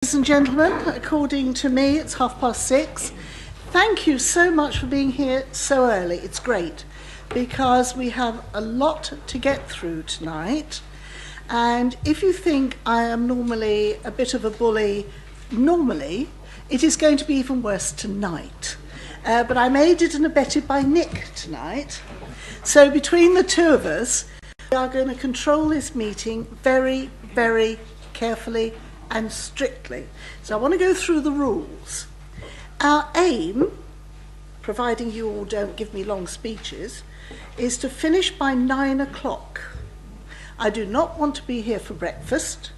Ladies and gentlemen, according to me, it's 6:30. Thank you so much for being here so early. It's great because we have a lot to get through tonight. And if you think I am normally a bit of a bully, it is going to be even worse tonight. But I'm aided and abetted by Nick tonight. So between the two of us, we are going to control this meeting very, very carefully and strictly. So I want to go through the rules. Our aim, providing you all don't give me long speeches, is to finish by 9 o'clock. I do not want to be here for breakfast.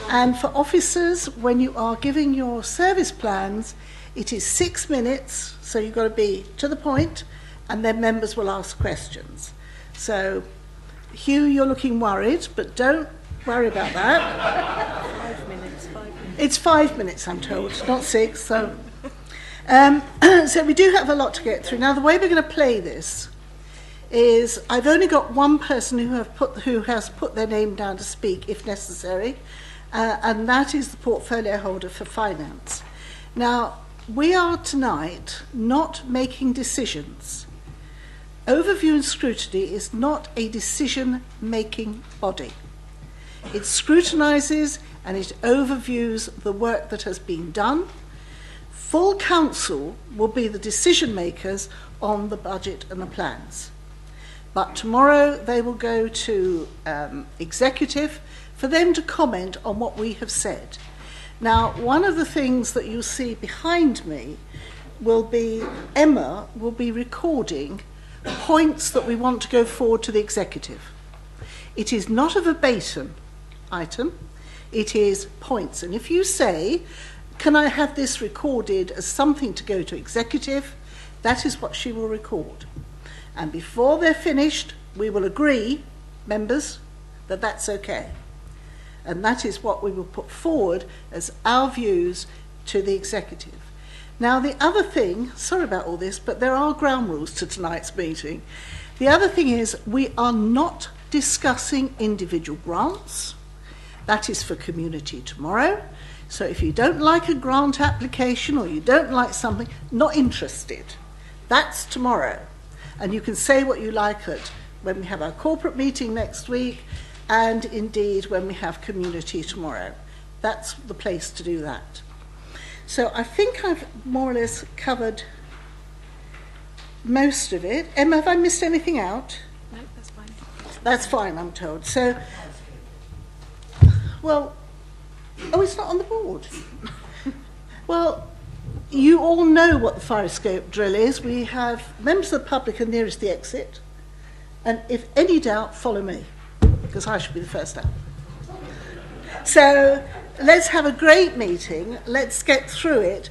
And for officers, when you are giving your service plans, it is 6 minutes, so you've got to be to the point, and then members will ask questions. So, Hugh, you're looking worried, but don't worry about that. 5 minutes. It's 5 minutes, I'm told, not 6. So, so we do have a lot to get through. Now, the way we're going to play this is I've only got one person who has put their name down to speak, if necessary, and that is the portfolio holder for finance. Now, we are tonight not making decisions. Overview and scrutiny is not a decision-making body. It scrutinises and it overviews the work that has been done. Full council will be the decision makers on the budget and the plans. But tomorrow they will go to executive for them to comment on what we have said. Now, one of the things that you'll see behind me will be Emma will be recording points that we want to go forward to the executive. It is not a verbatim item, it is points. And if you say, can I have this recorded as something to go to executive, that is what she will record. And before they're finished, we will agree, members, that that's okay. And that is what we will put forward as our views to the executive. Now, the other thing, sorry about all this, but there are ground rules to tonight's meeting. The other thing is we are not discussing individual grants. That is for community tomorrow. So if you don't like a grant application or you don't like something, not interested, that's tomorrow. And you can say what you like at when we have our corporate meeting next week, and indeed when we have community tomorrow. That's the place to do that. So I think I've more or less covered most of it. Emma, have I missed anything out? No, that's fine. That's fine, I'm told. So, well, oh, it's not on the board. Well, you all know what the fire escape drill is. We have members of the public are nearest the exit. And if any doubt, follow me, because I should be the first out. So let's have a great meeting. Let's get through it.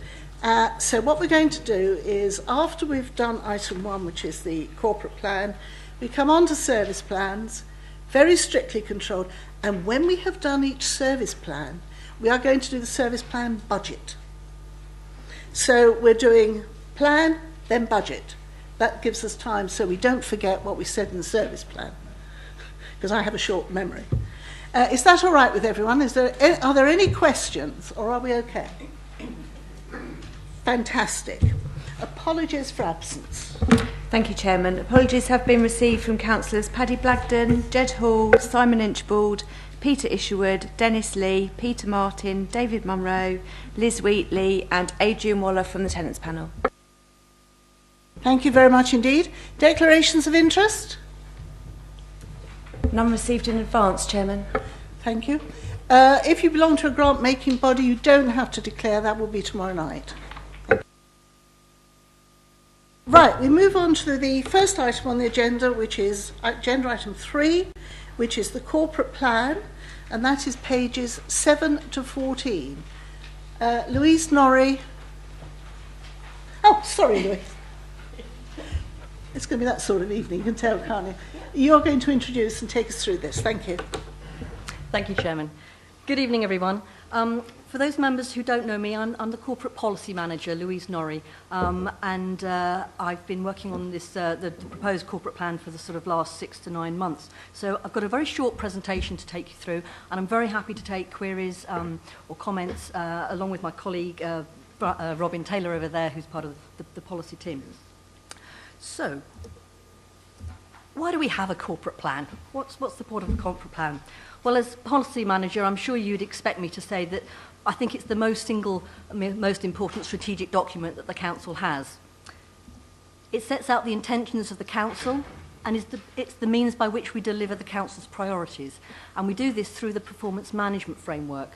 So what we're going to do is, after we've done item 1, which is the corporate plan, we come on to service plans, very strictly controlled. And when we have done each service plan, we are going to do the service plan budget. So we're doing plan, then budget. That gives us time so we don't forget what we said in the service plan, because I have a short memory. Is that all right with everyone? Are there any questions, or are we okay? Fantastic. Apologies for absence. Thank you, Chairman. Apologies have been received from Councillors Paddy Blagden, Jed Hall, Simon Inchbald, Peter Isherwood, Dennis Lee, Peter Martin, David Munro, Liz Wheatley and Adrian Waller from the Tenants Panel. Thank you very much indeed. Declarations of interest? None received in advance, Chairman. Thank you. If you belong to a grant-making body, you don't have to declare. That will be tomorrow night. Right, we move on to the first item on the agenda, which is agenda item 3, which is the corporate plan, and that is pages 7 to 14. Louise Norrie. Oh, sorry, Louise. It's going to be that sort of evening, you can tell, can't you? You're going to introduce and take us through this. Thank you. Thank you, Chairman. Good evening, everyone. For those members who don't know me, I'm the Corporate Policy Manager, Louise Norrie, and I've been working on this, the proposed corporate plan for the sort of last 6 to 9 months. So I've got a very short presentation to take you through, and I'm very happy to take queries or comments along with my colleague Robin Taylor over there, who's part of the policy team. So, why do we have a corporate plan? What's the point of a corporate plan? Well, as policy manager, I'm sure you'd expect me to say that I think it's the most important strategic document that the council has. It sets out the intentions of the council, and it's the means by which we deliver the council's priorities. And we do this through the performance management framework.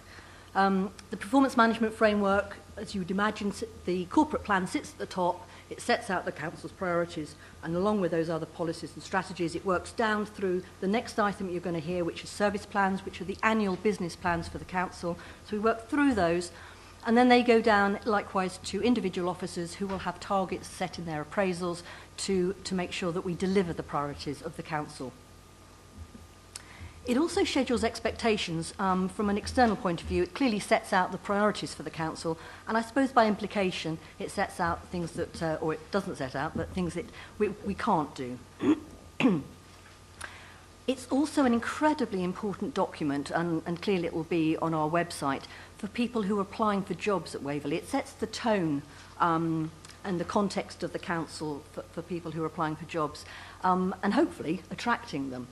The performance management framework, as you would imagine, the corporate plan sits at the top. It sets out the council's priorities, and along with those other policies and strategies, it works down through the next item you're going to hear, which is service plans, which are the annual business plans for the council. So we work through those, and then they go down likewise to individual officers who will have targets set in their appraisals to make sure that we deliver the priorities of the council. It also schedules expectations from an external point of view. It clearly sets out the priorities for the council, and I suppose by implication it sets out things that, or it doesn't set out, but things that we can't do. It's also an incredibly important document, and clearly it will be on our website, for people who are applying for jobs at Waverley. It sets the tone and the context of the council for people who are applying for jobs, and hopefully attracting them.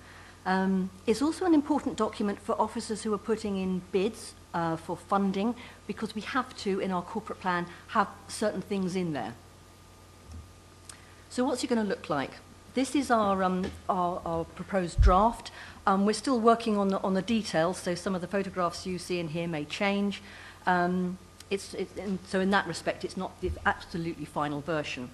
It's also an important document for officers who are putting in bids for funding, because we have to, in our corporate plan, have certain things in there. So what's it going to look like? This is our proposed draft. We're still working on the details, so some of the photographs you see in here may change. And so in that respect, it's not the absolutely final version.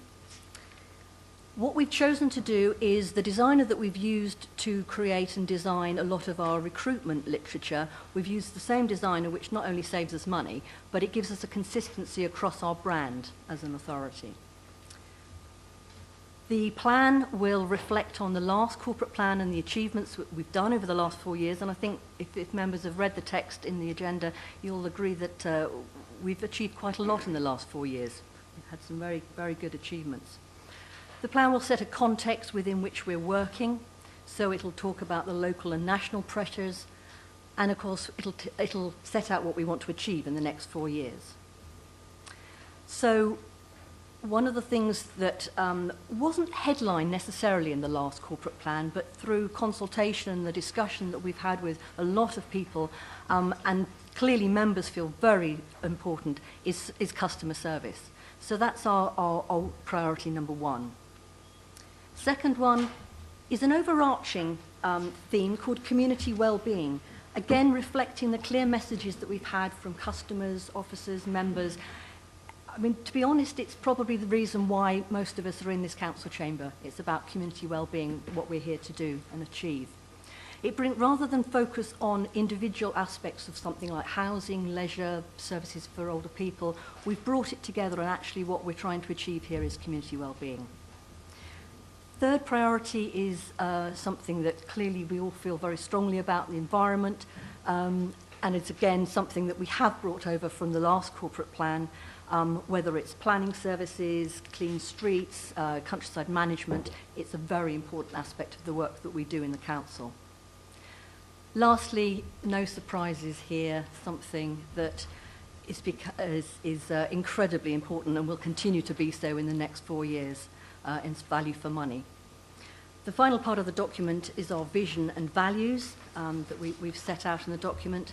What we've chosen to do is the designer that we've used to create and design a lot of our recruitment literature, we've used the same designer, which not only saves us money, but it gives us a consistency across our brand as an authority. The plan will reflect on the last corporate plan and the achievements that we've done over the last 4 years, and I think if members have read the text in the agenda, you'll agree that we've achieved quite a lot in the last 4 years. We've had some very, very good achievements. The plan will set a context within which we're working, so it'll talk about the local and national pressures, and of course it'll set out what we want to achieve in the next 4 years. So one of the things that wasn't headlined necessarily in the last corporate plan, but through consultation and the discussion that we've had with a lot of people, and clearly members feel very important, is customer service. So that's our priority number one. Second one is an overarching theme called community well-being, again reflecting the clear messages that we've had from customers, officers, members. I mean, to be honest, it's probably the reason why most of us are in this council chamber. It's about community well-being, what we're here to do and achieve. Rather than focus on individual aspects of something like housing, leisure, services for older people, we've brought it together, and actually what we're trying to achieve here is community well-being. Third priority is something that clearly we all feel very strongly about, the environment, and it's again something that we have brought over from the last corporate plan, whether it's planning services, clean streets, countryside management. It's a very important aspect of the work that we do in the council. Lastly, no surprises here, something that is incredibly important and will continue to be so in the next 4 years, in value for money. The final part of the document is our vision and values that we've set out in the document.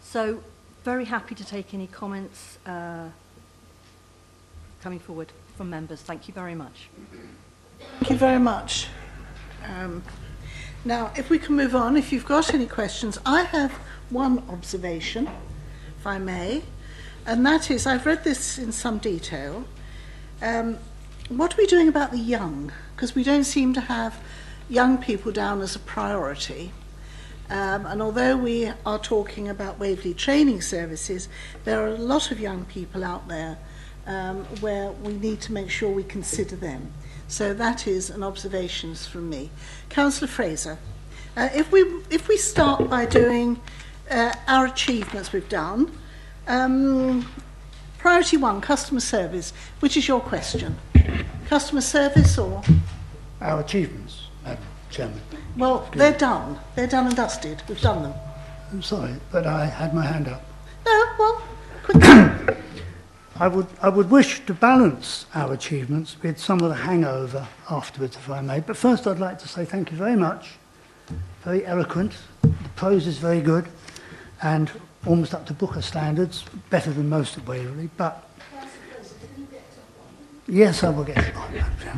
So very happy to take any comments coming forward from members. Thank you very much. Thank you very much. Now, if we can move on, if you've got any questions, I have one observation, if I may, and that is, I've read this in some detail. What are we doing about the young? Because we don't seem to have young people down as a priority. And although we are talking about Waverley training services, there are a lot of young people out there where we need to make sure we consider them. So that is an observation from me. Councillor Fraser, if we start by doing our achievements we've done, Priority 1, customer service. Which is your question? Customer service or? Our achievements, Madam Chairman. Well, they're done. They're done and dusted. We've done them. I'm sorry, but I had my hand up. No, well, quickly. I would wish to balance our achievements with some of the hangover afterwards, if I may. But first, I'd like to say thank you very much. Very eloquent. The prose is very good, and almost up to Booker standards, better than most of Waverley. But yes, I will get to that.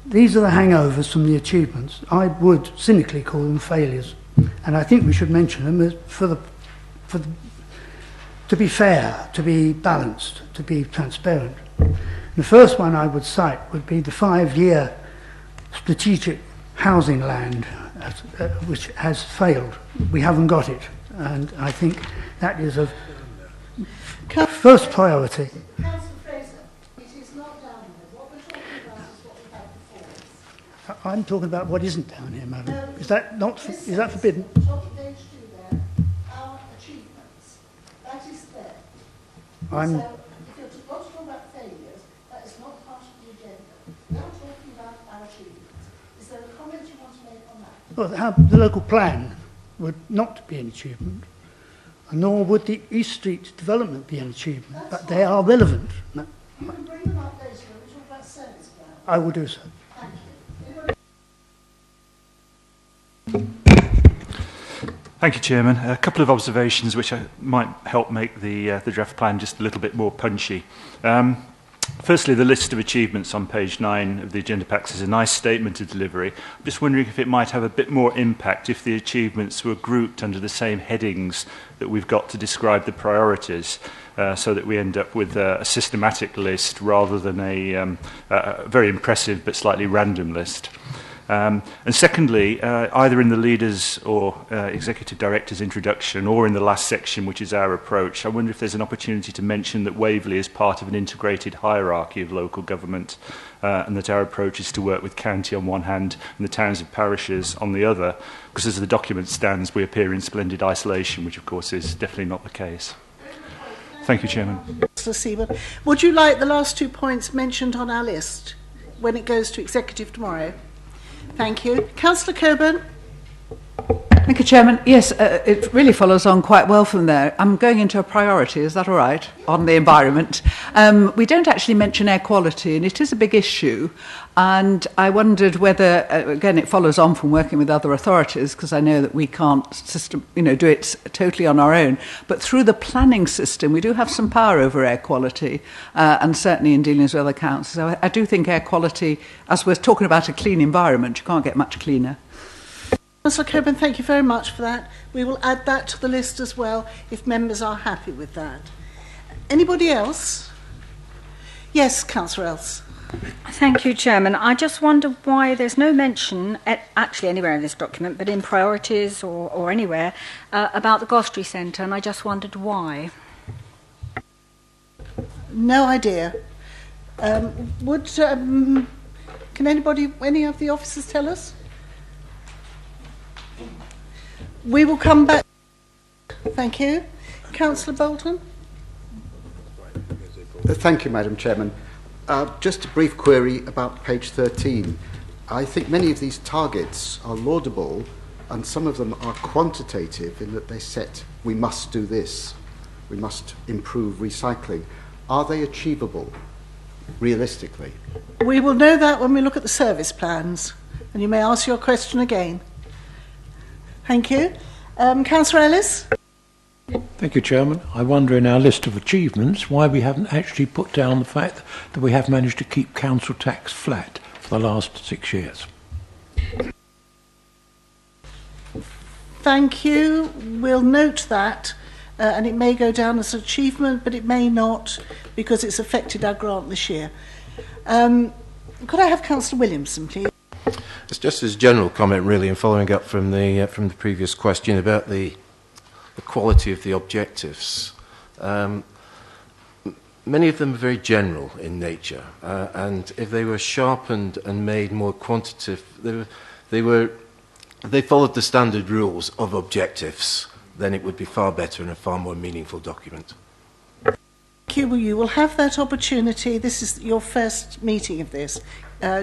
These are the hangovers from the achievements. I would cynically call them failures, and I think we should mention them as to be fair, to be balanced, to be transparent. The first one I would cite would be the 5-year strategic housing land, which has failed. We haven't got it, and I think that is of first priority. Councillor Fraser, it is not down here. What we're talking about is what we had before. I'm talking about what isn't down here, madam. Is that not? Is that forbidden? Top of page 2 there, our achievements. That is there. So, if you're to talk about failures, that is not part of the agenda. We're not talking about our achievements. Is there a comment you want to make on that? Well, the local plan would not be an achievement, nor would the East Street development be an achievement, but they are relevant. No, You can bring them up later when we talk about service plan. I will do so. Thank you. Thank you, Chairman. A couple of observations which might help make the draft plan just a little bit more punchy. Firstly, the list of achievements on page 9 of the agenda packs is a nice statement of delivery. I'm just wondering if it might have a bit more impact if the achievements were grouped under the same headings that we've got to describe the priorities, so that we end up with a systematic list rather than a very impressive but slightly random list. And secondly, either in the leader's or executive director's introduction or in the last section, which is our approach, I wonder if there's an opportunity to mention that Waverley is part of an integrated hierarchy of local government, and that our approach is to work with county on one hand and the towns and parishes on the other, because as the document stands, we appear in splendid isolation, which of course is definitely not the case. Thank you, Chairman. Mr. Siebert, would you like the last 2 points mentioned on our list when it goes to executive tomorrow? Thank you. Councillor Coburn. Thank you, Chairman. Yes, it really follows on quite well from there. I'm going into a priority, is that all right, on the environment. We don't actually mention air quality, and it is a big issue. And I wondered whether, again, it follows on from working with other authorities, because I know that we can't do it totally on our own. But through the planning system, we do have some power over air quality, and certainly in dealings with other councils. So I do think air quality, as we're talking about a clean environment, you can't get much cleaner. Councillor Coburn, thank you very much for that. We will add that to the list as well, if members are happy with that. Anybody else? Yes, Councillor Else. Thank you, Chairman. I just wonder why there's no mention, actually anywhere in this document, but in priorities or anywhere, about the Gostry Centre, and I just wondered why. No idea. Can any of the officers tell us? We will come back. Thank you. Councillor Bolton. Thank you, Madam Chairman. Just a brief query about page 13. I think many of these targets are laudable, and some of them are quantitative in that they set, we must do this, we must improve recycling. Are they achievable, realistically? We will know that when we look at the service plans, and you may ask your question again. Thank you. Councillor Ellis? Thank you, Chairman. I wonder in our list of achievements why we haven't actually put down the fact that we have managed to keep council tax flat for the last 6 years. Thank you. We'll note that, and it may go down as an achievement, but it may not, because it's affected our grant this year. Could I have Councillor Williamson, please? It's just as a general comment, really, and following up from the previous question about the quality of the objectives. Many of them are very general in nature, and if they were sharpened and made more quantitative, they followed the standard rules of objectives, then it would be far better and a far more meaningful document. Thank you. Well, you will have that opportunity. This is your first meeting of this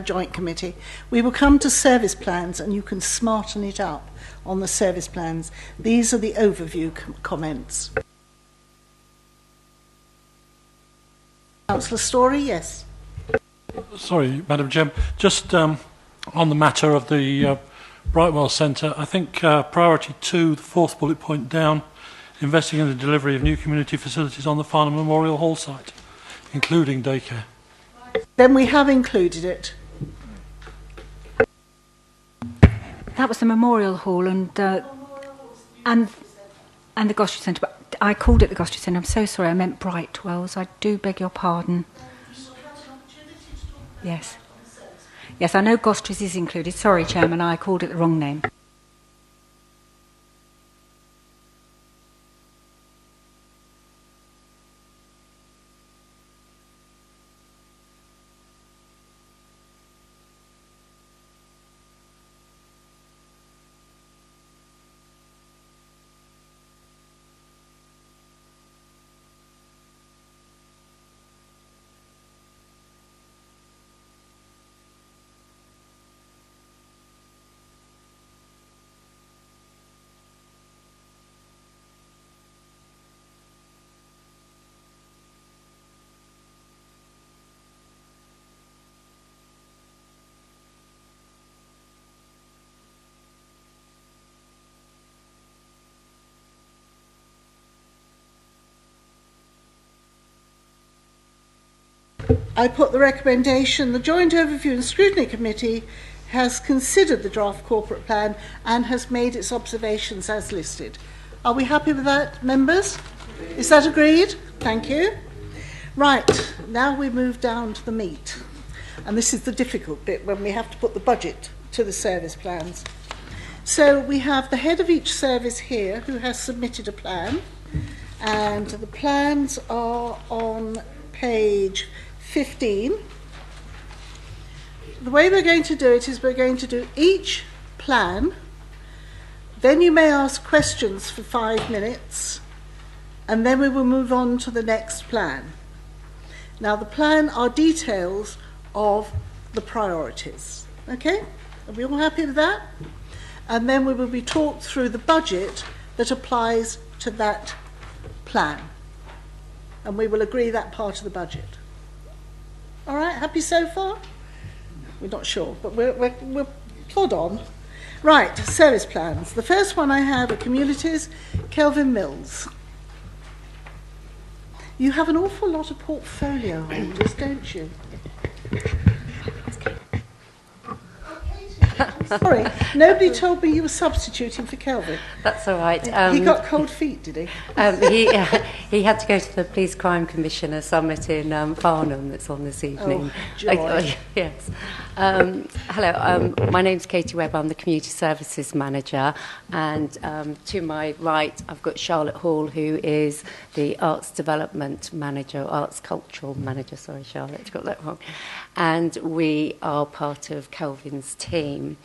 joint committee. We will come to service plans and you can smarten it up on the service plans. These are the overview comments. Councillor Story, yes. Sorry, Madam Chair. Just on the matter of the Brightwell Centre, I think priority 2, the fourth bullet point down, investing in the delivery of new community facilities on the Farnham Memorial Hall site, including daycare. Then we have included it. That was the Memorial Hall and the Gostry Centre. But I called it the Gostry Centre. I'm so sorry. I meant Brightwells. I do beg your pardon. Yes. Yes, I know Gostry's is included. Sorry, Chairman. I called it the wrong name. I put the recommendation. The Joint Overview and Scrutiny Committee has considered the draft corporate plan and has made its observations as listed. Are we happy with that, members? Is that agreed? Thank you. Right, now we move down to the meat. And this is the difficult bit when we have to put the budget to the service plans. So we have the head of each service here who has submitted a plan. And the plans are on page 15. The way we're going to do it is we're going to do each plan, then you may ask questions for 5 minutes, and then we will move on to the next plan. Now the plan are details of the priorities. Okay? Are we all happy with that? And then we will be talked through the budget that applies to that plan. And we will agree that part of the budget. All right, happy so far? We're not sure, but we'll plod on. Right, service plans. The first one I have are communities, Kelvin Mills. You have an awful lot of portfolio holders, don't you? Sorry, nobody told me you were substituting for Kelvin. That's all right. He got cold feet, did he? He had to go to the Police Crime Commissioner Summit in Farnham that's on this evening. Oh, joy. Yes. Hello, my name's Katie Webb. I'm the Community Services Manager. And to my right, I've got Charlotte Hall, who is the Arts Development Manager, Arts Cultural Manager. Sorry, Charlotte, got that wrong. And we are part of Kelvin's team.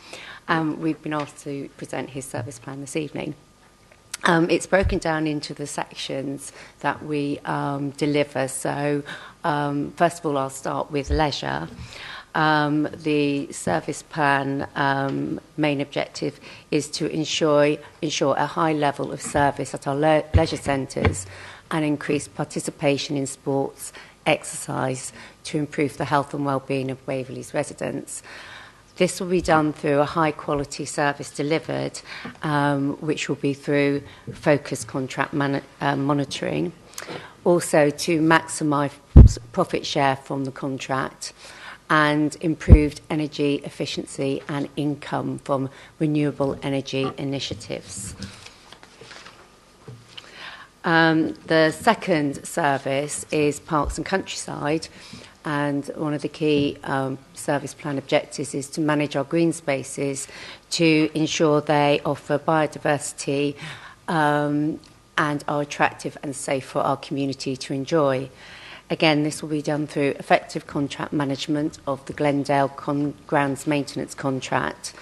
We've been asked to present his service plan this evening. It's broken down into the sections that we deliver. So, first of all, I'll start with leisure. The service plan main objective is to ensure a high level of service at our leisure centres and increase participation in sports, exercise to improve the health and well-being of Waverley's residents. This will be done through a high-quality service delivered, which will be through focused contract monitoring. Also, to maximise profit share from the contract and improved energy efficiency and income from renewable energy initiatives. The second service is Parks and Countryside, and one of the key service plan objectives is to manage our green spaces to ensure they offer biodiversity and are attractive and safe for our community to enjoy. Again, this will be done through effective contract management of the Glendale grounds maintenance contract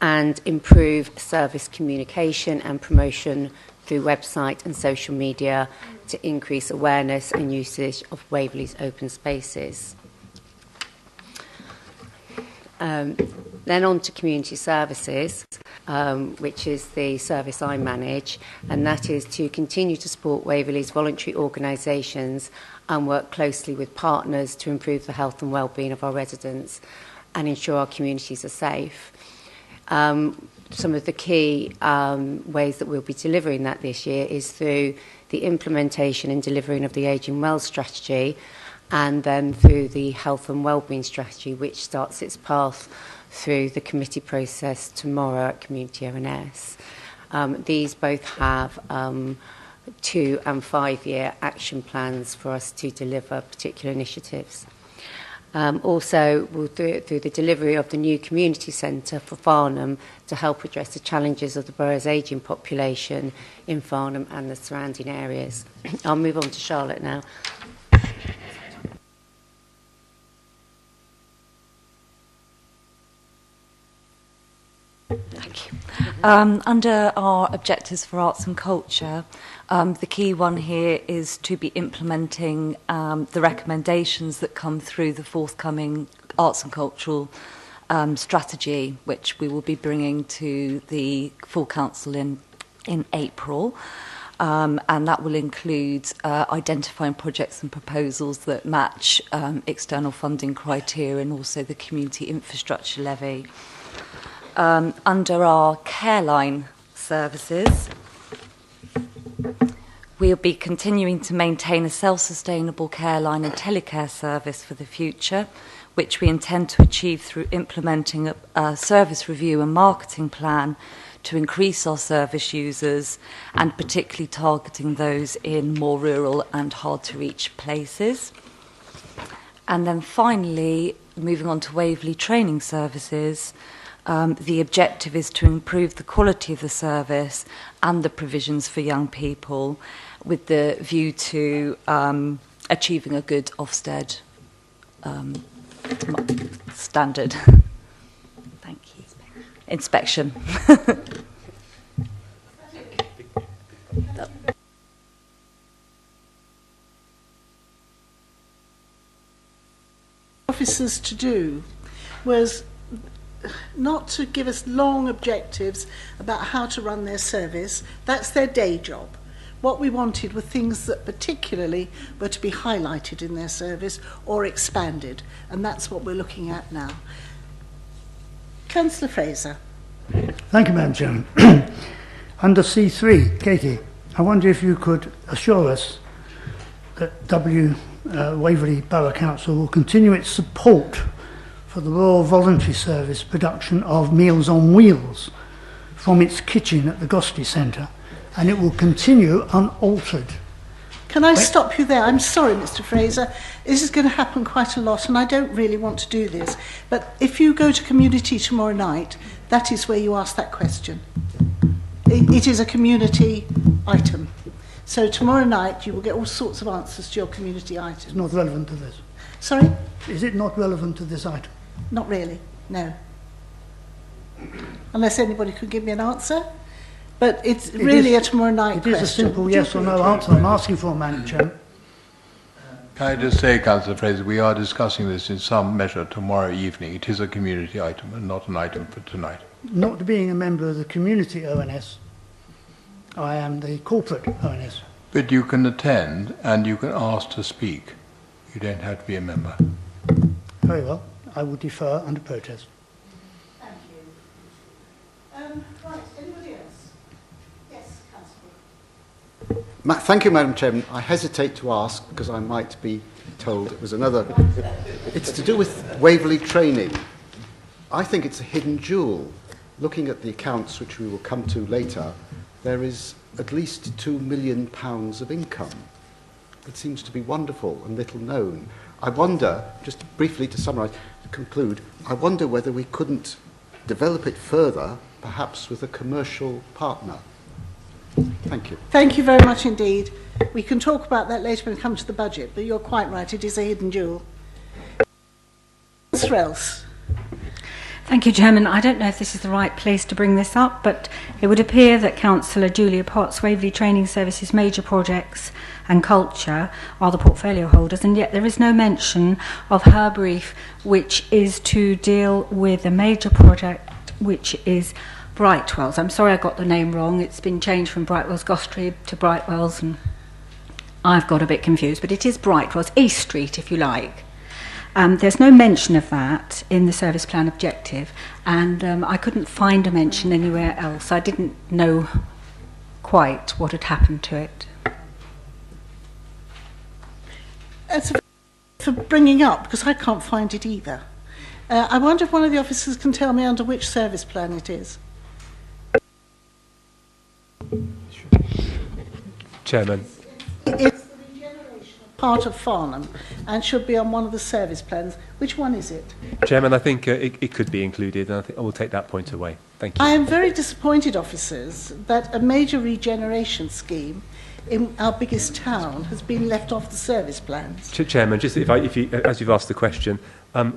and improve service communication and promotion through website and social media to increase awareness and usage of Waverley's open spaces. Then on to community services, which is the service I manage, and that is to continue to support Waverley's voluntary organisations and work closely with partners to improve the health and well-being of our residents and ensure our communities are safe. Some of the key ways that we'll be delivering that this year is through the implementation and delivering of the Ageing Well strategy, and then through the health and wellbeing strategy, which starts its path through the committee process tomorrow at Community ONS. These both have 2 and 5 year action plans for us to deliver particular initiatives. Also, we'll do it through the delivery of the new community centre for Farnham to help address the challenges of the borough's ageing population in Farnham and the surrounding areas. I'll move on to Charlotte now. Thank you. Under our objectives for arts and culture, the key one here is to be implementing the recommendations that come through the forthcoming arts and cultural strategy, which we will be bringing to the full council in April. And that will include identifying projects and proposals that match external funding criteria and also the community infrastructure levy. Under our care line services, we'll be continuing to maintain a self-sustainable care line and telecare service for the future, which we intend to achieve through implementing a service review and marketing plan to increase our service users, and particularly targeting those in more rural and hard-to-reach places. And then finally, moving on to Waverley training services, the objective is to improve the quality of the service and the provisions for young people, with the view to achieving a good Ofsted standard. Thank you. Inspection. Officers to do was not to give us long objectives about how to run their service. That's their day job. What we wanted were things that particularly were to be highlighted in their service or expanded, and that's what we're looking at now. Councillor Fraser. Thank you, Madam Chairman. Under C3, Katie, I wonder if you could assure us that Waverley Borough Council will continue its support for the Royal Voluntary Service production of Meals on Wheels from its kitchen at the Gostry Centre, and it will continue unaltered. Can I stop you there? I'm sorry, Mr. Fraser. This is going to happen quite a lot, and I don't really want to do this. But if you go to community tomorrow night, that is where you ask that question. It is a community item. So tomorrow night you will get all sorts of answers to your community items. It's not relevant to this. Sorry? Is it not relevant to this item? Not really, no. Unless anybody could give me an answer. But it's really a tomorrow night question. It is a simple yes or no answer I'm asking for, Madam Chairman. Can I just say, Councillor Fraser, we are discussing this in some measure tomorrow evening. It is a community item and not an item for tonight. Not being a member of the community ONS, I am the corporate ONS. But you can attend and you can ask to speak. You don't have to be a member. Very well. I will defer under protest. Thank you. Right, anybody else? Yes, Councillor. Thank you, Madam Chairman. I hesitate to ask because I might be told it was another. It's to do with Waverley training. I think it's a hidden jewel. Looking at the accounts, which we will come to later, there is at least £2 million of income. It seems to be wonderful and little known. I wonder, just briefly to summarise, to conclude, I wonder whether we couldn't develop it further, perhaps with a commercial partner. Thank you. Thank you very much indeed. We can talk about that later when we come to the budget, but you're quite right, it is a hidden jewel. Else? Thank you, Chairman. I don't know if this is the right place to bring this up, but it would appear that Councillor Julia Potts, Waverley Training Services, Major Projects and Culture are the portfolio holders, and yet there is no mention of her brief, which is to deal with a major project, which is Brightwells. I'm sorry I got the name wrong. It's been changed from Brightwells Gostrey to Brightwells, and I've got a bit confused, but it is Brightwells, East Street, if you like. There's no mention of that in the service plan objective, and I couldn't find a mention anywhere else. I didn't know quite what had happened to it. That's for bringing up, because I can't find it either. I wonder if one of the officers can tell me under which service plan it is. Chairman. It's the regeneration of part of Farnham and should be on one of the service plans. Which one is it? Chairman, I think it could be included, and I think I will take that point away. Thank you. I am very disappointed, officers, that a major regeneration scheme in our biggest town has been left off the service plans. Chairman, just if you, as you've asked the question,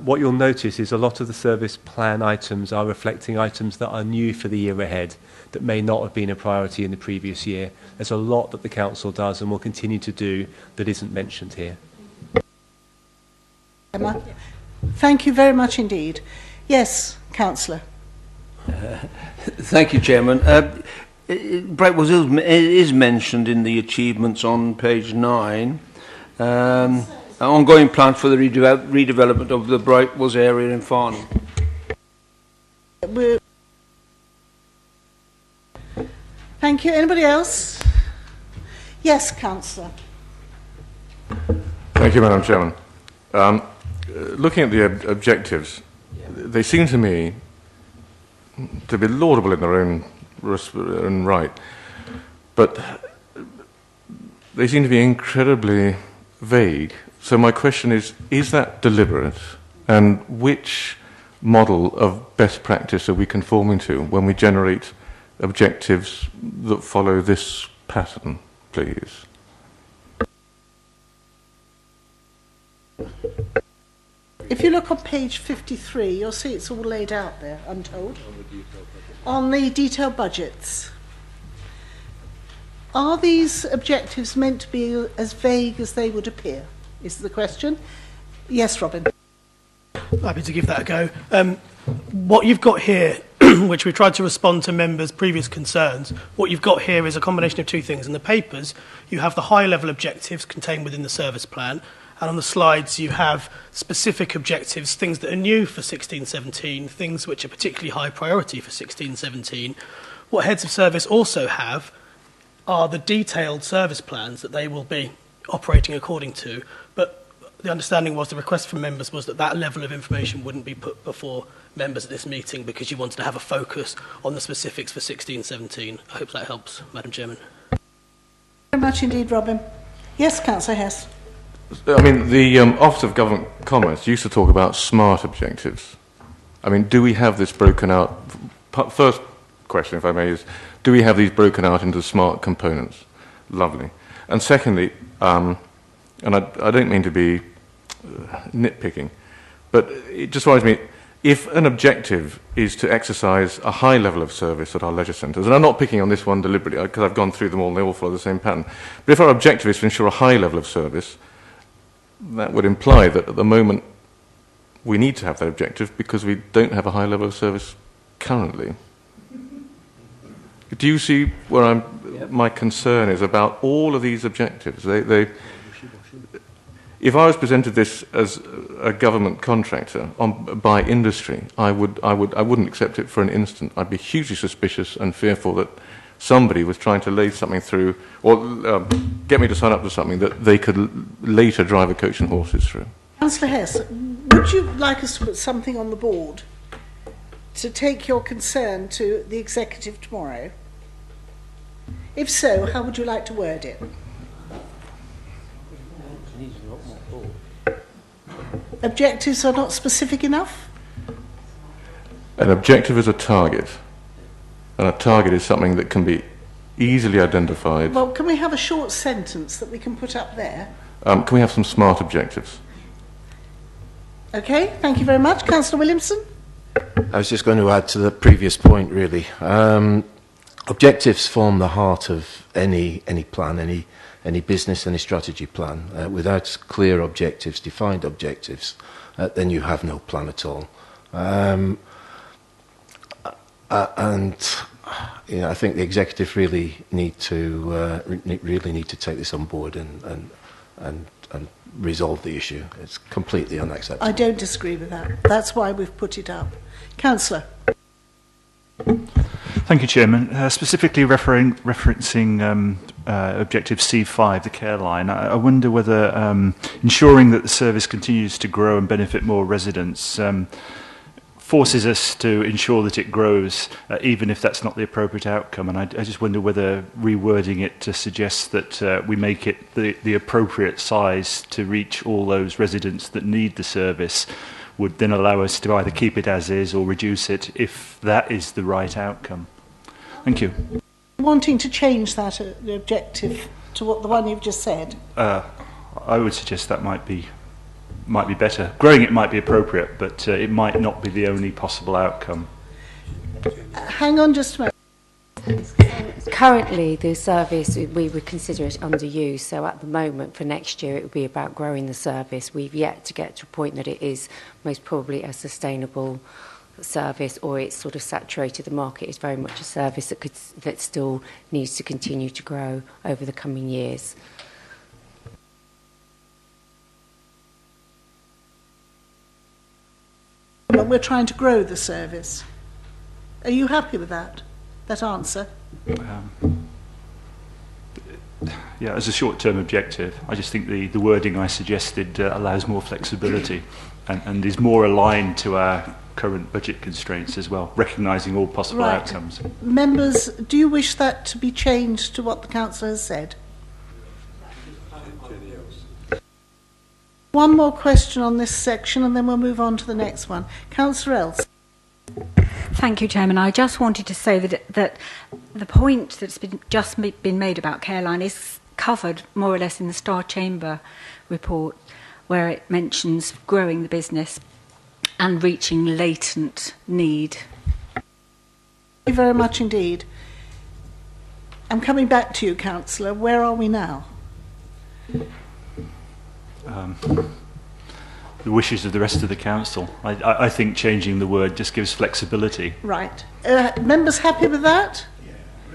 what you'll notice is a lot of the service plan items are reflecting items that are new for the year ahead, that may not have been a priority in the previous year. There's a lot that the council does and will continue to do that isn't mentioned here. Emma, thank you very much indeed. Yes, Councillor. Thank you, Chairman. Brightwells is mentioned in the achievements on page 9. Ongoing plan for the redevelopment of the Brightwells area in Farnham. Thank you. Anybody else? Yes, Councillor. Thank you, Madam Chairman. Looking at the objectives, they seem to me to be laudable in their own right, but they seem to be incredibly vague. So my question is that deliberate? And which model of best practice are we conforming to when we generate objectives that follow this pattern, please? If you look on page 53, you'll see it's all laid out there, I'm told. On the detailed budgets. Are these objectives meant to be as vague as they would appear, is the question. Yes, Robin. Happy to give that a go. What you've got here, which we've tried to respond to members' previous concerns, what you've got here is a combination of two things. In the papers, you have the high-level objectives contained within the service plan, and on the slides you have specific objectives, things that are new for 16-17, things which are particularly high priority for 16-17. What heads of service also have are the detailed service plans that they will be operating according to, but the understanding was, the request from members was that that level of information wouldn't be put before members at this meeting because you wanted to have a focus on the specifics for 16-17. I hope that helps, Madam Chairman. Thank you very much indeed, Robin. Yes, Councillor Hess. I mean, the Office of Government Commerce used to talk about smart objectives. I mean, do we have this broken out? First question, if I may, is do we have these broken out into smart components? Lovely. And secondly, and I don't mean to be nitpicking, but it just worries me, if an objective is to exercise a high level of service at our leisure centres, and I'm not picking on this one deliberately because I've gone through them all and they all follow the same pattern, but if our objective is to ensure a high level of service, that would imply that at the moment we need to have that objective because we don't have a high level of service currently. Do you see where my concern is about all of these objectives? If I was presented this as a government contractor by industry, I wouldn't accept it for an instant. I'd be hugely suspicious and fearful that somebody was trying to lay something through or get me to sign up to something that they could later drive a coach and horses through. Councillor Hess, would you like us to put something on the board to take your concern to the executive tomorrow? If so, how would you like to word it? Objectives are not specific enough? An objective is a target, and a target is something that can be easily identified. Well, can we have a short sentence that we can put up there? Can we have some smart objectives? Okay, thank you very much. Councillor Williamson? I was just going to add to the previous point, really. Objectives form the heart of any plan, any business, any strategy plan. Without clear objectives, defined objectives, then you have no plan at all. And I think the executive really need to take this on board and resolve the issue. It's completely unacceptable. I don't disagree with that. That's why we've put it up. Councillor. Thank you, Chairman. Specifically referencing Objective C5, the care line, I wonder whether ensuring that the service continues to grow and benefit more residents forces us to ensure that it grows, even if that's not the appropriate outcome. And I just wonder whether rewording it to suggest that we make it the appropriate size to reach all those residents that need the service would then allow us to either keep it as is or reduce it if that is the right outcome. Thank you. Wanting to change that the objective to what the one you've just said? I would suggest that might be better. Growing it might be appropriate, but it might not be the only possible outcome. Hang on just a moment. Currently, the service, we would consider it under use. So at the moment, for next year, it would be about growing the service. We've yet to get to a point that it is most probably a sustainable service, or it's sort of saturated. The market is very much a service that still needs to continue to grow over the coming years. But we're trying to grow the service. Are you happy with that answer? Yeah, as a short-term objective, I just think the wording I suggested allows more flexibility and is more aligned to our current budget constraints as well, recognising all possible outcomes. Members, do you wish that to be changed to what the councillor has said? One more question on this section and then we'll move on to the next one. Councillor Else. Thank you, Chairman. I just wanted to say that the point that's just been made about Careline is covered more or less in the Star Chamber report, where it mentions growing the business and reaching latent need. Thank you very much indeed. I'm coming back to you, Councillor. Where are we now? The wishes of the rest of the council. I think changing the word just gives flexibility. Right. Members happy with that?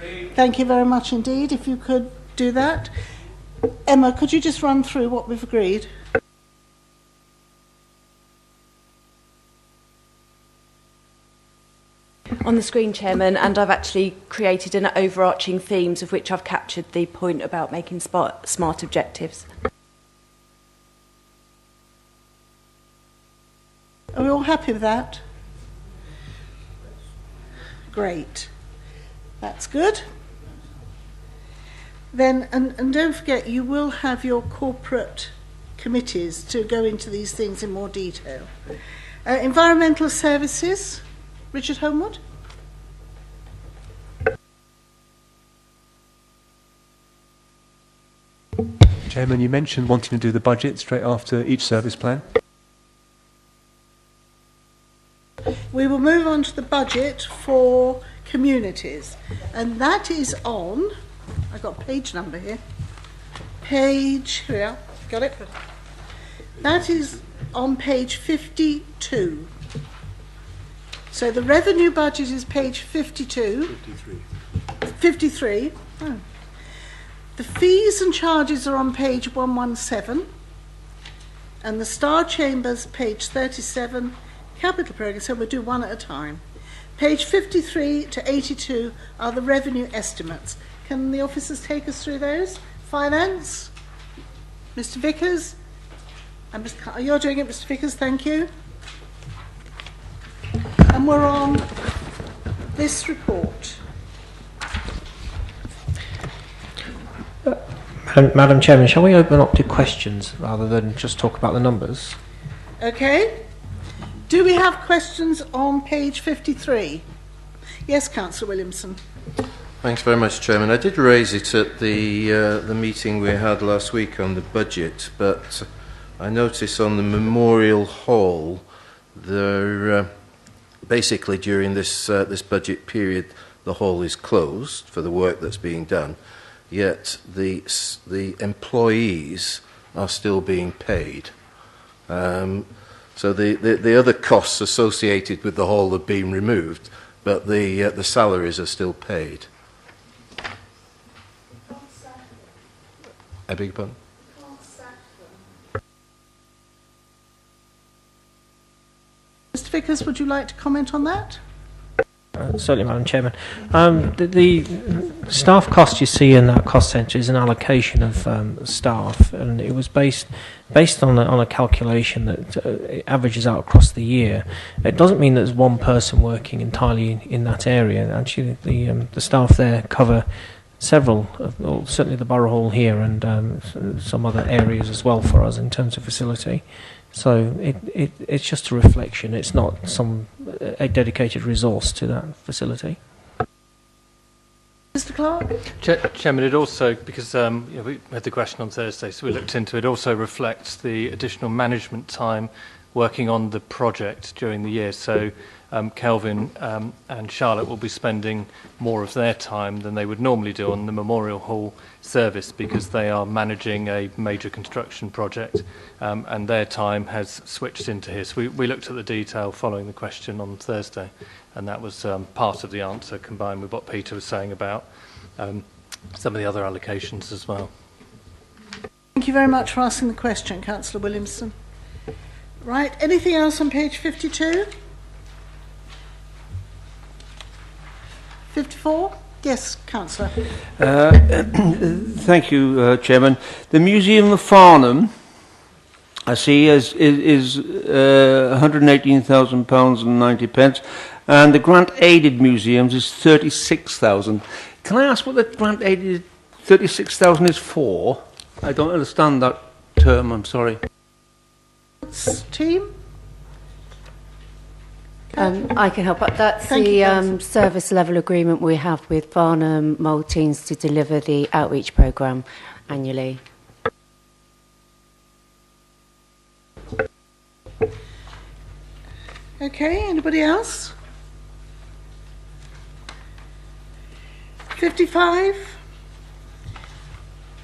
Yeah. Thank you very much indeed. If you could do that. Emma, could you just run through what we've agreed? On the screen, Chairman, and I've actually created an overarching themes of which I've captured the point about making smart objectives. Are we all happy with that? Great. That's good. Then, and don't forget, you will have your corporate committees to go into these things in more detail. Environmental services, Richard Homewood. Chairman, you mentioned wanting to do the budget straight after each service plan. We will move on to the budget for communities, and that is on, I've got a page number here, here we are, got it? That is on page 52. So the revenue budget is page 52. 53. Oh. The fees and charges are on page 117, and the Star Chambers page 37. Capital programme, so we'll do one at a time. Page 53 to 82 are the revenue estimates. Can the officers take us through those? Finance, Mr. Vickers, and you're doing it, Mr. Vickers, thank you. And we're on this report. Madam Chairman, shall we open up to questions rather than just talk about the numbers? Okay. Do we have questions on page 53? Yes, Councillor Williamson. Thanks very much, Chairman. I did raise it at the meeting we had last week on the budget, but I notice on the Memorial Hall there basically during this this budget period, the hall is closed for the work that's being done, yet the employees are still being paid. So the other costs associated with the hall have been removed, but the salaries are still paid. I beg your pardon? Mr Vickers, would you like to comment on that? Certainly, Madam Chairman. The staff cost you see in that cost centre is an allocation of staff, and it was based on a calculation that it averages out across the year. It doesn't mean that there's one person working entirely in that area. Actually, the staff there cover several, well, certainly the Borough Hall here and some other areas as well for us in terms of facility. So it's just a reflection. It's not a dedicated resource to that facility. Mr Clark? Chairman, it also, because we had the question on Thursday, so we looked into it, also reflects the additional management time working on the project during the year. So Kelvin and Charlotte will be spending more of their time than they would normally do on the Memorial Hall service because they are managing a major construction project and their time has switched into here. So we looked at the detail following the question on Thursday, and that was part of the answer combined with what Peter was saying about some of the other allocations as well. Thank you very much for asking the question, Councillor Williamson. Right, anything else on page 52? 54? Yes, Councillor. Thank you, Chairman. The Museum of Farnham, I see, is £118,000 and 90 pence, and the grant-aided museums is 36,000. Can I ask what the grant-aided 36,000 is for? I don't understand that term. I'm sorry. Team. I can help. That's Thank the service level agreement we have with Farnham Maltines to deliver the outreach programme annually. Okay, anybody else? 55?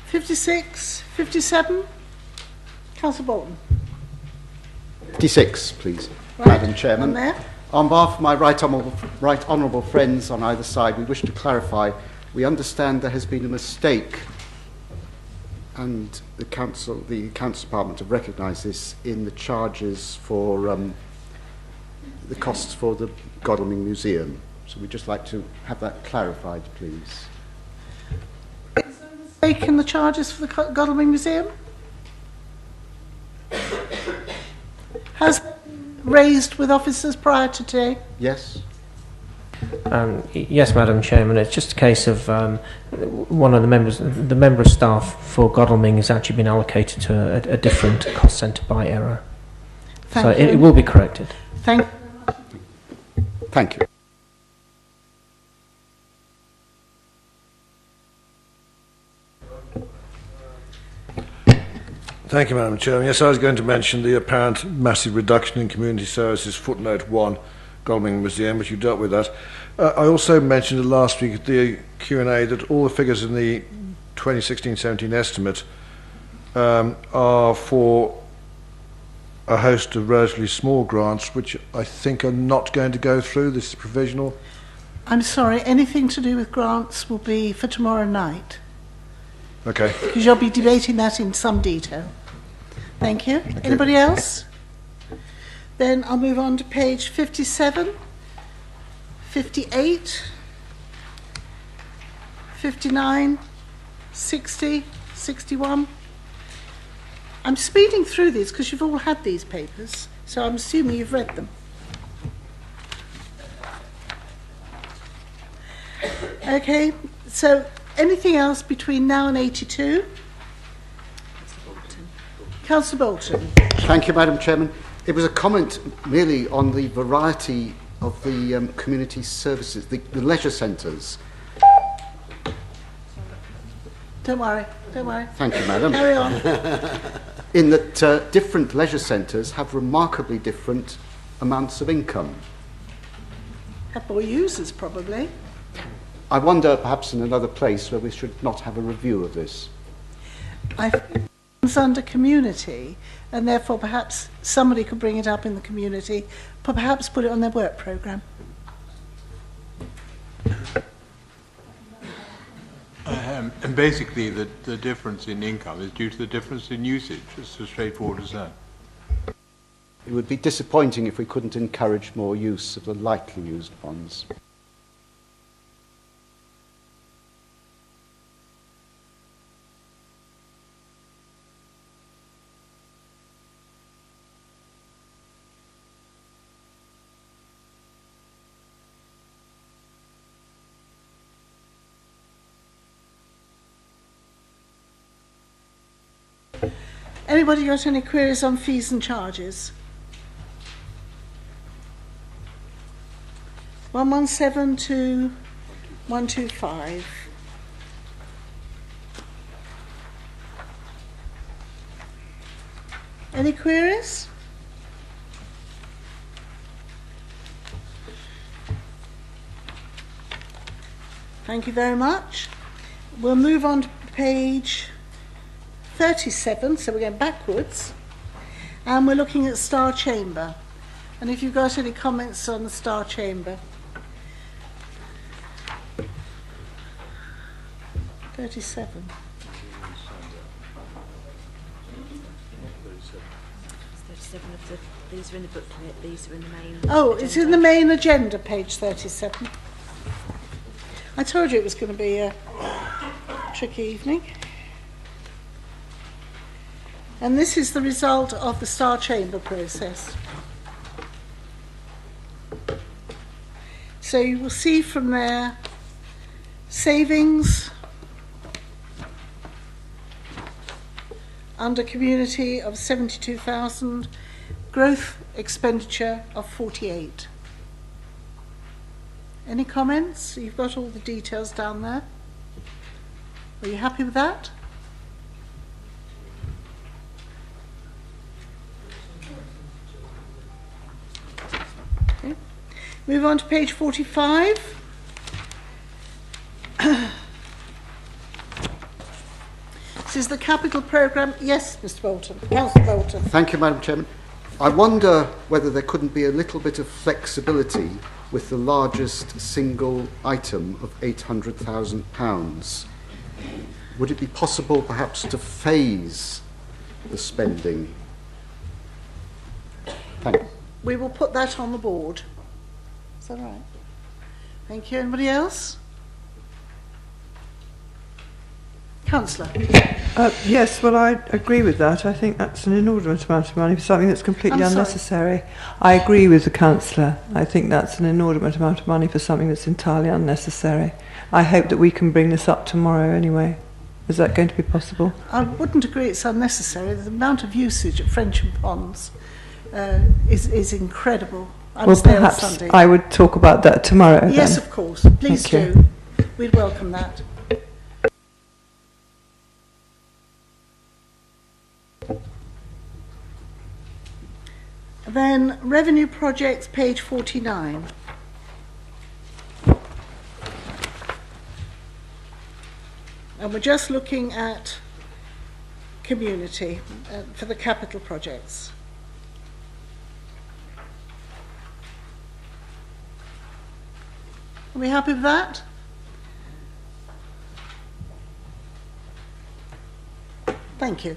56? 57? Councillor Bolton. 56, please, Right, Madam Chairman. on there. On behalf of my right honourable friends on either side, we wish to clarify, we understand there has been a mistake, and the council department have recognised this in the charges for the costs for the Godalming Museum. So we'd just like to have that clarified, please. Is there a mistake in the charges for the Godalming Museum? Has raised with officers prior to today? Yes. Yes, Madam Chairman. It's just a case of one of the member of staff for Godalming has actually been allocated to a different cost centre by error. Thank so you. it will be corrected. Thank you. Thank you, Madam Chairman. Yes, I was going to mention the apparent massive reduction in community services, footnote 1, Godalming Museum, but you dealt with that. I also mentioned last week at the Q&A that all the figures in the 2016-17 estimate are for a host of relatively small grants, which I think are not going to go through. This is provisional. I'm sorry, anything to do with grants will be for tomorrow night. Okay. Because you'll be debating that in some detail. Thank you. Anybody else? Then I'll move on to page 57, 58, 59, 60, 61. I'm speeding through these because you've all had these papers, so I'm assuming you've read them. Okay, so anything else between now and 82? Councillor Bolton. Thank you, Madam Chairman. It was a comment merely on the variety of the community services, the leisure centres. Don't worry, don't worry. Thank you, Madam. Carry on. In that different leisure centres have remarkably different amounts of income. have more users probably. I wonder perhaps in another place where we should not have a review of this. I think it's under community, and therefore perhaps somebody could bring it up in the community, perhaps put it on their work programme. And basically the difference in income is due to the difference in usage. It's as straightforward as that. It would be disappointing if we couldn't encourage more use of the lightly used ones. Anybody got any queries on fees and charges? 117 to 125. Any queries? Thank you very much. We'll move on to page 37, so we're going backwards, and we're looking at Star Chamber. And if you've got any comments on the Star Chamber. 37. 37 of these are in the booklet, these are in the main Oh, agenda. it's in the main agenda, page 37. I told you it was going to be a tricky evening. And this is the result of the Star Chamber process. So you will see from there savings under community of 72,000, growth expenditure of 48. Any comments? You've got all the details down there. Are you happy with that? Okay. Move on to page 45. This is the capital programme. Yes, Mr Bolton. Councillor Bolton. Thank you, Madam Chairman. I wonder whether there couldn't be a little bit of flexibility with the largest single item of £800,000. Would it be possible perhaps to phase the spending? Thank you. We will put that on the board. Is that right? Thank you. Anybody else? Councillor. Yes, well, I agree with that. I think that's an inordinate amount of money for something that's completely unnecessary. I agree with the councillor. I think that's an inordinate amount of money for something that's entirely unnecessary. I hope that we can bring this up tomorrow anyway. Is that going to be possible? I wouldn't agree it's unnecessary. The amount of usage at French and Ponds is incredible. I was there on Sunday. I would talk about that tomorrow. Yes, then. of course. Please Thank do. you. We'd welcome that. Then revenue projects, page 49. And we're just looking at community for the capital projects. Are we happy with that? Thank you.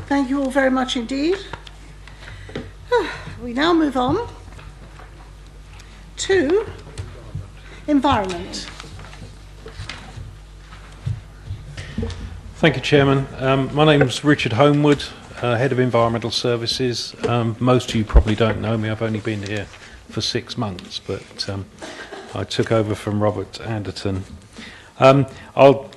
Thank you all very much indeed. We now move on to environment. Thank you, Chairman. My name is Richard Homewood, Head of Environmental Services. Most of you probably don't know me. I've only been here for 6 months, but I took over from Robert Anderton. I'll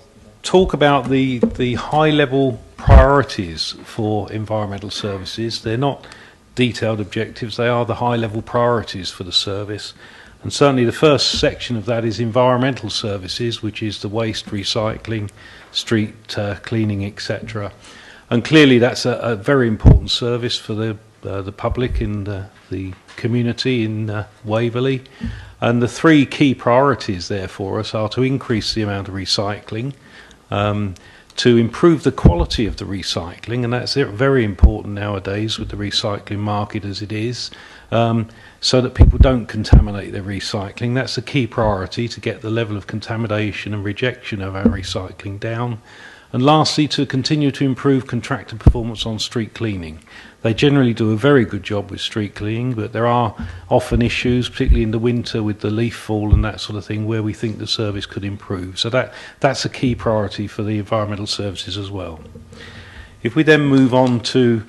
talk about the high-level priorities for environmental services. They're not detailed objectives, they are the high-level priorities for the service. And certainly the first section of that is environmental services, which is the waste recycling, street cleaning, etc. And clearly that's a very important service for the public in the community in Waverley. And the three key priorities there for us are to increase the amount of recycling, to improve the quality of the recycling, and that's very important nowadays with the recycling market as it is, so that people don't contaminate their recycling. That's a key priority, to get the level of contamination and rejection of our recycling down. And lastly, to continue to improve contractor performance on street cleaning. They generally do a very good job with street cleaning, but there are often issues, particularly in the winter with the leaf fall and that sort of thing, where we think the service could improve. So that's a key priority for the environmental services as well. If we then move on to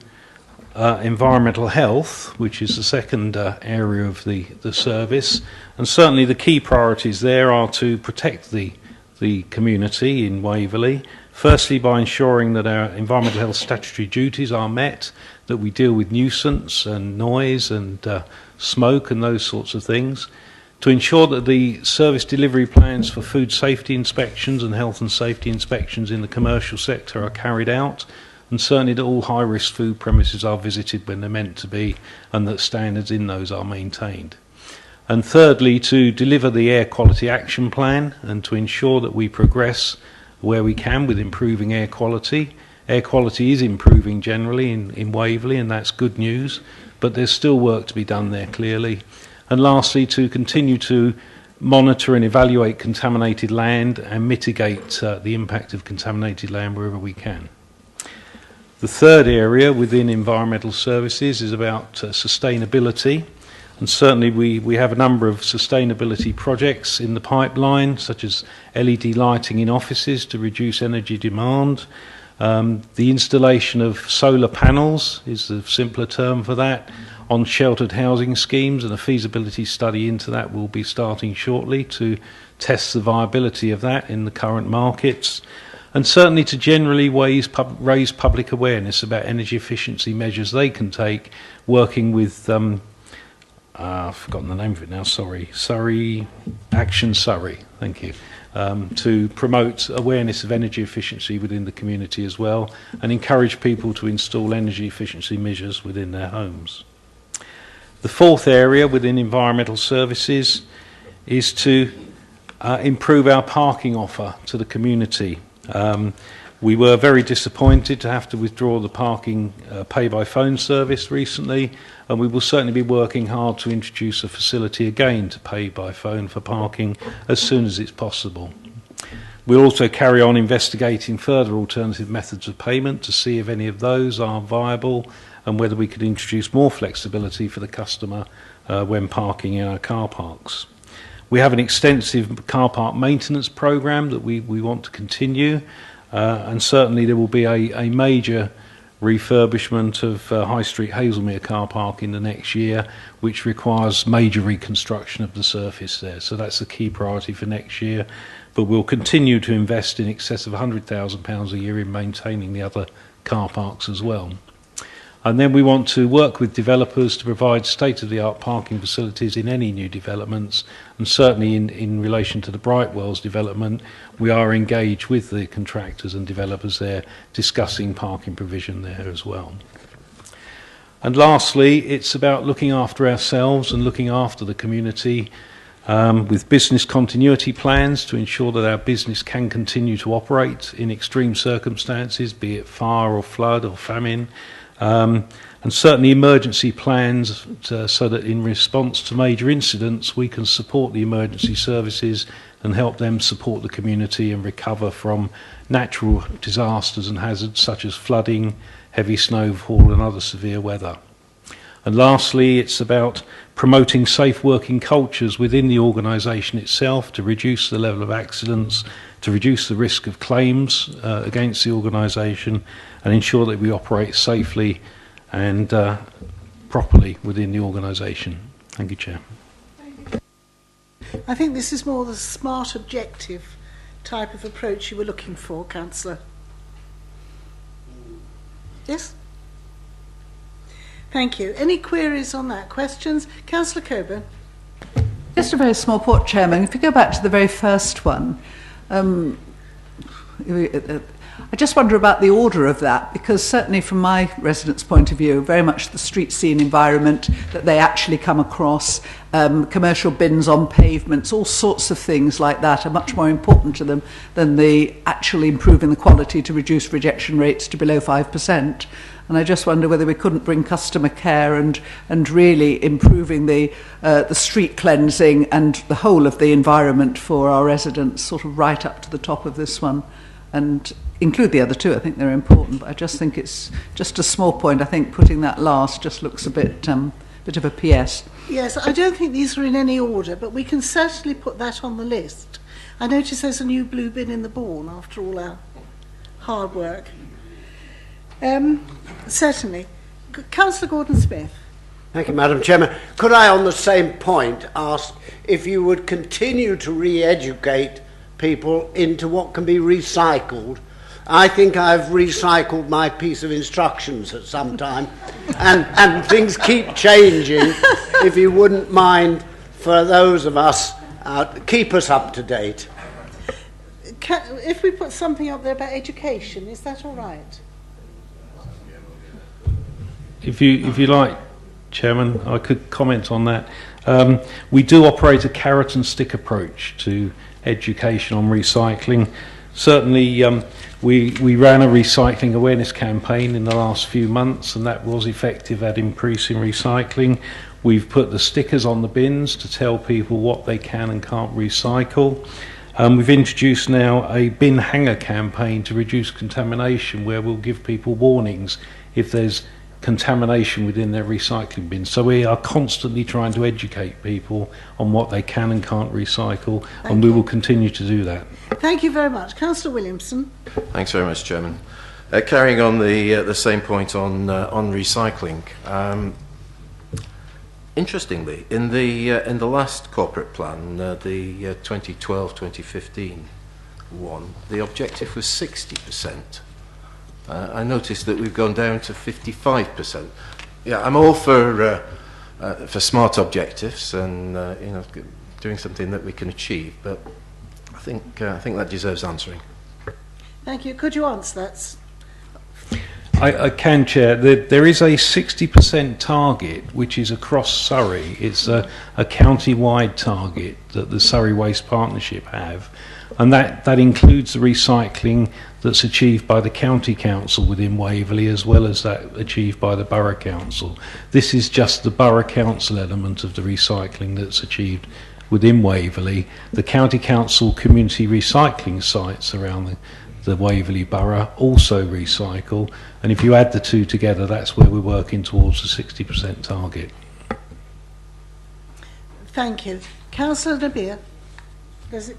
environmental health, which is the second area of the service, and certainly the key priorities there are to protect the community in Waverley, firstly by ensuring that our environmental health statutory duties are met, that we deal with nuisance and noise and smoke and those sorts of things, to ensure that the service delivery plans for food safety inspections and health and safety inspections in the commercial sector are carried out, and certainly that all high-risk food premises are visited when they're meant to be, and that standards in those are maintained. And thirdly, to deliver the air quality action plan and to ensure that we progress where we can with improving air quality. Air quality is improving generally in Waverley, and that's good news, but there's still work to be done there clearly. And lastly, to continue to monitor and evaluate contaminated land and mitigate the impact of contaminated land wherever we can. The third area within environmental services is about sustainability. And certainly we have a number of sustainability projects in the pipeline, such as LED lighting in offices to reduce energy demand. The installation of solar panels is the simpler term for that, on sheltered housing schemes, and a feasibility study into that will be starting shortly to test the viability of that in the current markets. And certainly to generally raise public awareness about energy efficiency measures they can take, working with I've forgotten the name of it now, sorry. Action Surrey, thank you. To promote awareness of energy efficiency within the community as well, and encourage people to install energy efficiency measures within their homes. The fourth area within environmental services is to improve our parking offer to the community. We were very disappointed to have to withdraw the parking pay-by-phone service recently, and we will certainly be working hard to introduce a facility again to pay by phone for parking as soon as it's possible. We'll also carry on investigating further alternative methods of payment to see if any of those are viable and whether we could introduce more flexibility for the customer when parking in our car parks. We have an extensive car park maintenance programme that we want to continue, and certainly there will be a major refurbishment of High Street Hazelmere car park in the next year, which requires major reconstruction of the surface there. So that's a key priority for next year. But we'll continue to invest in excess of £100,000 a year in maintaining the other car parks as well. And then we want to work with developers to provide state-of-the-art parking facilities in any new developments, and certainly in relation to the Brightwells development, we are engaged with the contractors and developers there, discussing parking provision there as well. And lastly, it's about looking after ourselves and looking after the community with business continuity plans to ensure that our business can continue to operate in extreme circumstances, be it fire or flood or famine. And certainly emergency plans so that in response to major incidents we can support the emergency services and help them support the community and recover from natural disasters and hazards such as flooding, heavy snowfall and other severe weather. And lastly, it's about promoting safe working cultures within the organisation itself to reduce the level of accidents, to reduce the risk of claims against the organisation, and ensure that we operate safely and properly within the organisation. Thank you, Chair. I think this is more the smart objective type of approach you were looking for, Councillor. Yes? Thank you. Any queries on that? Questions? Councillor Coburn. Just a very small point, Chairman. If you go back to the very first one, I just wonder about the order of that, because certainly from my residents' point of view, very much the street scene environment that they actually come across, commercial bins on pavements, all sorts of things like that are much more important to them than the actually improving the quality to reduce rejection rates to below 5%. And I just wonder whether we couldn't bring customer care and really improving the street cleansing and the whole of the environment for our residents sort of right up to the top of this one, and include the other two. I think they're important, but I just think it's just a small point. I think putting that last just looks a bit of a PS. Yes, I don't think these are in any order, but we can certainly put that on the list. I notice there's a new blue bin in the Bourne after all our hard work. Certainly. Councillor Gordon-Smith. Thank you, Madam Chairman. Could I, on the same point, ask if you would continue to re-educate people into what can be recycled? I think I've recycled my piece of instructions at some time, and things keep changing. If you wouldn't mind, for those of us, keep us up to date. If we put something up there about education, is that all right? If you like, Chairman, I could comment on that. We do operate a carrot and stick approach to education on recycling. Certainly, we ran a recycling awareness campaign in the last few months, and that was effective at increasing recycling. We've put the stickers on the bins to tell people what they can and can't recycle. We've introduced now a bin hanger campaign to reduce contamination, where we'll give people warnings if there's contamination within their recycling bins. So we are constantly trying to educate people on what they can and can't recycle, and we will continue to do that. Thank you very much. Councillor Williamson. Thanks very much, Chairman. Carrying on the same point on recycling. Interestingly, in the last corporate plan, the 2012-2015 one, the objective was 60%. I noticed that we've gone down to 55%. Yeah, I'm all for smart objectives and doing something that we can achieve, but I think that deserves answering. Thank you. Could you answer that? I can, Chair. There is a 60% target which is across Surrey. It's a county-wide target that the Surrey Waste Partnership have, and that includes the recycling that's achieved by the County Council within Waverley, as well as that achieved by the Borough Council. This is just the Borough Council element of the recycling that's achieved within Waverley. The County Council community recycling sites around the Waverley Borough also recycle, and if you add the two together, that's where we're working towards the 60% target. Thank you. Councillor Nabir.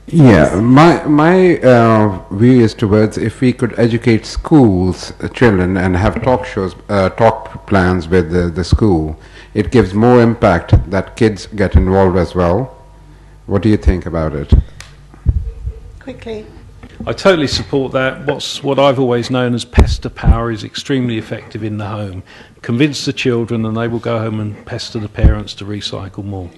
Yeah, my view is towards if we could educate schools, children, and have talk shows, talk plans with the school, it gives more impact that kids get involved as well. What do you think about it? Quickly. I totally support that. What I've always known as pester power is extremely effective in the home. Convince the children and they will go home and pester the parents to recycle more.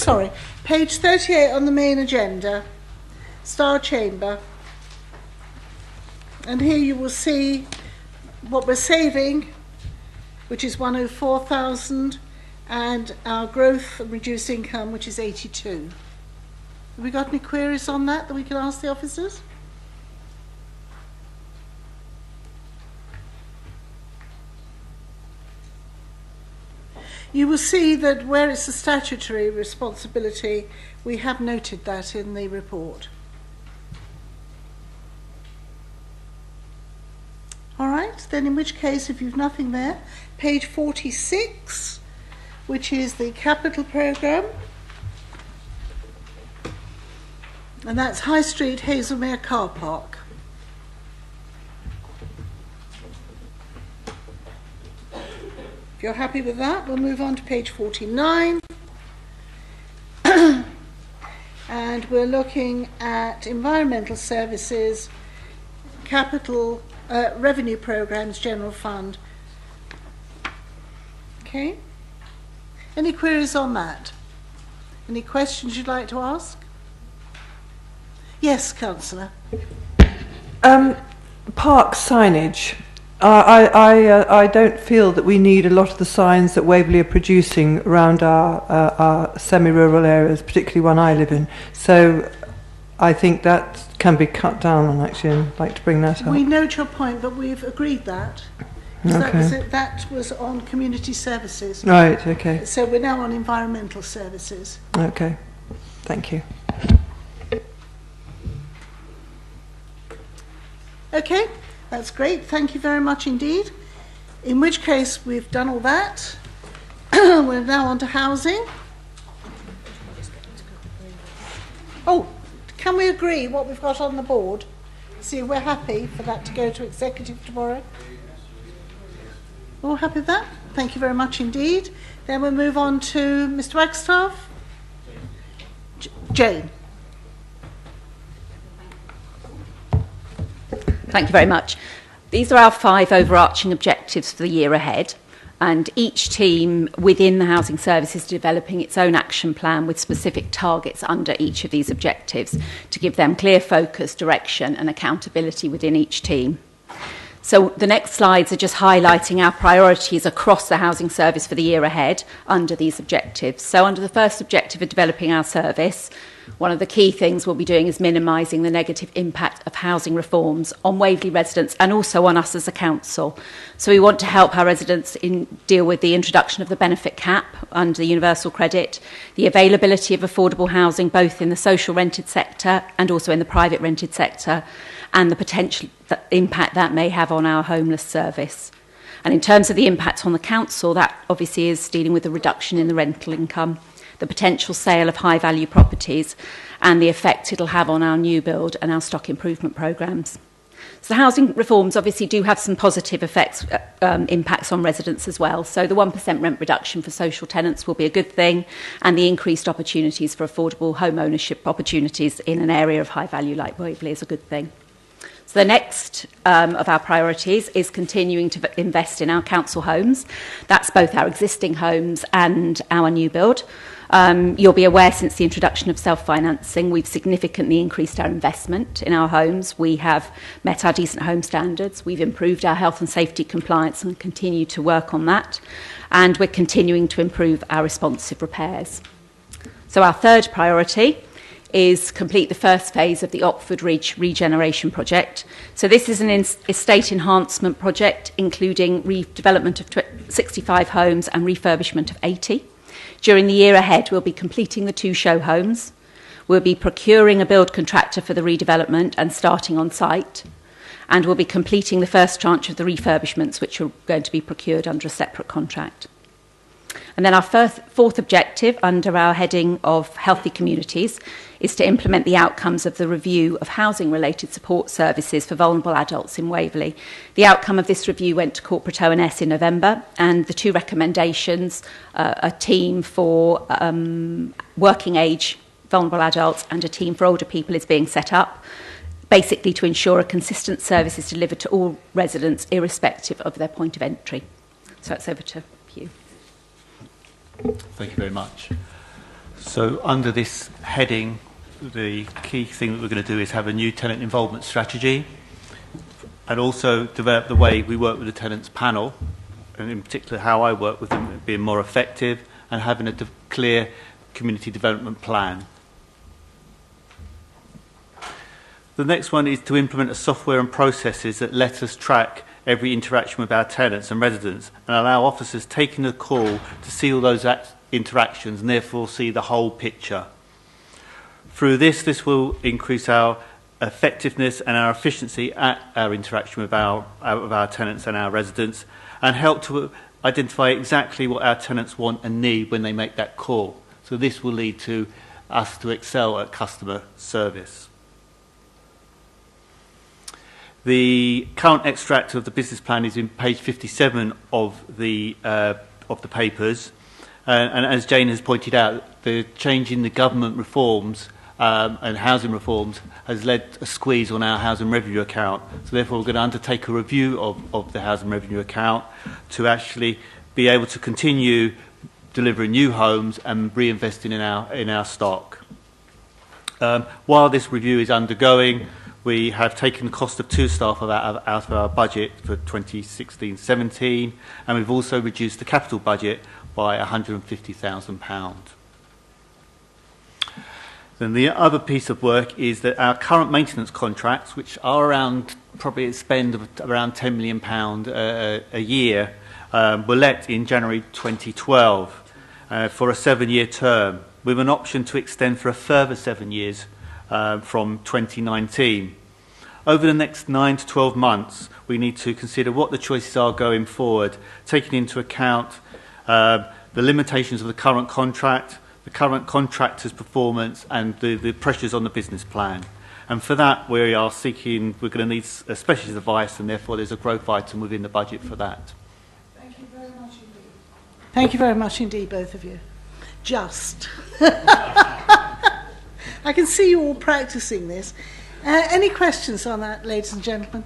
sorry, page 38 on the main agenda, Star Chamber. And here you will see what we're saving, which is 104,000, and our growth and reduced income, which is 82. Have we got any queries on that we can ask the officers? You will see that where it's a statutory responsibility, we have noted that in the report. All right, then in which case, if you've nothing there, page 46, which is the capital programme. And that's High Street, Hazelmere Car Park. If you're happy with that, we'll move on to page 49. And we're looking at environmental services, capital revenue programs, general fund. Okay. Any queries on that? Any questions you'd like to ask? Yes, Councillor. Park signage. I don't feel that we need a lot of the signs that Waverley are producing around our semi-rural areas, particularly one I live in. So I think that can be cut down on, actually, and I'd like to bring that up. We note your point, but we've agreed that. Okay. That was on community services. Right, okay. So we're now on environmental services. Okay, thank you. Okay, that's great. Thank you very much indeed. In which case, we've done all that. We're now on to housing. Oh, can we agree what we've got on the board? See, we're happy for that to go to executive tomorrow. All happy with that? Thank you very much indeed. Then we'll move on to Mr. Wagstaff. Jane. Thank you very much. These are our 5 overarching objectives for the year ahead, and each team within the housing service is developing its own action plan with specific targets under each of these objectives to give them clear focus, direction and accountability within each team. So the next slides are just highlighting our priorities across the housing service for the year ahead under these objectives. So under the first objective of developing our service, one of the key things we'll be doing is minimising the negative impact of housing reforms on Waverley residents and also on us as a council. So we want to help our residents deal with the introduction of the benefit cap under the universal credit, the availability of affordable housing both in the social rented sector and also in the private rented sector, and the potential impact that may have on our homeless service. And in terms of the impact on the council, that obviously is dealing with the reduction in the rental income, the potential sale of high-value properties, and the effect it'll have on our new build and our stock improvement programmes. So the housing reforms obviously do have some positive effects, impacts on residents as well. So the 1% rent reduction for social tenants will be a good thing, and the increased opportunities for affordable home ownership opportunities in an area of high value like Waverley is a good thing. So the next of our priorities is continuing to invest in our council homes. That's both our existing homes and our new build. You'll be aware since the introduction of self-financing, we've significantly increased our investment in our homes. We have met our decent home standards. We've improved our health and safety compliance and continue to work on that. And we're continuing to improve our responsive repairs. So our third priority is complete the first phase of the Oxford Ridge regeneration project. So this is an estate enhancement project, including redevelopment of 65 homes and refurbishment of 80. During the year ahead, we'll be completing the 2 show homes. We'll be procuring a build contractor for the redevelopment and starting on site. And we'll be completing the first tranche of the refurbishments, which are going to be procured under a separate contract. And then our fourth objective under our heading of healthy communities is to implement the outcomes of the review of housing-related support services for vulnerable adults in Waverley. The outcome of this review went to Corporate O&S in November, and the 2 recommendations, a team for working age vulnerable adults and a team for older people is being set up, basically to ensure a consistent service is delivered to all residents irrespective of their point of entry. So it's over to you. Thank you very much. So under this heading, the key thing that we're going to do is have a new tenant involvement strategy, and also develop the way we work with the tenants panel, and in particular how I work with them, being more effective and having a clear community development plan. The next one is to implement a software and processes that let us track every interaction with our tenants and residents and allow officers taking the call to see all those interactions and therefore see the whole picture. Through this will increase our effectiveness and our efficiency at our interaction with our tenants and our residents, and help to identify exactly what our tenants want and need when they make that call. So this will lead to us to excel at customer service. The current extract of the business plan is in page 57 of the papers, and as Jane has pointed out, the change in the government reforms and housing reforms has led a squeeze on our housing revenue account. So therefore we're going to undertake a review of the housing revenue account to actually be able to continue delivering new homes and reinvesting in our stock. While this review is undergoing, we have taken the cost of 2 staff out of our budget for 2016-17, and we've also reduced the capital budget by £150,000. Then the other piece of work is that our current maintenance contracts, which are around probably a spend of around £10 million a year, were let in January 2012 for a 7-year term, with an option to extend for a further 7 years from 2019. Over the next 9 to 12 months, we need to consider what the choices are going forward, taking into account the limitations of the current contract, the current contractor's performance, and the pressures on the business plan. And for that, we're going to need a specialist advice, and therefore there's a growth item within the budget for that. Thank you very much indeed. Thank you very much indeed, both of you. Just. I can see you all practicing this. Any questions on that, ladies and gentlemen?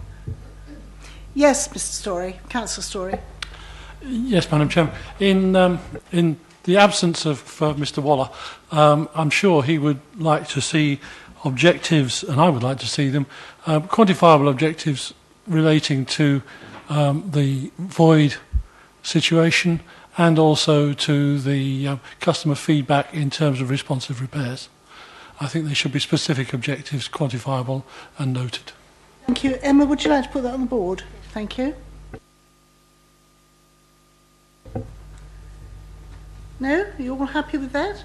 Yes, Mr. Storey, Councillor Storey. Yes, Madam Chairman. In the absence of Mr. Waller, I'm sure he would like to see objectives, and I would like to see them, quantifiable objectives relating to the void situation and also to the customer feedback in terms of responsive repairs. I think there should be specific objectives, quantifiable and noted. Thank you. Emma, would you like to put that on the board? Thank you. No? Are you all happy with that?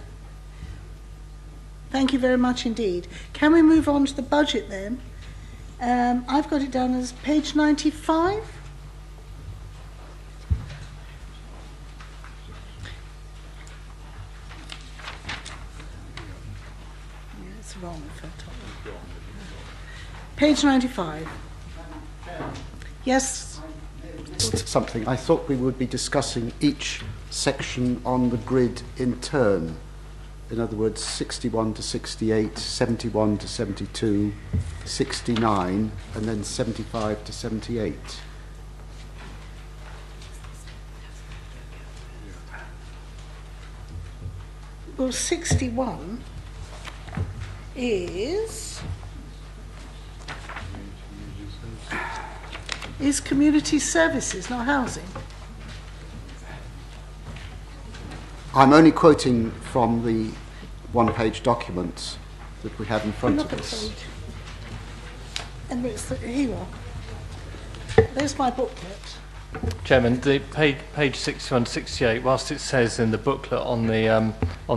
Thank you very much indeed. Can we move on to the budget then? I've got it down as page 95. It's wrong. Page 95. Yes? Something. I thought we would be discussing each section on the grid in turn. In other words, 61 to 68, 71 to 72, 69, and then 75 to 78. Well, 61 is community services, not housing. I'm only quoting from the one-page document that we have in front of us. And here you are. There's my booklet. Chairman, the page 61 to 68, whilst it says in the booklet on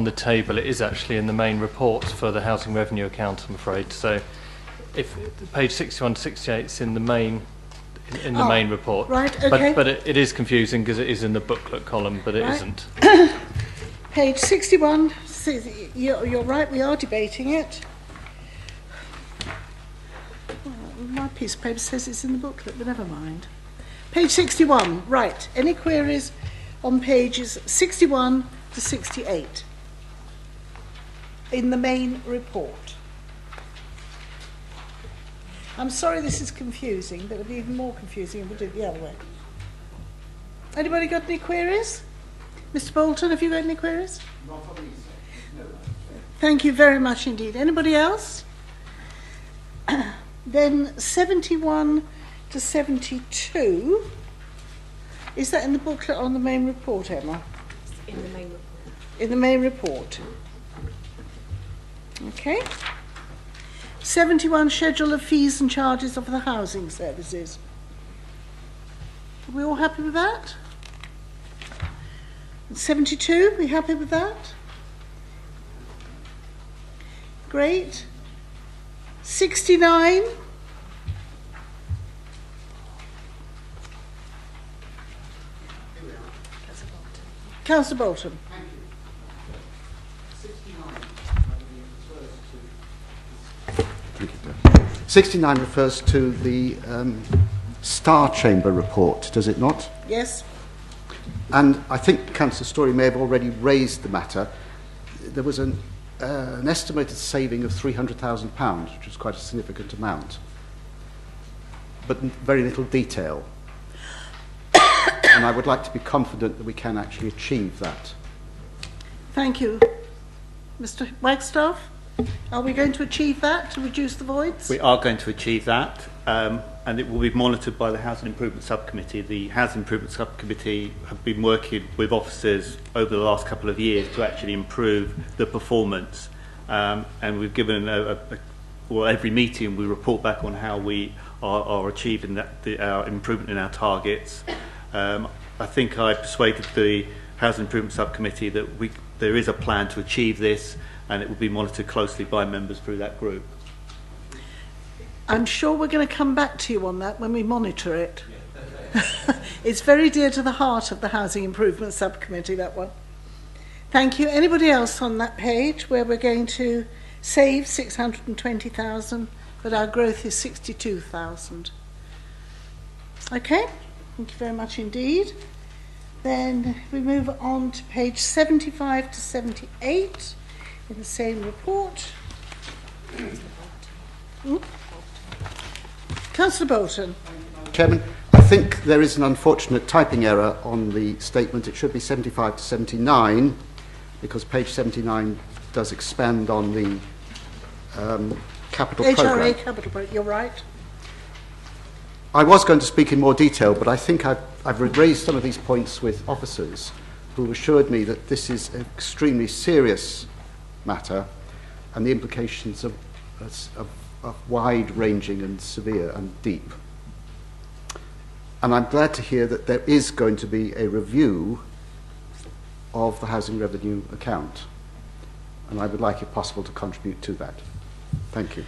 the table, it is actually in the main report for the housing revenue account, I'm afraid. So if page 61 to 68 is in the main main report. Right, okay. But it is confusing because it is in the booklet column, but it isn't. Page 61, you're right, we are debating it. My piece of paper says it's in the booklet, but never mind. Page 61, right. Any queries on pages 61 to 68 in the main report? I'm sorry this is confusing, but it'll be even more confusing if we do it the other way. Anybody got any queries? Mr. Bolton, have you got any queries? Not on these. Thank you very much indeed. Anybody else? Then 71 to 72. Is that in the booklet on the main report, Emma? In the main report. In the main report. Okay. 71, schedule of fees and charges of the housing services. Are we all happy with that? 72, we happy with that? Great. 69. Councillor Bolton. 69 refers to the Star Chamber report, does it not? Yes. And I think Councillor Story may have already raised the matter. There was an estimated saving of £300,000, which was quite a significant amount, but very little detail. And I would like to be confident that we can actually achieve that. Thank you. Mr. Wagstaff, are we going to achieve that, to reduce the voids? We are going to achieve that, and it will be monitored by the Housing Improvement Subcommittee. The Housing Improvement Subcommittee have been working with officers over the last couple of years to actually improve the performance, and we've given well, every meeting we report back on how we are achieving our improvement in our targets. I think I persuaded the Housing Improvement Subcommittee that there is a plan to achieve this, and it will be monitored closely by members through that group. I'm sure we're going to come back to you on that when we monitor it. It's very dear to the heart of the Housing Improvement Subcommittee, that one. Thank you. Anybody else on that page where we're going to save 620,000, but our growth is 62,000? Okay. Thank you very much indeed. Then we move on to page 75 to 78 in the same report. Councillor Bolton. Chairman, I think there is an unfortunate typing error on the statement. It should be 75 to 79, because page 79 does expand on the capital programme. HRA capital programme, you're right. I was going to speak in more detail, but I think I've raised some of these points with officers who assured me that this is an extremely serious matter, and the implications are wide-ranging and severe and deep. And I'm glad to hear that there is going to be a review of the housing revenue account, and I would like, if possible, to contribute to that. Thank you.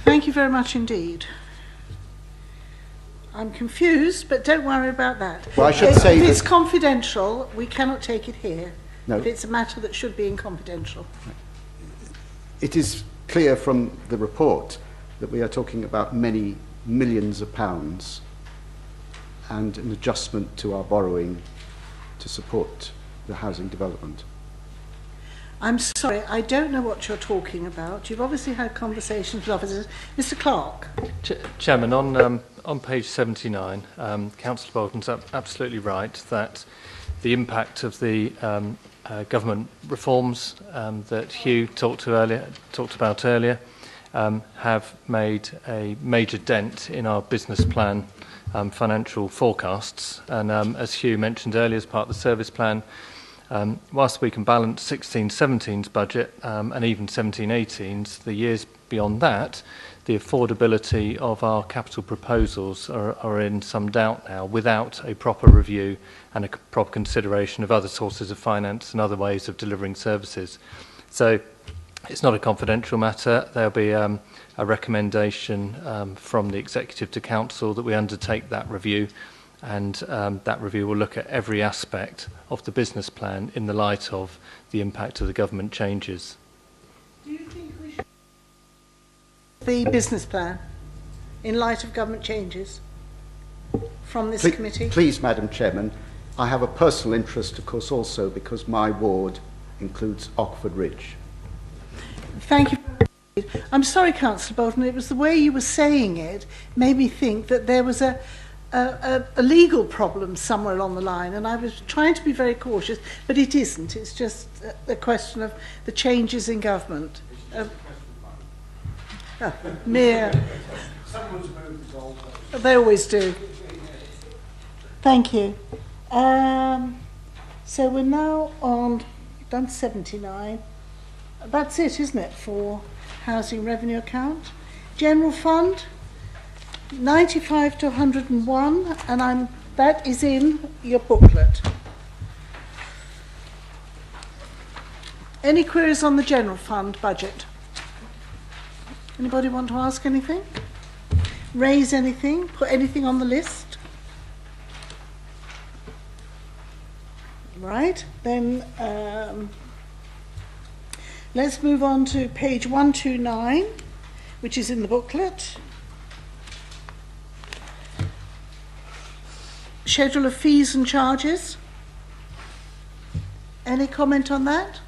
Thank you very much indeed. I'm confused, but don't worry about that. Well, I should say if it's that confidential, we cannot take it here. No. If it's a matter that should be in confidential. it is clear from the report that we are talking about many millions of pounds and an adjustment to our borrowing to support the housing development. I'm sorry, I don't know what you're talking about. You've obviously had conversations with officers. Mr. Clark. Chairman, on page 79, Councillor Bolton's absolutely right that the impact of the government reforms that Hugh talked about earlier have made a major dent in our business plan financial forecasts. And as Hugh mentioned earlier, as part of the service plan, whilst we can balance 16-17's budget and even 17-18's, the years beyond that, the affordability of our capital proposals are in some doubt now without a proper review and a proper consideration of other sources of finance and other ways of delivering services. So it's not a confidential matter. There'll be a recommendation from the Executive to Council that we undertake that review, and that review will look at every aspect of the business plan in the light of the impact of the government changes. Do you think we should the business plan in light of government changes from this committee? Please, Madam Chairman, I have a personal interest, of course, also because my ward includes Oxford Ridge. Thank you. I'm sorry, Councillor Bolton, it was the way you were saying it made me think that there was a a legal problem somewhere along the line, and I was trying to be very cautious, but it isn't. It's just a question of the changes in government. Mere. They always do. Thank you. So we're now on, done 79. That's it, isn't it, for housing revenue account? General fund, 95 to 101, and that is in your booklet. Any queries on the general fund budget? Anybody want to ask anything? Raise anything? Put anything on the list? Right, then let's move on to page 129, which is in the booklet. Schedule of fees and charges. Any comment on that?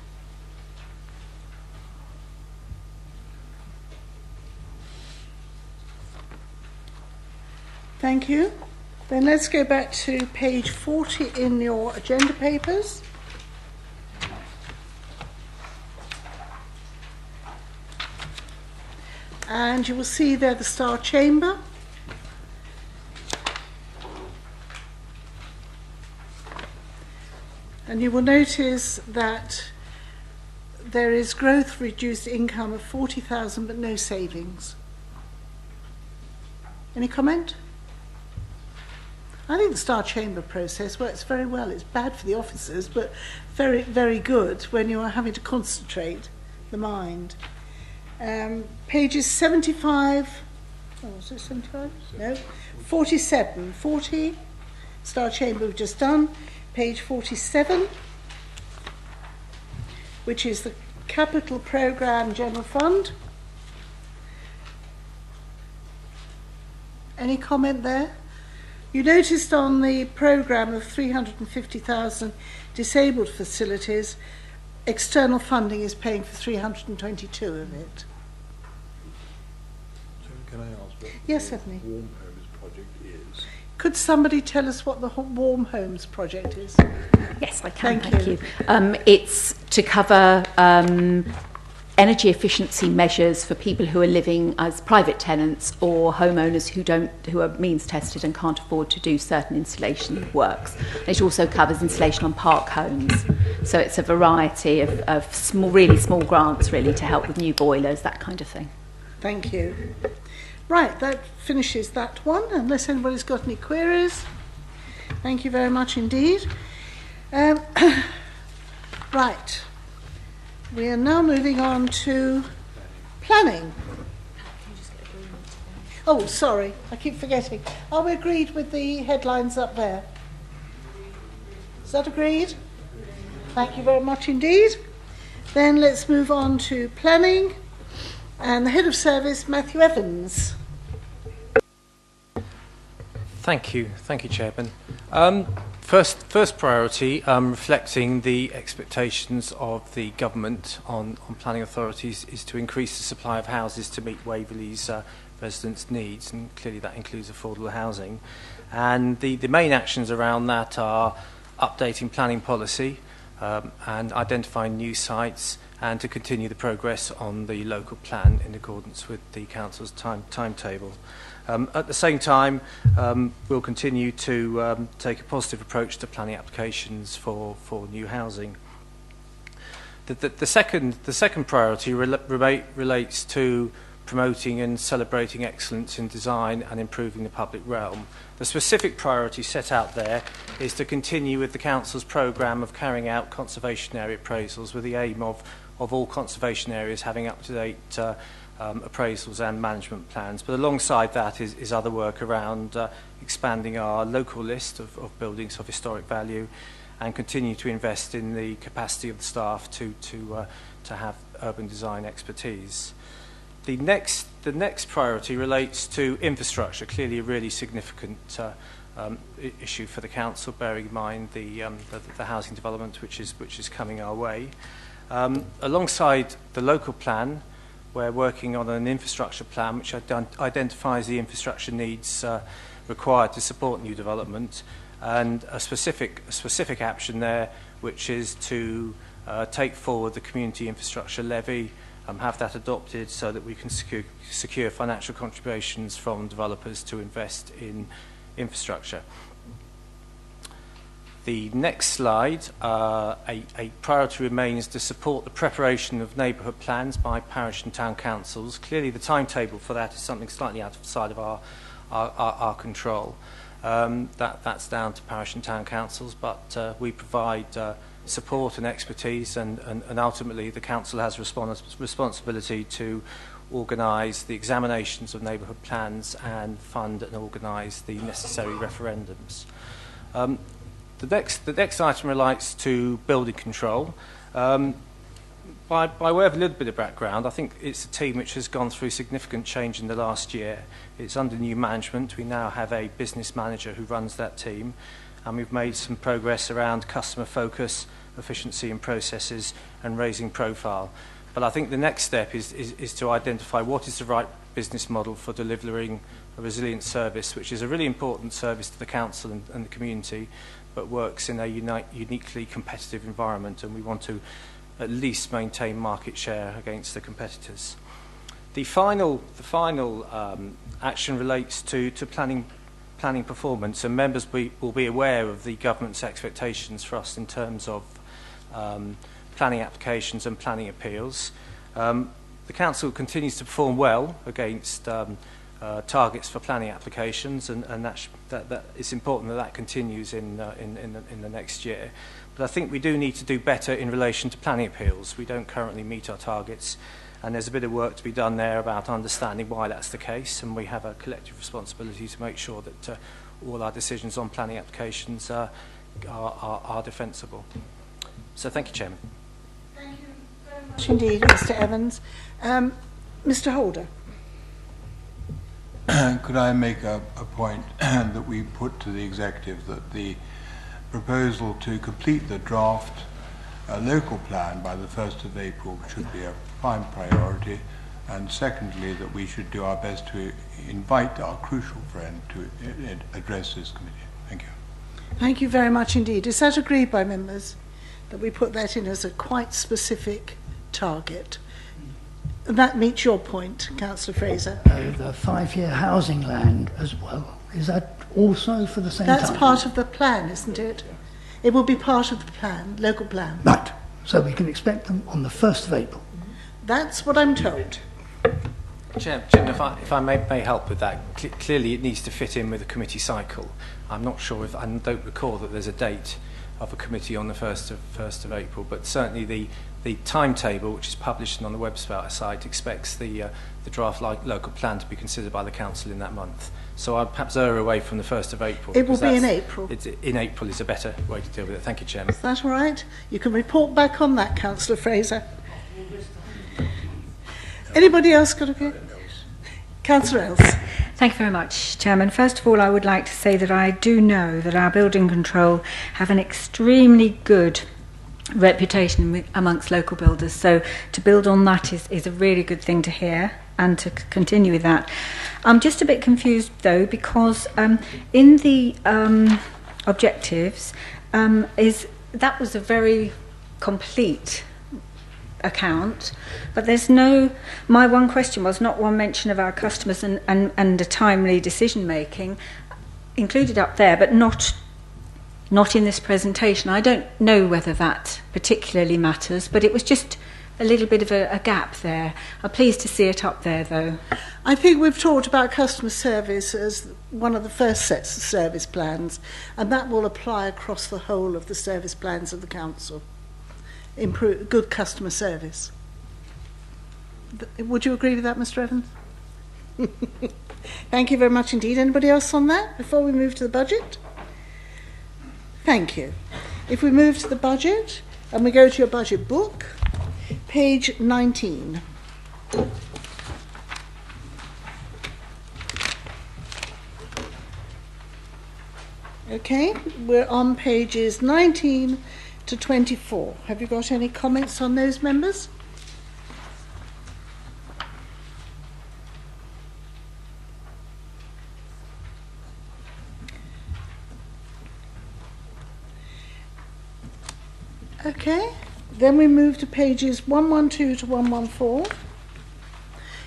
Thank you. Then let's go back to page 40 in your agenda papers. And you will see there the Star Chamber. And you will notice that there is growth reduced income of 40,000 but no savings. Any comment? I think the Star Chamber process works very well. It's bad for the officers, but very, very good when you are having to concentrate the mind. Pages 75, is it 75? No, 47, 40, Star Chamber we've just done. Page 47, which is the Capital Programme General Fund. Any comment there? You noticed on the programme of 350,000 disabled facilities, external funding is paying for 322 of it. So can I ask what yes, certainly. the Warm Homes project is? Could somebody tell us what the Warm Homes project is? Yes, I can. Thank you. It's to cover energy efficiency measures for people who are living as private tenants or homeowners who are means tested and can't afford to do certain installation works. It also covers installation on park homes. So it's a variety of small, really small grants really to help with new boilers, that kind of thing. Thank you. Right, that finishes that one, unless anybody's got any queries. Thank you very much indeed. Right. We are now moving on to planning. Oh, sorry, I keep forgetting. Are we agreed with the headlines up there? Is that agreed? Thank you very much indeed. Then let's move on to planning. And the Head of Service, Matthew Evans. Thank you, Chairman. First priority, reflecting the expectations of the government on planning authorities, is to increase the supply of houses to meet Waverley's residents' needs, and clearly that includes affordable housing. And the main actions around that are updating planning policy and identifying new sites, and to continue the progress on the local plan in accordance with the Council's timetable. At the same time, we'll continue to take a positive approach to planning applications for new housing. The second priority relates to promoting and celebrating excellence in design and improving the public realm. The specific priority set out there is to continue with the Council's programme of carrying out conservation area appraisals with the aim of all conservation areas having up-to-date appraisals and management plans. But alongside that is other work around expanding our local list of buildings of historic value, and continue to invest in the capacity of the staff to have urban design expertise. The next priority relates to infrastructure, clearly a really significant issue for the Council, bearing in mind the housing development which is coming our way. Alongside the local plan, we're working on an infrastructure plan which identifies the infrastructure needs required to support new development, and a specific action there, which is to take forward the community infrastructure levy, have that adopted so that we can secure financial contributions from developers to invest in infrastructure. The next slide, a priority remains to support the preparation of neighbourhood plans by parish and town councils. Clearly the timetable for that is something slightly outside of our control. That's down to parish and town councils, but we provide support and expertise, and ultimately the council has responsibility to organise the examinations of neighbourhood plans and fund and organise the necessary referendums. The next item relates to building control. By way of a little bit of background, I think it's a team which has gone through significant change in the last year. It's under new management. We now have a business manager who runs that team, and we've made some progress around customer focus, efficiency in processes, and raising profile. But I think the next step is to identify what is the right business model for delivering a resilient service, which is a really important service to the council and the community, but works in a uniquely competitive environment, and we want to at least maintain market share against the competitors. The final action relates to planning performance, and members will be aware of the government's expectations for us in terms of planning applications and planning appeals. The council continues to perform well against targets for planning applications, and that it's important that continues in the next year. But I think we do need to do better in relation to planning appeals. We don't currently meet our targets, and there's a bit of work to be done there about understanding why that's the case, and we have a collective responsibility to make sure that all our decisions on planning applications are defensible. So thank you, Chairman. Thank you very much indeed, Mr. Evans. Mr. Holder. Could I make a point that we put to the executive, that the proposal to complete the draft local plan by the 1st of April should be a prime priority, and secondly that we should do our best to invite our crucial friend to address this committee. Thank you. Thank you very much indeed. Is that agreed by members, that we put that in as a quite specific target? And that meets your point, Councillor Fraser. The 5-year housing land as well. Is that also for the same That's time? part of the plan, isn't it? It will be part of the plan, local plan. Right. So we can expect them on the 1st of April. That's what I'm told. Chairman, if I may help with that, clearly it needs to fit in with the committee cycle. I'm not sure I don't recall that there's a date of a committee on the 1st of April, but certainly the timetable, which is published on the website, expects the draft local plan to be considered by the council in that month. So I'd perhaps err away from the 1st of April. It will be in April. In April is a better way to deal with it. Thank you, Chairman. Is that all right? You can report back on that, Councillor Fraser. Anybody else got a go? Councillor Ells. Thank you very much, Chairman. First of all, I would like to say that I do know that our building control have an extremely good reputation amongst local builders. So to build on that is a really good thing to hear, and to continue with that. I'm just a bit confused though, because in the objectives, that was a very complete account, but there's no, my one question was not one mention of our customers and a timely decision making included up there, but not in this presentation. I don't know whether that particularly matters, but it was just a little bit of a gap there. I'm pleased to see it up there though. I think we've talked about customer service as one of the first sets of service plans, and that will apply across the whole of the service plans of the council. Improve good customer service. Would you agree with that, Mr. Evans? Thank you very much indeed. Anybody else on that before we move to the budget? Thank you. If we move to the budget and we go to your budget book, page 19. Okay, we're on pages 19 to 24. Have you got any comments on those, members? Okay, then we move to pages 112 to 114.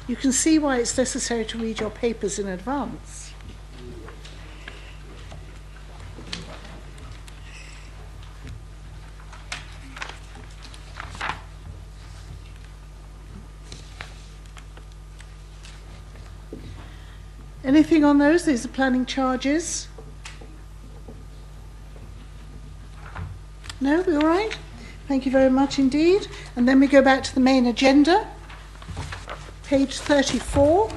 You can see why it's necessary to read your papers in advance. Anything on those? These are planning charges. No, we all right? Thank you very much indeed. And then we go back to the main agenda, page 34.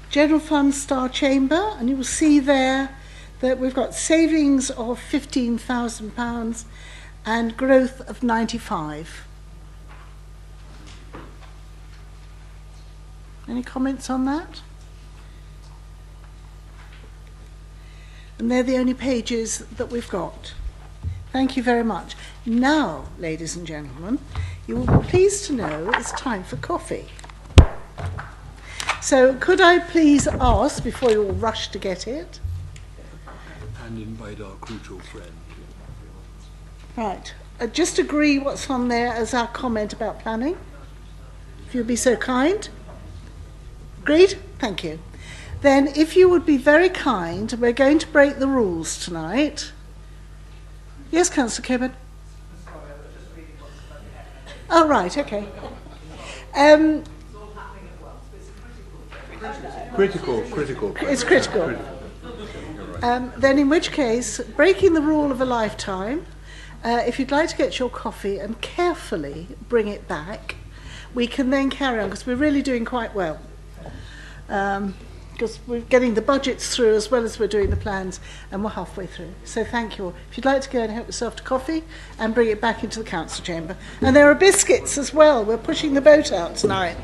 General Fund Star Chamber, and you will see there that we've got savings of £15,000 and growth of 95. Any comments on that? And they're the only pages that we've got. Thank you very much. Now, ladies and gentlemen, you will be pleased to know it's time for coffee. So could I please ask, before you all rush to get it, and invite our crucial friend. right, just agree what's on there as our comment about planning, if you'd be so kind. Agreed? Thank you. Then, if you would be very kind, we're going to break the rules tonight. Yes, Councillor Kibbard? Oh, right, okay. Critical. It's critical. Then in which case, breaking the rule of a lifetime, if you'd like to get your coffee and carefully bring it back, we can then carry on, because we're really doing quite well. Because we're getting the budgets through as well as we're doing the plans, and we're halfway through. So thank you all. If you'd like to go and help yourself to coffee and bring it back into the council chamber. And there are biscuits as well. We're pushing the boat out tonight.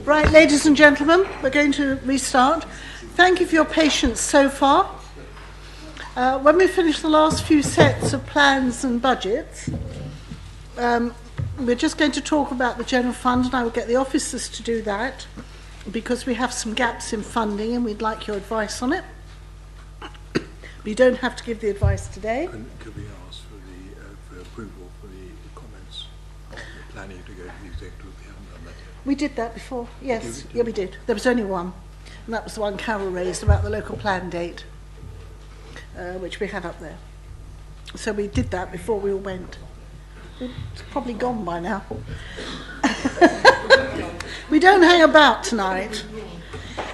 Right, ladies and gentlemen, we're going to restart. Thank you for your patience so far. When we finish the last few sets of plans and budgets, we're just going to talk about the general fund, and I will get the officers to do that because we have some gaps in funding and we'd like your advice on it. But you don't have to give the advice today. Could we ask for approval for the comments on the planning to go to the executive? We haven't done that yet. We did that before, yes. Yeah, we did. There was only one, and that was the one Carol raised about the local plan date, which we had up there. So we did that before we all went. It's probably gone by now. We don't hang about tonight.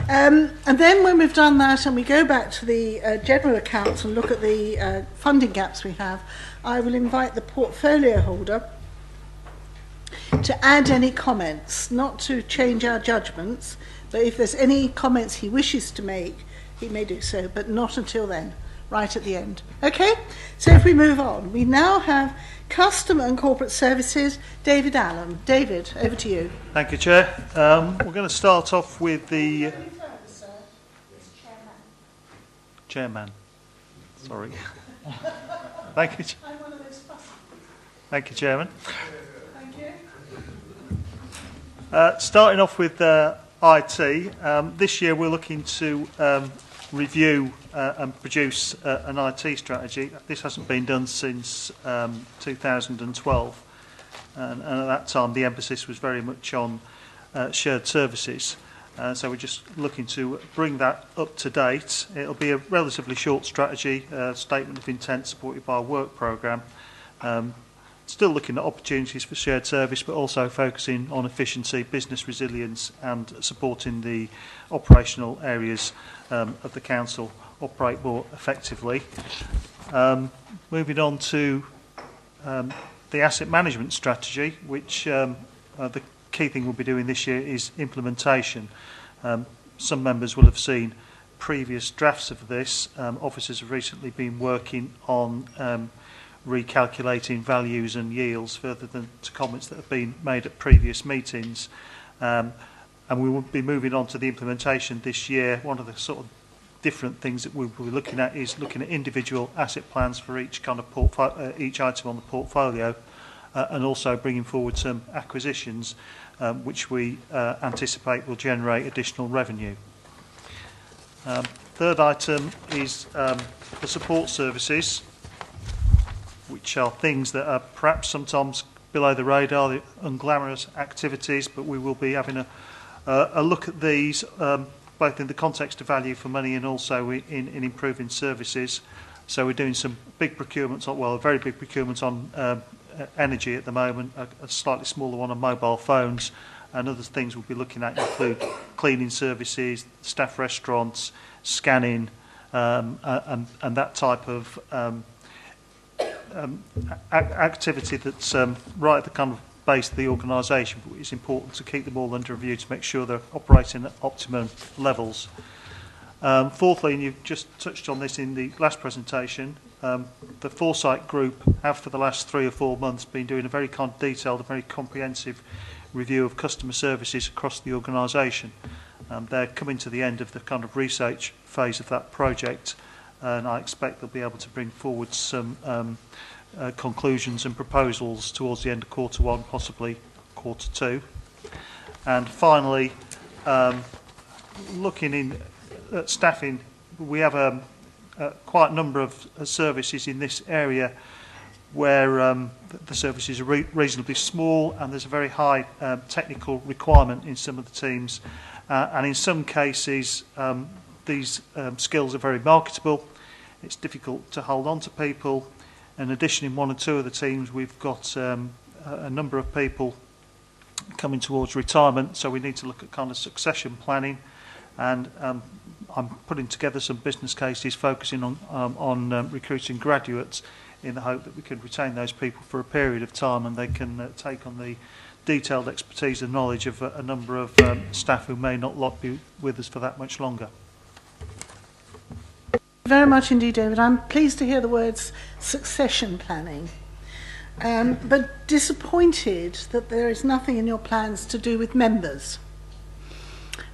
And then when we've done that and we go back to the general accounts and look at the funding gaps we have, I will invite the portfolio holder to add any comments, not to change our judgments, but if there's any comments he wishes to make, he may do so, but not until then, right at the end. Okay, so if we move on, we now have Customer and Corporate Services, David Allen. David, over to you. Thank you, Chair. We're going to start off with the... Chairman. Sorry. Thank you. Thank you, Chairman. Thank you. Starting off with IT, this year we're looking to review and produce an IT strategy. This hasn't been done since 2012, and at that time the emphasis was very much on shared services. So we're just looking to bring that up to date. It'll be a relatively short strategy, statement of intent supported by a work programme. Still looking at opportunities for shared service, but also focusing on efficiency, business resilience, and supporting the operational areas of the council operate more effectively. Moving on to the asset management strategy, which the key thing we'll be doing this year is implementation. Some members will have seen previous drafts of this. Officers have recently been working on recalculating values and yields further than to comments that have been made at previous meetings. And we will be moving on to the implementation this year. One of the sort of different things that we'll be looking at is looking at individual asset plans for each kind of each item on the portfolio, and also bringing forward some acquisitions which we anticipate will generate additional revenue. Third item is the support services, which are things that are perhaps sometimes below the radar, the unglamorous activities, but we will be having a look at these both in the context of value for money and also in improving services. So we're doing some big procurements, well, a very big procurement on energy at the moment, a slightly smaller one on mobile phones, and other things we'll be looking at include cleaning services, staff restaurants, scanning, and that type of activity that's right at the kind of base of the organisation, but it's important to keep them all under review to make sure they're operating at optimum levels. Fourthly, and you've just touched on this in the last presentation, the Foresight Group have for the last 3 or 4 months been doing a very kind of detailed, a very comprehensive review of customer services across the organisation. They're coming to the end of the kind of research phase of that project, and I expect they'll be able to bring forward some conclusions and proposals towards the end of Q1, possibly Q2. And finally, looking at staffing, we have quite a number of services in this area where the services are reasonably small and there's a very high technical requirement in some of the teams. And in some cases, these skills are very marketable. It's difficult to hold on to people. In addition, in 1 or 2 of the teams, we've got a number of people coming towards retirement, so we need to look at kind of succession planning. And I'm putting together some business cases focusing on recruiting graduates in the hope that we can retain those people for a period of time and they can take on the detailed expertise and knowledge of a number of staff who may not be with us for that much longer. Very much indeed, David. I'm pleased to hear the words succession planning, but disappointed that there is nothing in your plans to do with members.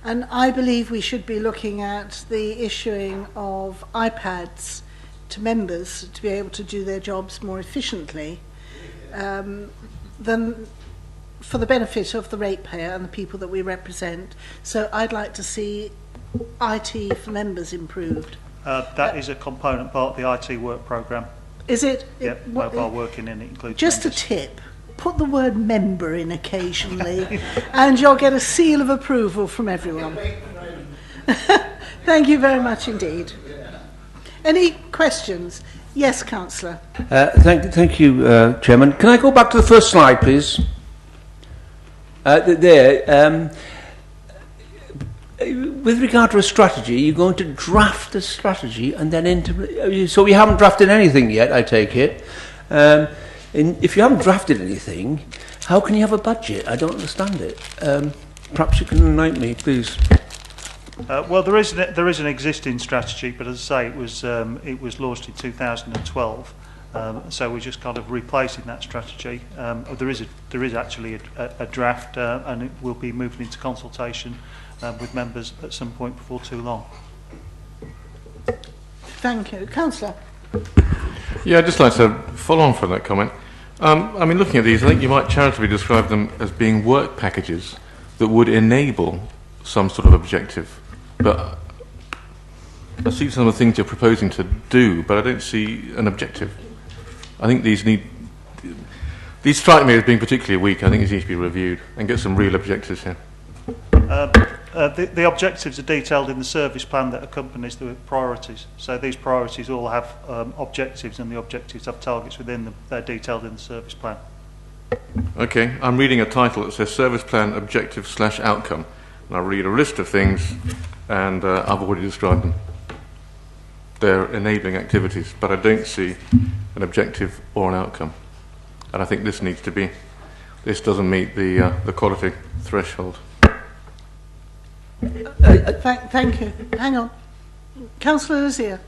And I believe we should be looking at the issuing of iPads to members to be able to do their jobs more efficiently than for the benefit of the ratepayer and the people that we represent. So I'd like to see IT for members improved. That is a component part of the IT work programme. Is it? Yep, mobile working in it includes just members. a tip. Put the word member in occasionally and you'll get a seal of approval from everyone. Thank you very much indeed. Any questions? Yes, Councillor. Thank you, Chairman. Can I go back to the first slide, please? With regard to a strategy, you're going to draft a strategy and then so we haven't drafted anything yet, I take it. If you haven't drafted anything, how can you have a budget? I don't understand it. Perhaps you can enlighten me, please. Well, there is an existing strategy, but as I say, it was launched in 2012. So we're just kind of replacing that strategy. There is actually a draft, and it will be moving into consultation with members at some point before too long. Thank you. Councillor. Yeah, I'd just like to follow on from that comment. I mean, looking at these, I think you might charitably describe them as being work packages that would enable some sort of objective. But I see some of the things you're proposing to do, but I don't see an objective. I think these strike me as being particularly weak. I think these need to be reviewed and get some real objectives here. The objectives are detailed in the service plan that accompanies the priorities. So these priorities all have objectives, and the objectives have targets within them. They're detailed in the service plan. Okay, I'm reading a title that says Service Plan Objective/Outcome. And I read a list of things, and I've already described them. They're enabling activities, but I don't see an objective or an outcome. And I think this doesn't meet the quality threshold. Thank you. Hang on. Councillor Lazier.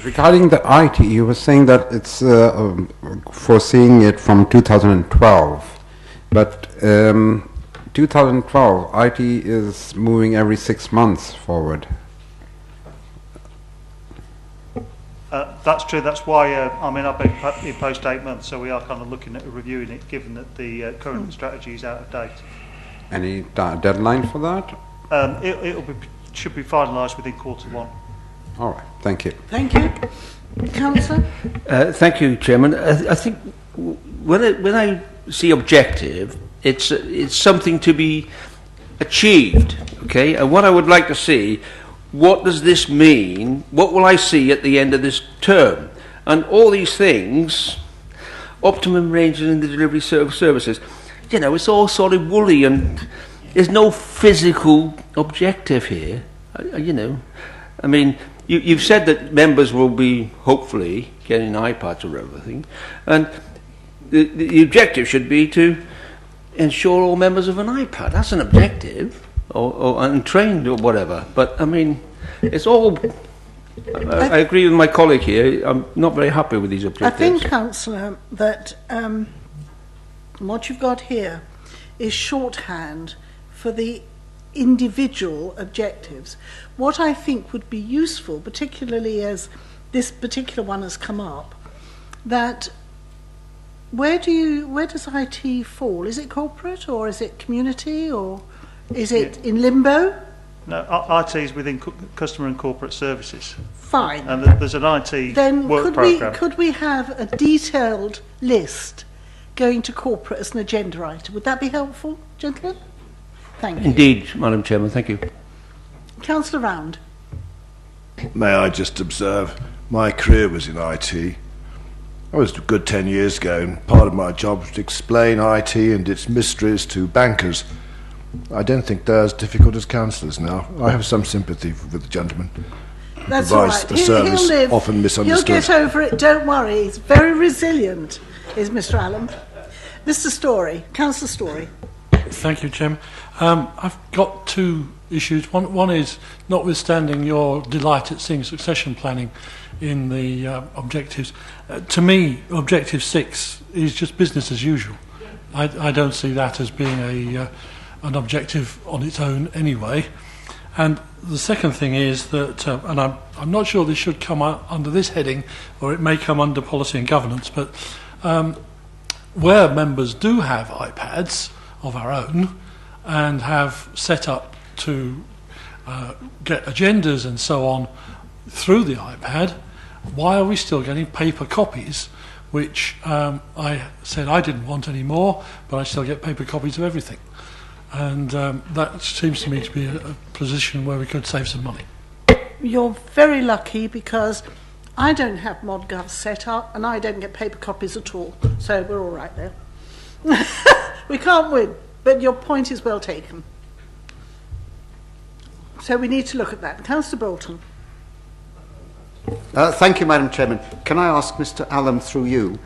Regarding the IT, you were saying that it's foreseeing it from 2012, but 2012, IT is moving every 6 months forward. That's true. That's why I've been in post 8 months, so we are kind of looking at reviewing it, given that the current strategy is out of date. Any deadline for that? Should be finalised within Q1. All right. Thank you. Thank you. Councillor? Thank you, Chairman. I think when I see objective, it's something to be achieved, okay? And what I would like to see, what does this mean? What will I see at the end of this term? And all these things, optimum range in the delivery services, you know, it's all sort of woolly, and there's no physical objective here, you know. I mean, you've said that members will be, hopefully, getting iPads or everything, and the objective should be to ensure all members have an iPad. That's an objective, or trained or whatever. But, I mean, it's all... I agree with my colleague here. I'm not very happy with these objectives. I think, Councillor, that what you've got here is shorthand for the individual objectives. What I think would be useful, particularly as this particular one has come up, that where does IT fall? Is it corporate, or is it community, or is it in limbo? No, IT is within customer and corporate services. Fine. And there's an IT then work programme. Could we have a detailed list going to corporate as an agenda item? Would that be helpful, gentlemen? Thank you. Indeed, Madam Chairman, thank you. Councillor Round. May I just observe, my career was in IT. I was a good 10 years ago, and part of my job was to explain IT and its mysteries to bankers. I don't think they're as difficult as councillors now. I have some sympathy with the gentleman. That's all right. A service he'll live. often misunderstood. He'll get over it, don't worry. He's very resilient, is Mr. Allen. Mr. Storey, Councillor Storey. Thank you, Chairman. I've got two issues. One is, notwithstanding your delight at seeing succession planning in the objectives, to me, Objective 6 is just business as usual. I don't see that as being an objective on its own anyway. And the second thing is that, and I'm not sure this should come under this heading, or it may come under policy and governance, but where members do have iPads of our own and have set up to get agendas and so on through the iPad, why are we still getting paper copies, which I said I didn't want any more, but I still get paper copies of everything. And that seems to me to be a position where we could save some money. You're very lucky because I don't have ModGov set up and I don't get paper copies at all. So we're all right there. We can't win, but your point is well taken. So we need to look at that. Councillor Bolton. Thank you, Madam Chairman. Can I ask Mr. Allen through you?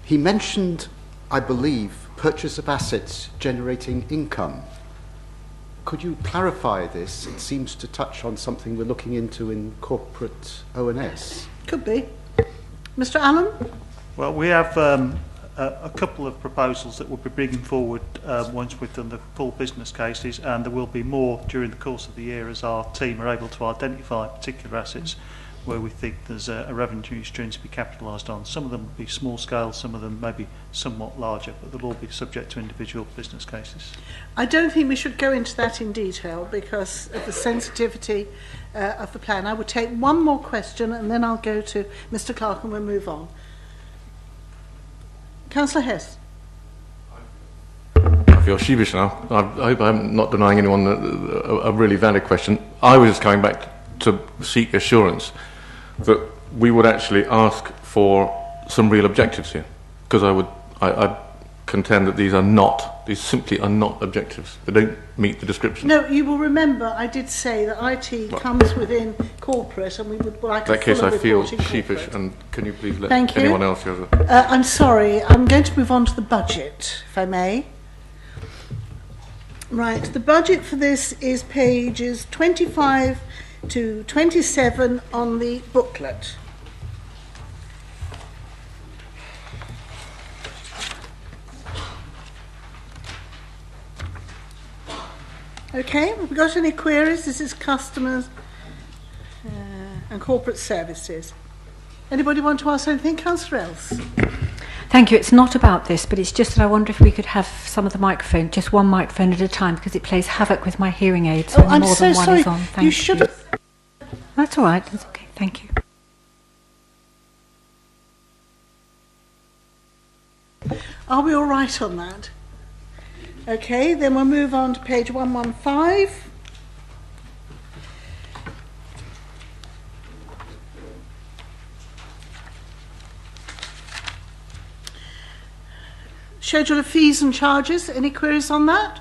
He mentioned, I believe, purchase of assets generating income. Could you clarify this? It seems to touch on something we're looking into in corporate O&S. Could be. Mr. Allen? Well, we have a couple of proposals that we'll be bringing forward once we've done the full business cases, and there will be more during the course of the year as our team are able to identify particular assets where we think there's a revenue stream to be capitalised on. Some of them will be small scale, some of them may be somewhat larger, but they'll all be subject to individual business cases. I don't think we should go into that in detail because of the sensitivity of the plan. I would take one more question and then I'll go to Mr. Clark and we'll move on. Councillor Hess. I feel sheepish now. I hope I'm not denying anyone a really valid question. I was just coming back to seek assurance that we would actually ask for some real objectives here, because I contend that these simply are not objectives. They don't meet the description. No, you will remember I did say that IT comes within corporate and we would like in that case I feel sheepish, corporate. and can you please let Thank you. anyone else who has a... I'm sorry, I'm going to move on to the budget, if I may. Right, the budget for this is pages 25 to 27 on the booklet. Okay, have we got any queries? This is customers and corporate services. Anybody want to ask anything? Councillor Else. Thank you. It's not about this, but it's just that I wonder if we could have some of the microphone, just one microphone at a time, because it plays havoc with my hearing aids when more than one is on. Thank you. Should have... That's all right. That's okay. Thank you. Are we all right on that? Okay, then we'll move on to page 115. Schedule of fees and charges. Any queries on that?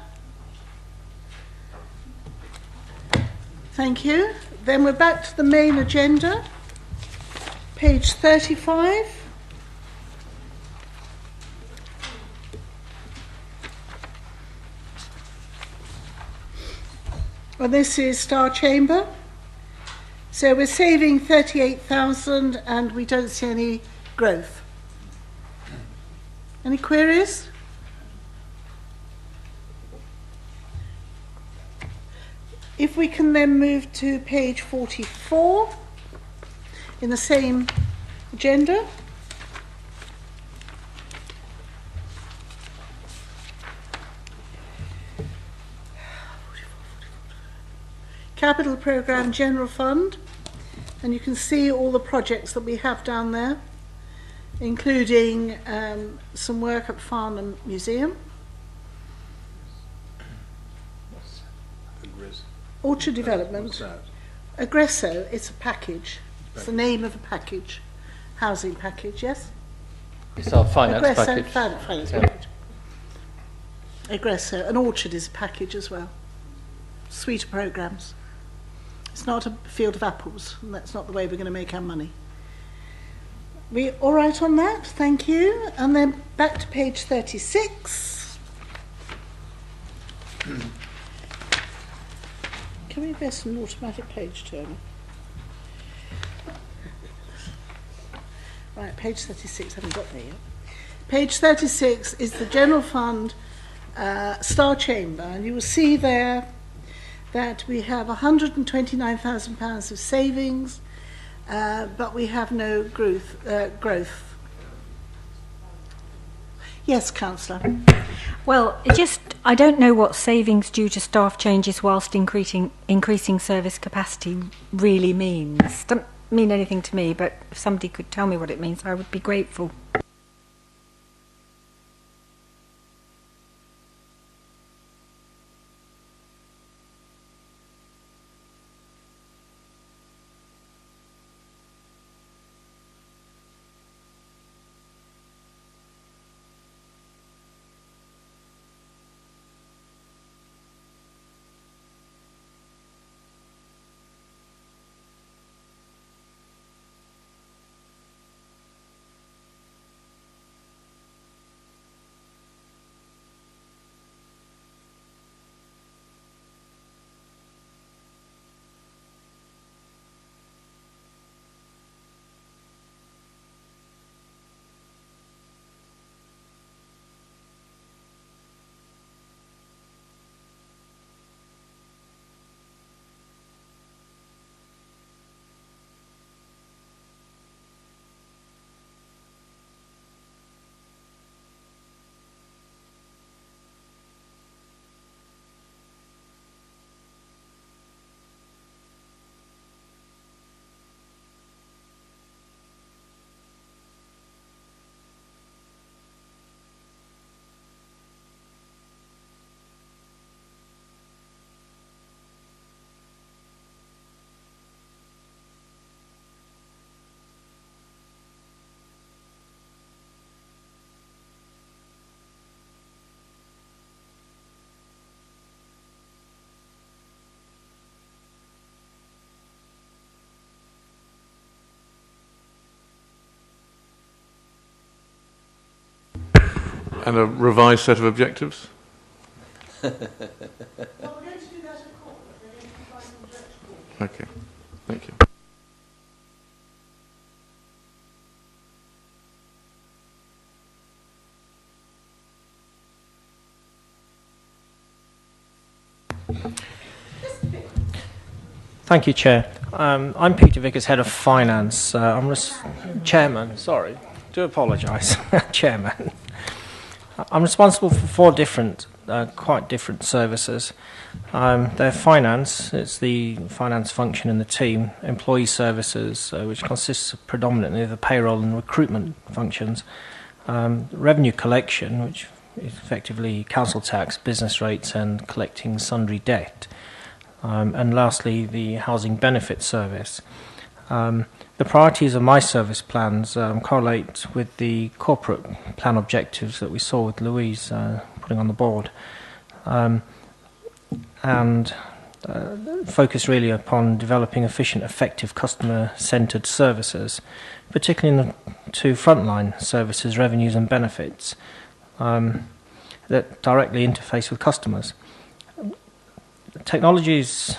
Thank you. Then we're back to the main agenda. Page 35. And this is Star Chamber. So we're saving 38,000 and we don't see any growth. Any queries? If we can then move to page 44 in the same agenda. Capital Programme General Fund, and you can see all the projects that we have down there, including some work at Farnham Museum. Orchard Development. Aggresso, it's a package. It's the name of a package. Housing package, yes? It's our finance Aggresso, package. Finance package. Aggresso. An orchard is a package as well. Suite of programmes. It's not a field of apples, and that's not the way we're going to make our money. We all right on that? Thank you. And then back to page 36. Can we invest in an automatic page turner? Right, page 36, I haven't got there yet. Page 36 is the General Fund Star Chamber, and you will see there that we have £129,000 of savings, but we have no growth. Yes, Councillor. Well, I don't know what savings due to staff changes whilst increasing service capacity really means. Doesn't mean anything to me, but if somebody could tell me what it means, I would be grateful. And a revised set of objectives? Okay, thank you. Thank you, Chair. I'm Peter Vickers, Head of Finance. Chairman, sorry, do apologise, Chairman. I'm responsible for 4 different, quite different services. They're finance, it's the finance function in the team, employee services, which consists of predominantly of the payroll and recruitment functions, revenue collection, which is effectively council tax, business rates and collecting sundry debt, and lastly the housing benefit service. The priorities of my service plans correlate with the corporate plan objectives that we saw with Louise putting on the board, and focus really upon developing efficient, effective, customer-centred services, particularly in the 2 frontline services, revenues and benefits, that directly interface with customers. Technology is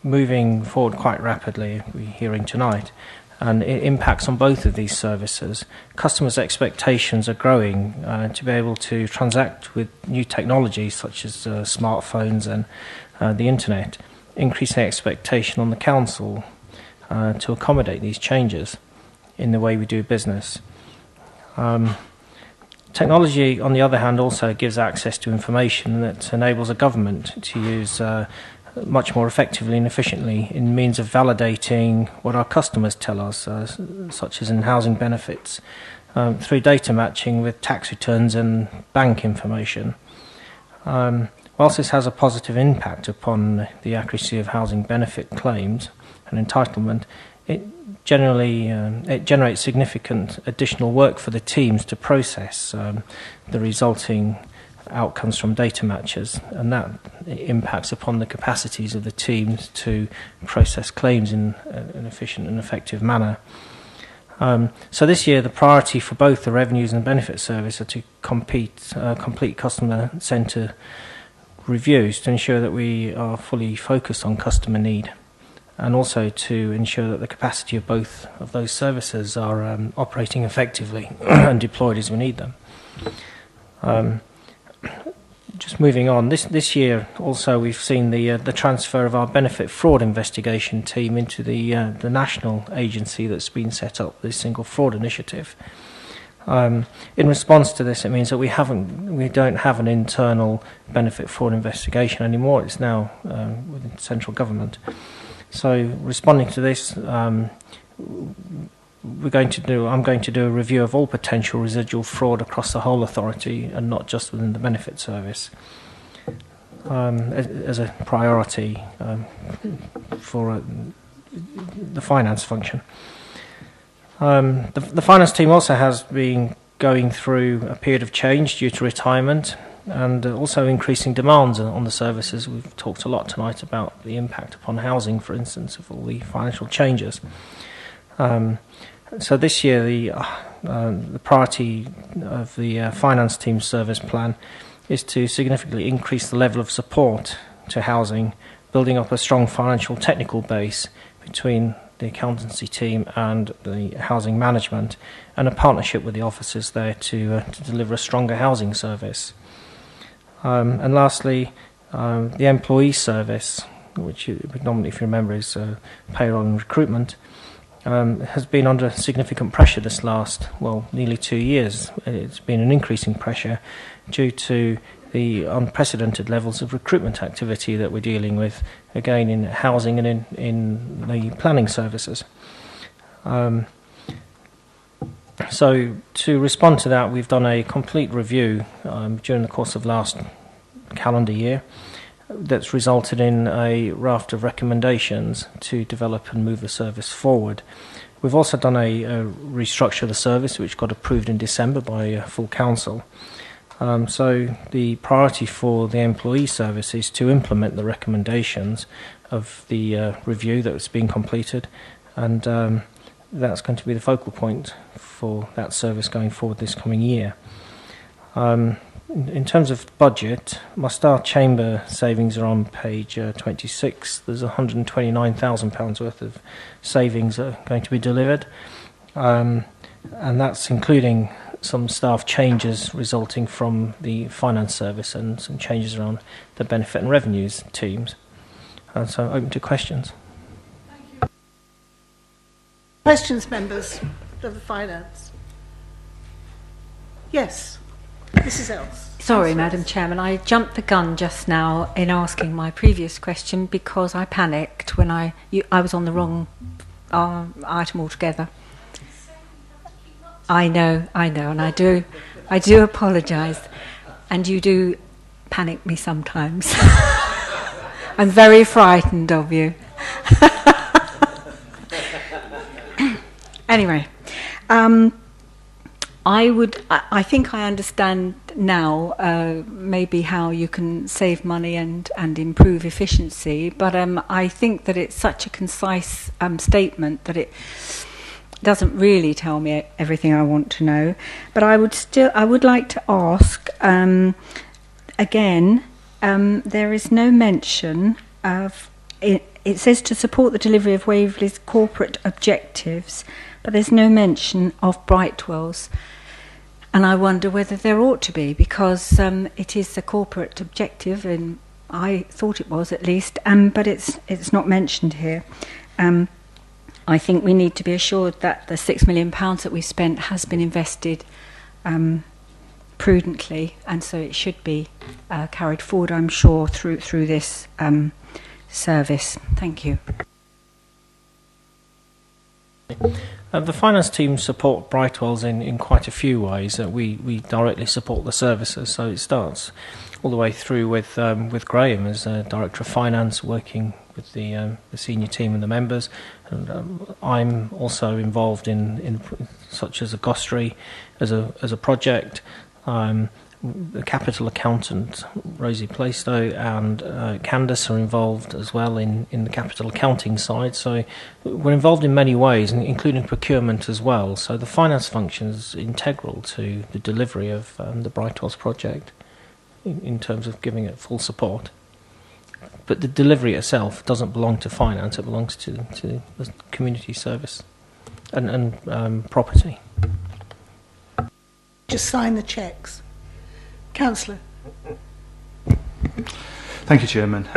moving forward quite rapidly, we're hearing tonight, and it impacts on both of these services. Customers' expectations are growing to be able to transact with new technologies such as smartphones and the internet, increasing expectation on the council to accommodate these changes in the way we do business. Technology, on the other hand, also gives access to information that enables a government to use much more effectively and efficiently in means of validating what our customers tell us, such as in housing benefits, through data matching with tax returns and bank information. Whilst this has a positive impact upon the accuracy of housing benefit claims and entitlement, it generates significant additional work for the teams to process the resulting outcomes from data matches, and that impacts upon the capacities of the teams to process claims in an efficient and effective manner. So this year the priority for both the revenues and benefit service are to complete customer centre reviews to ensure that we are fully focused on customer need, and also to ensure that the capacity of both of those services are operating effectively and deployed as we need them. Just moving on, this year also we've seen the transfer of our benefit fraud investigation team into the national agency that's been set up, the Single Fraud Initiative. In response to this, it means that we don't have an internal benefit fraud investigation anymore. It's now within central government. So, responding to this, I'm going to do a review of all potential residual fraud across the whole authority and not just within the benefit service, as a priority for the finance function. The finance team also has been going through a period of change due to retirement and also increasing demands on the services. We've talked a lot tonight about the impact upon housing, for instance, of all the financial changes. So this year, the priority of the finance team service plan is to significantly increase the level of support to housing, building up a strong financial technical base between the accountancy team and the housing management, and a partnership with the officers there to deliver a stronger housing service. And lastly, the employee service, which predominantly, if you remember, is payroll and recruitment, has been under significant pressure this last, nearly 2 years. It's been an increasing pressure due to the unprecedented levels of recruitment activity that we're dealing with, again in housing and in the planning services. So to respond to that, we've done a complete review during the course of last calendar year that's resulted in a raft of recommendations to develop and move the service forward. We've also done a restructure of the service, which got approved in December by full council. So the priority for the employee service is to implement the recommendations of the review that was being completed, and that's going to be the focal point for that service going forward this coming year. In terms of budget, my Star Chamber savings are on page 26. There's £129,000 worth of savings that are going to be delivered, and that's including some staff changes resulting from the finance service and some changes around the benefit and revenues teams. So open to questions. Thank you. Questions, members of the finance? Yes, Mrs. Els. Sorry, Madam Chairman, I jumped the gun just now in asking my previous question because I panicked when I was on the wrong item altogether. I know, and I do apologise, and you do panic me sometimes. I'm very frightened of you. Anyway, I think I understand now maybe how you can save money and improve efficiency, but I think that it's such a concise statement that it doesn't really tell me everything I want to know. But I would like to ask again. There is no mention of it. It says to support the delivery of Waverley's corporate objectives, but there's no mention of Brightwell's. And I wonder whether there ought to be, because it is the corporate objective, and I thought it was at least, but it's not mentioned here. I think we need to be assured that the £6 million that we spent has been invested prudently, and so it should be carried forward, I'm sure, through this service. Thank you. The finance team support Brightwell's in quite a few ways. We directly support the services, so it starts all the way through with Graham as Director of Finance, working with the senior team and the members. And I'm also involved in such as a Gostry as a project. The capital accountant Rosie Plaistow and Candice are involved as well in the capital accounting side. So we're involved in many ways, including procurement as well. So the finance function is integral to the delivery of the Brightwells project in terms of giving it full support. But the delivery itself doesn't belong to finance; it belongs to the community service and property. Just sign the cheques. Councillor. Thank you, Chairman.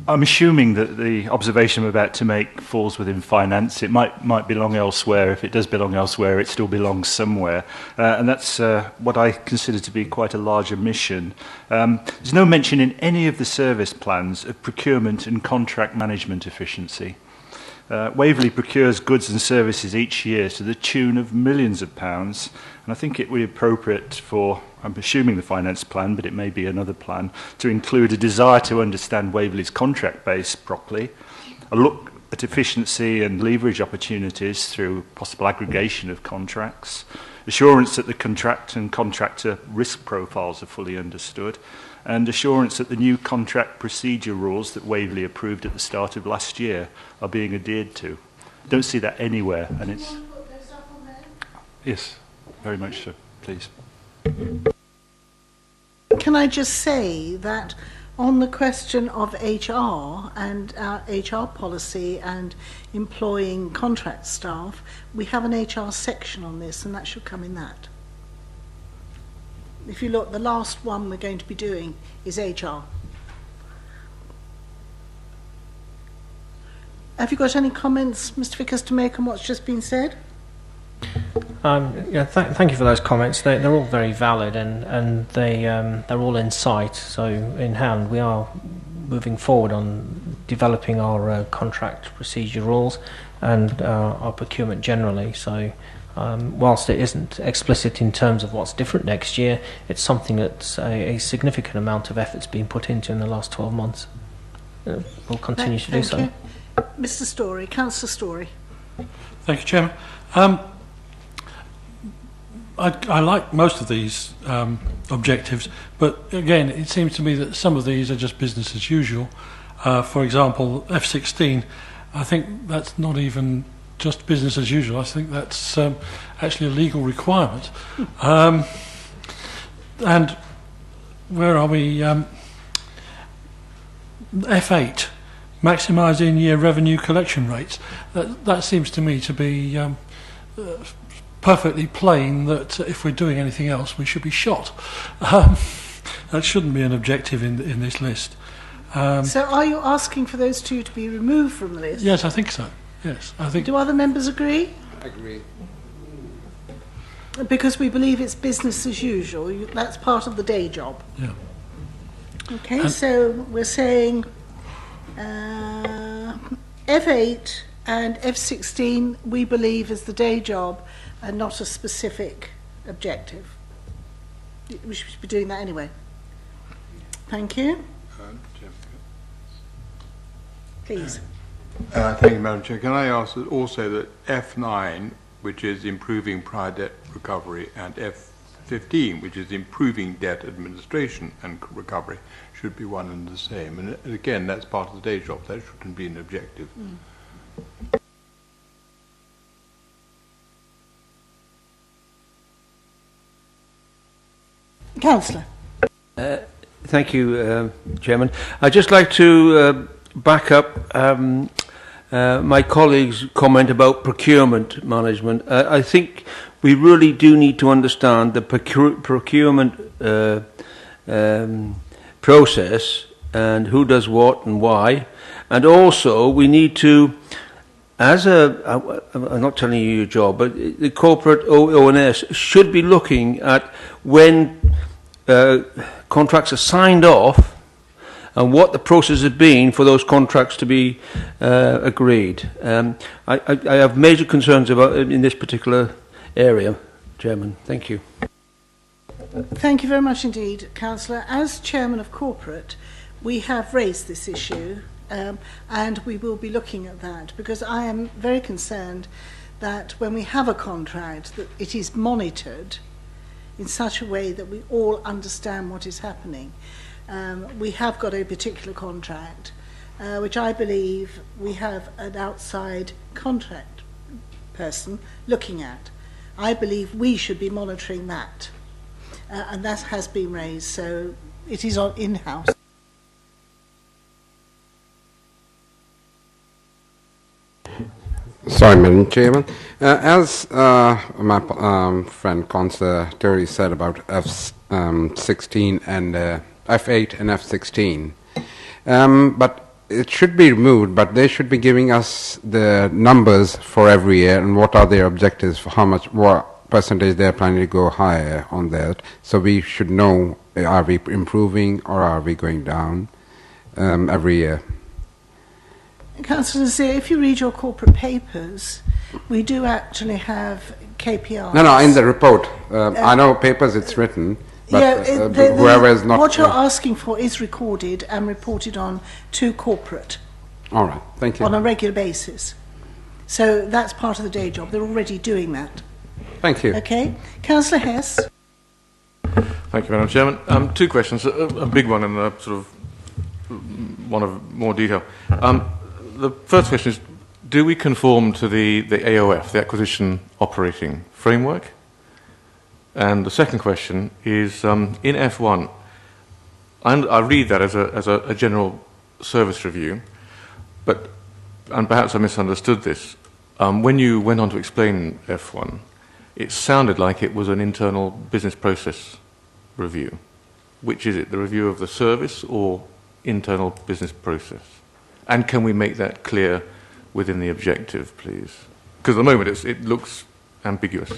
I'm assuming that the observation I'm about to make falls within finance. It might belong elsewhere. If it does belong elsewhere, it still belongs somewhere. And that's what I consider to be quite a large omission. There's no mention in any of the service plans of procurement and contract management efficiency. Waverley procures goods and services each year to the tune of millions of pounds, and I think it would be appropriate for, I'm assuming the finance plan, but it may be another plan, to include a desire to understand Waverley's contract base properly, a look at efficiency and leverage opportunities through possible aggregation of contracts, assurance that the contract and contractor risk profiles are fully understood, and assurance that the new contract procedure rules that Waverley approved at the start of last year are being adhered to. Don't see that anywhere, and it's... Yes, very much so, please. Can I just say that on the question of HR and our HR policy and employing contract staff, we have an HR section on this, and that should come in that. If you look, the last one we're going to be doing is HR. Have you got any comments, Mr. Vickers, to make on what's just been said? Yeah, thank you for those comments. They're all very valid, and they're all in sight. So in hand, we are moving forward on developing our contract procedure rules and our procurement generally. So whilst it isn't explicit in terms of what's different next year, it's something that's a significant amount of effort's been put into in the last 12 months. We'll continue to do so. Thank you. Mr. Story, Councillor Story. Thank you, Chairman. I like most of these objectives, but again, it seems to me that some of these are just business as usual. For example, F16, I think that's not even just business as usual. I think that's actually a legal requirement. And where are we? F8, maximise in-year revenue collection rates. That seems to me to be perfectly plain that if we're doing anything else, we should be shot. That shouldn't be an objective in this list. So are you asking for those two to be removed from the list? Yes, I think so. Yes, I think. Do other members agree? I agree. Because we believe it's business as usual. That's part of the day job. Yeah. Okay, so we're saying F8 and F16 we believe is the day job and not a specific objective. We should be doing that anyway. Thank you. Please. Thank you, Madam Chair. Can I ask also that F9, which is improving prior debt recovery, and F15, which is improving debt administration and recovery, should be one and the same? And again, that's part of the day job. That shouldn't be an objective. Councillor. Thank you, Chairman. I'd just like to back up my colleague's comment about procurement management. I think we really do need to understand the procurement process and who does what and why. And also we need to, I'm not telling you your job, but the corporate ONS should be looking at when contracts are signed off and what the process has been for those contracts to be agreed. I have major concerns about in this particular area, Chairman. Thank you. Thank you very much indeed, Councillor. As Chairman of Corporate, we have raised this issue and we will be looking at that because I am very concerned that when we have a contract that it is monitored in such a way that we all understand what is happening. We have got a particular contract which I believe we have an outside contract person looking at. I believe we should be monitoring that and that has been raised, so it is on in-house. Sorry, Madam Chairman. As my friend Councillor Terry said about F16 and F8 and F16. But it should be removed, but they should be giving us the numbers for every year and what are their objectives, for how much, what percentage they're planning to go higher on that. So we should know, are we improving or are we going down every year. Councillor Nazir, if you read your corporate papers, we do actually have KPIs. No, in the report. I know papers it's written, but whoever is not... What you're asking for is recorded and reported on to corporate. All right, thank you. On a regular basis. So that's part of the day job. They're already doing that. Thank you. Okay. Councillor Hess. Thank you, Madam Chairman. Two questions, a big one and a sort of one of more detail. The first question is, do we conform to the AOF, the Acquisition Operating Framework? And the second question is, in F1, I read that as a general service review, and perhaps I misunderstood this. When you went on to explain F1, it sounded like it was an internal business process review. Which is it, the review of the service or internal business process? And can we make that clear within the objective, please? Because at the moment it looks ambiguous.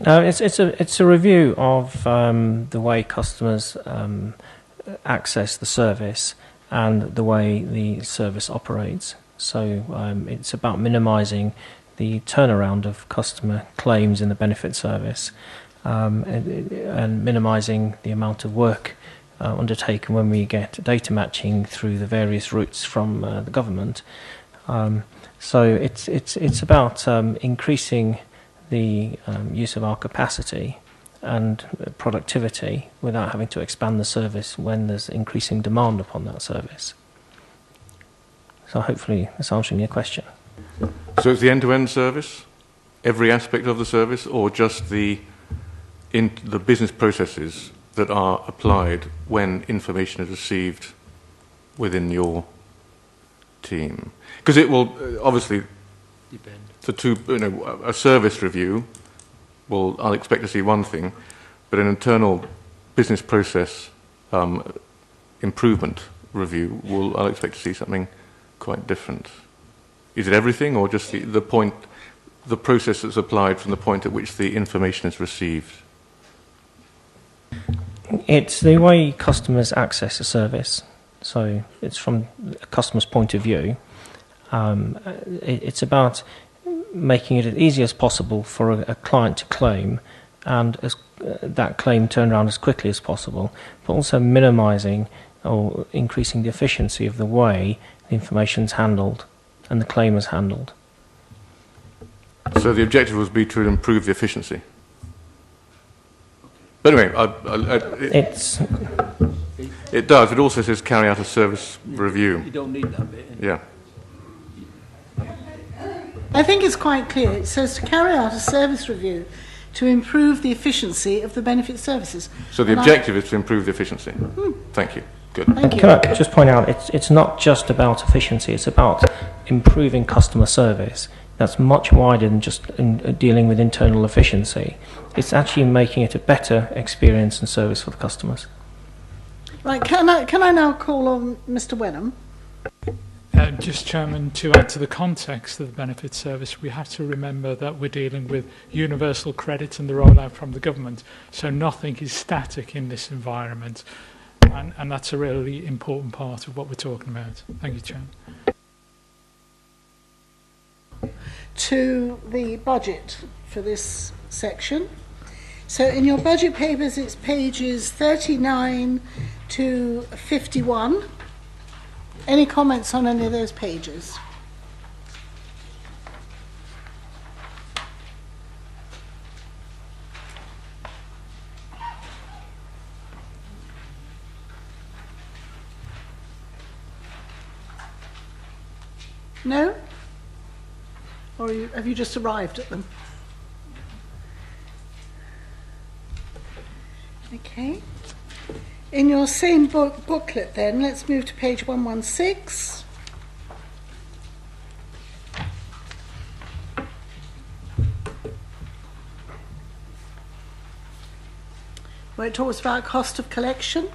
It's a review of the way customers access the service and the way the service operates. So it's about minimising the turnaround of customer claims in the benefit service and minimising the amount of work undertaken when we get data matching through the various routes from the government. So it's about increasing the use of our capacity and productivity without having to expand the service when there's increasing demand upon that service. So hopefully that's answering your question. So it's the end-to-end service, every aspect of the service, or just the business processes that are applied when information is received within your team? Because it will obviously depend. A service review, well, I'll expect to see one thing, but an internal business process improvement review, I'll expect to see something quite different. Is it everything, or just the process that's applied from the point at which the information is received? It's the way customers access a service. So it's from a customer's point of view. It's about making it as easy as possible for a client to claim and that claim turned around as quickly as possible, but also minimising or increasing the efficiency of the way the information is handled and the claim is handled. So the objective would be to improve the efficiency? But anyway, it does. It also says carry out a service review. You don't need that bit. Yeah. I think it's quite clear. It says to carry out a service review to improve the efficiency of the benefit services. So the objective is to improve the efficiency. Thank you. Good. Thank you. Can I just point out, it's not just about efficiency, it's about improving customer service. That's much wider than just dealing with internal efficiency. It's actually making it a better experience and service for the customers. Right, can I now call on Mr. Wenham? Just, Chairman, to add to the context of the benefit service, we have to remember that we're dealing with universal credit and the rollout from the government. So nothing is static in this environment. And that's a really important part of what we're talking about. Thank you, Chairman. To the budget for this section. So in your budget papers, it's pages 39 to 51. Any comments on any of those pages? No? Or have you just arrived at them? Okay. In your same booklet then, let's move to page 116. where it talks about cost of collection.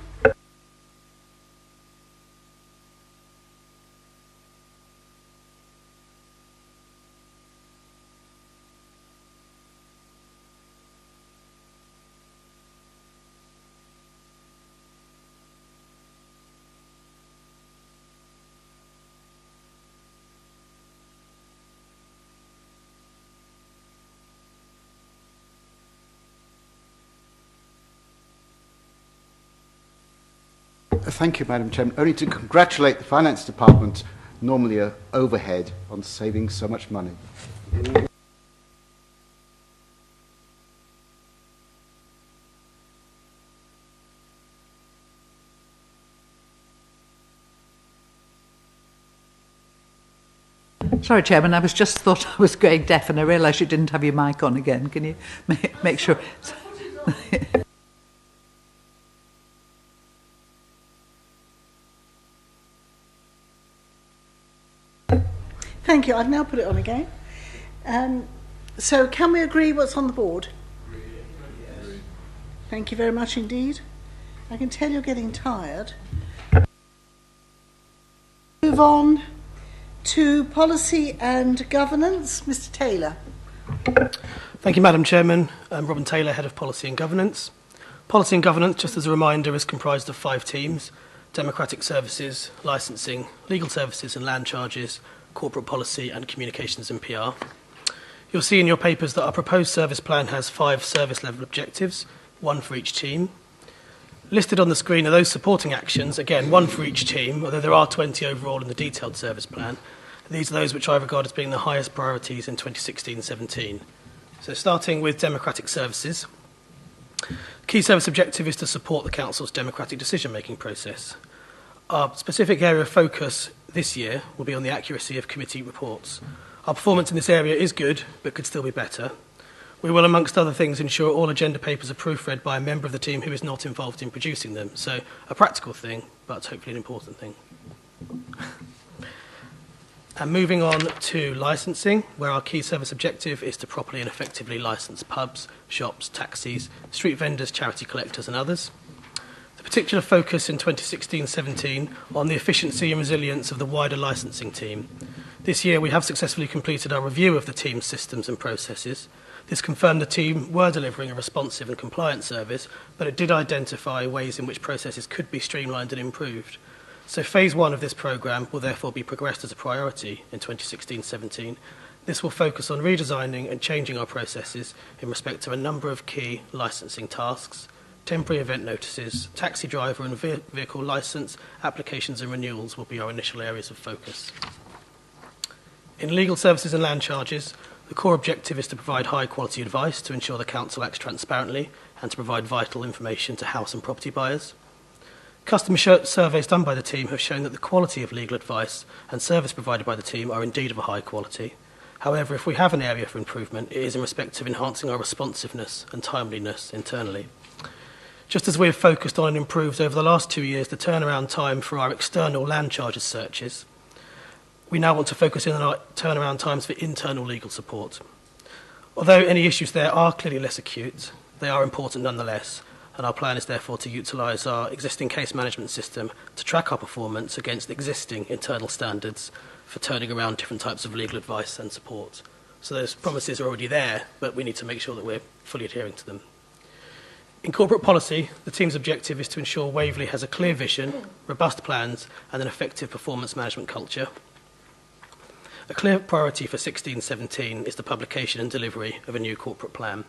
Thank you, Madam Chairman. Only to congratulate the Finance Department, normally an overhead, on saving so much money. Sorry, Chairman, I was just thought I was going deaf and I realised you didn't have your mic on again. Can you make sure? Thank you. I've now put it on again. So can we agree what's on the board? Thank you very much indeed. I can tell you're getting tired. Move on to policy and governance. Mr. Taylor. Thank you, Madam Chairman. I'm Robin Taylor, Head of Policy and Governance. Policy and Governance, just as a reminder, is comprised of 5 teams: Democratic Services, Licensing, Legal Services and Land Charges, Corporate Policy and Communications and PR. You'll see in your papers that our proposed service plan has 5 service level objectives, 1 for each team. Listed on the screen are those supporting actions, again 1 for each team, although there are 20 overall in the detailed service plan. These are those which I regard as being the highest priorities in 2016-17. So starting with Democratic Services. Key service objective is to support the Council's democratic decision-making process. Our specific area of focus this year will be on the accuracy of committee reports. Our performance in this area is good, but could still be better. We will, amongst other things, ensure all agenda papers are proofread by a member of the team who is not involved in producing them. So a practical thing, but hopefully an important thing. And moving on to licensing, where our key service objective is to properly and effectively license pubs, shops, taxis, street vendors, charity collectors and others. The particular focus in 2016-17 on the efficiency and resilience of the wider licensing team. This year we have successfully completed our review of the team's systems and processes. This confirmed the team were delivering a responsive and compliant service, but it did identify ways in which processes could be streamlined and improved. So phase 1 of this programme will therefore be progressed as a priority in 2016-17. This will focus on redesigning and changing our processes in respect to a number of key licensing tasks: temporary event notices, taxi driver and vehicle licence, applications and renewals will be our initial areas of focus. In legal services and land charges, the core objective is to provide high quality advice to ensure the Council acts transparently and to provide vital information to house and property buyers. Customer surveys done by the team have shown that the quality of legal advice and service provided by the team are indeed of a high quality. However, if we have an area for improvement, it is in respect of enhancing our responsiveness and timeliness internally. Just as we have focused on and improved over the last 2 years the turnaround time for our external land charges searches, we now want to focus in on our turnaround times for internal legal support. Although any issues there are clearly less acute, they are important nonetheless, and our plan is therefore to utilise our existing case management system to track our performance against existing internal standards for turning around different types of legal advice and support. So those promises are already there, but we need to make sure that we're fully adhering to them. In corporate policy, the team's objective is to ensure Waverley has a clear vision, robust plans and an effective performance management culture. A clear priority for 16-17 is the publication and delivery of a new corporate plan.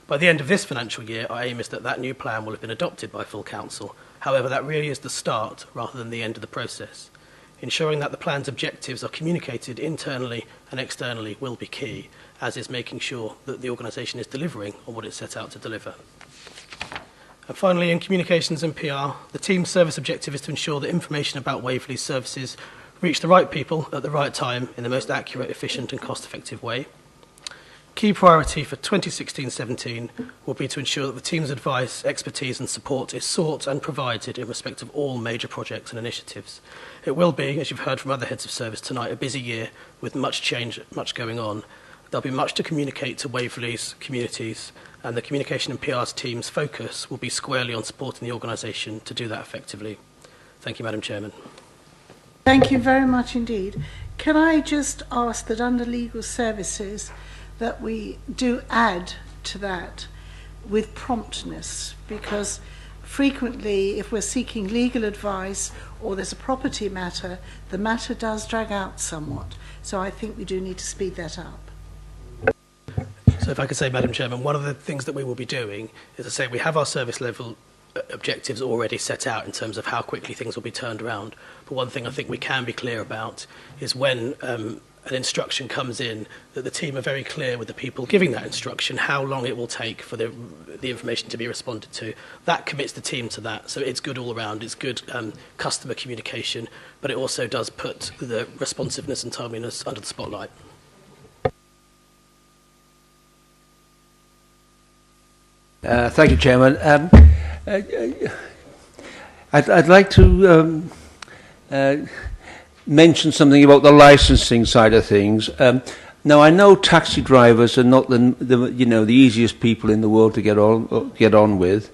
By the end of this financial year, our aim is that that new plan will have been adopted by full council. However, that really is the start rather than the end of the process. Ensuring that the plan's objectives are communicated internally and externally will be key, as is making sure that the organisation is delivering on what it set out to deliver. And finally, in communications and PR, the team's service objective is to ensure that information about Waverley's services reach the right people at the right time in the most accurate, efficient and cost-effective way. Key priority for 2016-17 will be to ensure that the team's advice, expertise and support is sought and provided in respect of all major projects and initiatives. It will be, as you've heard from other heads of service tonight, a busy year with much change, much going on. There'll be much to communicate to Waverley's communities, and the communication and PR team's focus will be squarely on supporting the organisation to do that effectively. Thank you, Madam Chairman. Thank you very much indeed. Can I just ask that under legal services that we do add to that with promptness, because frequently if we're seeking legal advice or there's a property matter, the matter does drag out somewhat. So I think we do need to speed that up. So if I could say, Madam Chairman, one of the things that we will be doing is to say we have our service level objectives already set out in terms of how quickly things will be turned around. But one thing I think we can be clear about is when an instruction comes in, that the team are very clear with the people giving that instruction how long it will take for the information to be responded to. That commits the team to that. So it's good all around. It's good customer communication, but it also does put the responsiveness and timeliness under the spotlight. Thank you, Chairman. I'd like to mention something about the licensing side of things. Now, I know taxi drivers are not the easiest people in the world to get on with,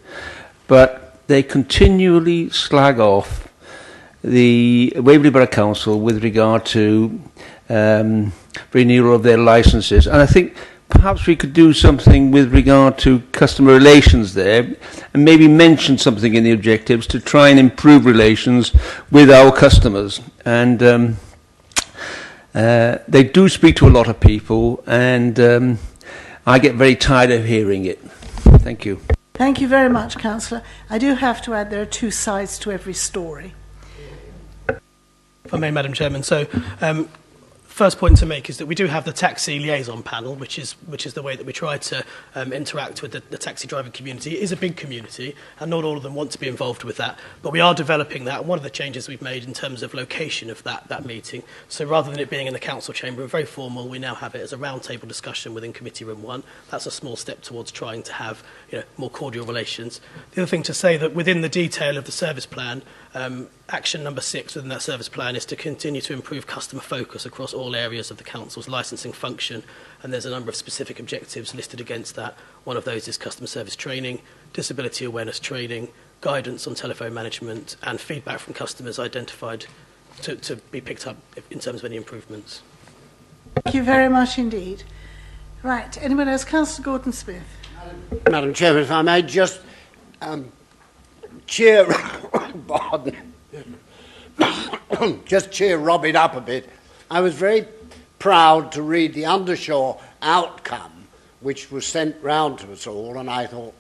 but they continually slag off the Waverley Borough Council with regard to renewal of their licences, and I think perhaps we could do something with regard to customer relations there and maybe mention something in the objectives to try and improve relations with our customers. And they do speak to a lot of people, and I get very tired of hearing it. Thank you. Thank you very much, Councillor. I do have to add there are two sides to every story. If I may, Madam Chairman. So first point to make is that we do have the taxi liaison panel, which is the way that we try to interact with the taxi driving community. It is a big community, and not all of them want to be involved with that. But we are developing that, and one of the changes we've made in terms of location of that meeting. So rather than it being in the council chamber, very formal, we now have it as a roundtable discussion within Committee Room 1. That's a small step towards trying to have more cordial relations. The other thing to say that within the detail of the service plan, action number 6 within that service plan is to continue to improve customer focus across all areas of the council's licensing function, and there's a number of specific objectives listed against that. One of those is customer service training, disability awareness training, guidance on telephone management, and feedback from customers identified to be picked up in terms of any improvements. Thank you very much indeed. Right, anyone else? Councillor Gordon-Smith. Madam Chairman, if I may just cheer just cheer Robin up a bit. I was very proud to read the Undershaw outcome, which was sent round to us all, and I thought,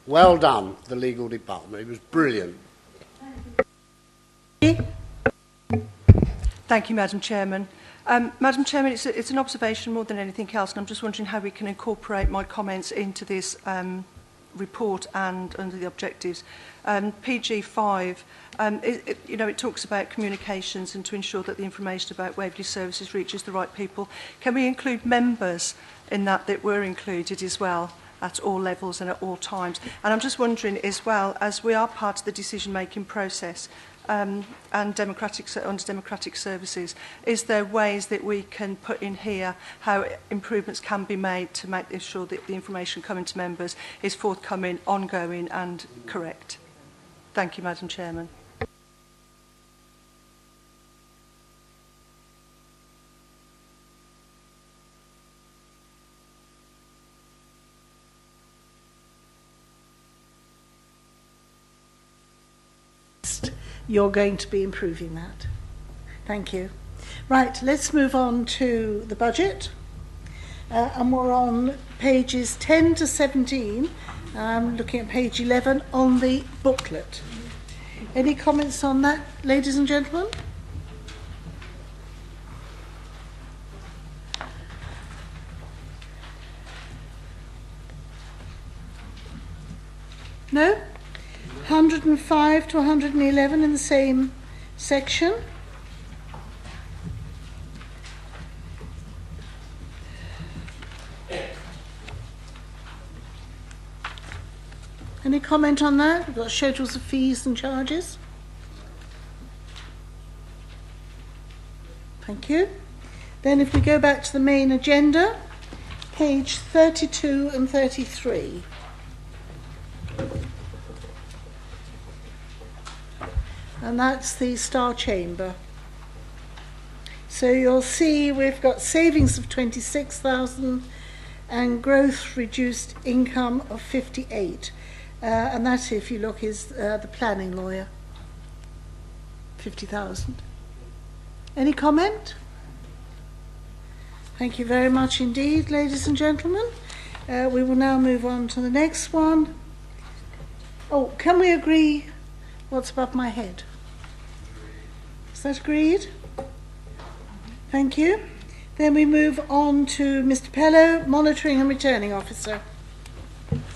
well done, the legal department. It was brilliant. Thank you, Madam Chairman. Madam Chairman, it's an observation more than anything else, and I'm just wondering how we can incorporate my comments into this report and under the objectives. PG5, it talks about communications and to ensure that the information about Waverley services reaches the right people. Can we include members in that were included as well at all levels and at all times? And I'm just wondering as well, as we are part of the decision-making process and under democratic services, is there ways that we can put in here how improvements can be made to make sure that the information coming to members is forthcoming, ongoing and correct? Thank you, Madam Chairman. You're going to be improving that. Thank you. Right, let's move on to the budget. And we're on pages 10 to 17. I'm looking at page 11 on the booklet. Any comments on that, ladies and gentlemen? No? 105 to 111 in the same section. Any comment on that? We've got schedules of fees and charges. Thank you. Then if we go back to the main agenda, page 32 and 33. And that's the Star Chamber. So you'll see we've got savings of 26,000 and growth reduced income of 58. And that, if you look, is the planning lawyer. 50,000. Any comment? Thank you very much indeed, ladies and gentlemen. We will now move on to the next one. Oh, can we agree what's above my head? Is that agreed? Thank you. Then we move on to Mr. Pellow, Monitoring and Returning Officer.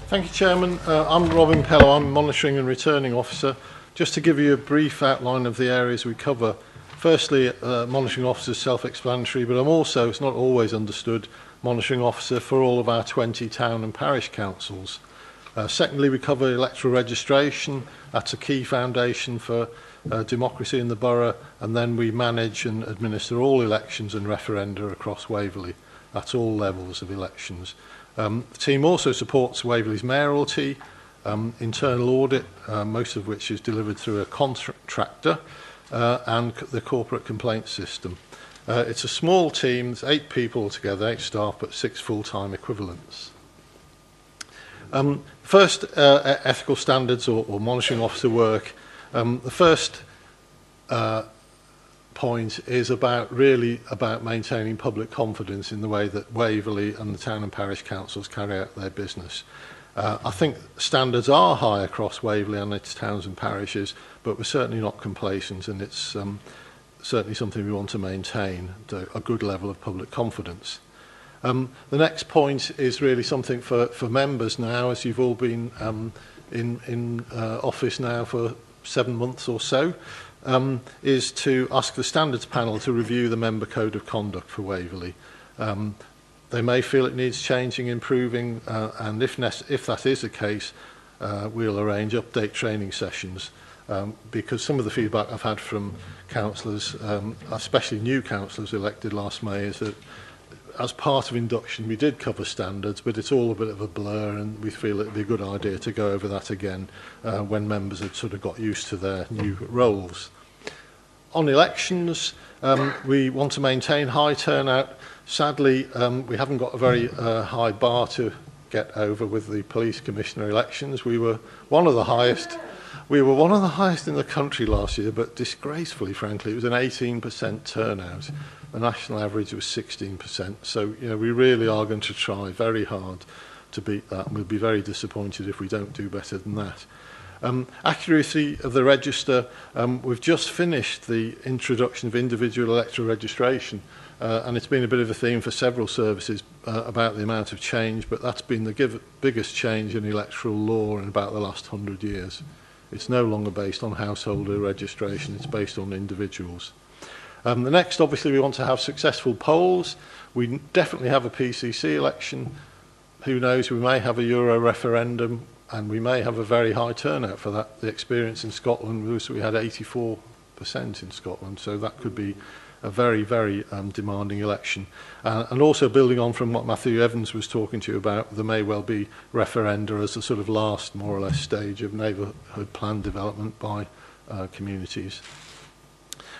Thank you, Chairman. I'm Robin Pellow. I'm Monitoring and Returning Officer. Just to give you a brief outline of the areas we cover. Firstly, Monitoring Officer is self-explanatory, but I'm also, it's not always understood, Monitoring Officer for all of our 20 town and parish councils. Secondly, we cover electoral registration. That's a key foundation for democracy in the borough, and then we manage and administer all elections and referenda across Waverley at all levels of elections. The team also supports Waverley's mayoralty, internal audit, most of which is delivered through a contractor, and the corporate complaints system. It's a small team, there's 8 people altogether, 8 staff, but 6 full-time equivalents. First, ethical standards or monitoring officer work. The first point is really about maintaining public confidence in the way that Waverley and the town and parish councils carry out their business. I think standards are high across Waverley and its towns and parishes, but we're certainly not complacent, and it's certainly something we want to maintain, a good level of public confidence. The next point is really something for members now, as you've all been in office now for 7 months or so, is to ask the standards panel to review the member code of conduct for Waverley. They may feel it needs changing, improving, and if that is the case, we'll arrange update training sessions, because some of the feedback I've had from councillors, especially new councillors elected last May, is that as part of induction we did cover standards, but it's all a bit of a blur, and we feel it'd be a good idea to go over that again when members had sort of got used to their new roles. On elections, we want to maintain high turnout. Sadly, we haven't got a very high bar to get over with the police commissioner elections. We were one of the highest. We were one of the highest in the country last year, but disgracefully, frankly, it was an 18% turnout. The national average was 16%. So, we really are going to try very hard to beat that, and we'll be very disappointed if we don't do better than that. Accuracy of the register. We've just finished the introduction of individual electoral registration, and it's been a bit of a theme for several services about the amount of change, but that's been the biggest change in electoral law in about the last 100 years. It's no longer based on householder registration, it's based on individuals. The next, obviously, we want to have successful polls. We definitely have a PCC election. Who knows, we may have a Euro referendum, and we may have a very high turnout for that. The experience in Scotland was we had 84% in Scotland, so that could be a very, very demanding election. And also building on from what Matthew Evans was talking to you about, there may well be referenda as a sort of last, more or less, stage of neighbourhood plan development by communities.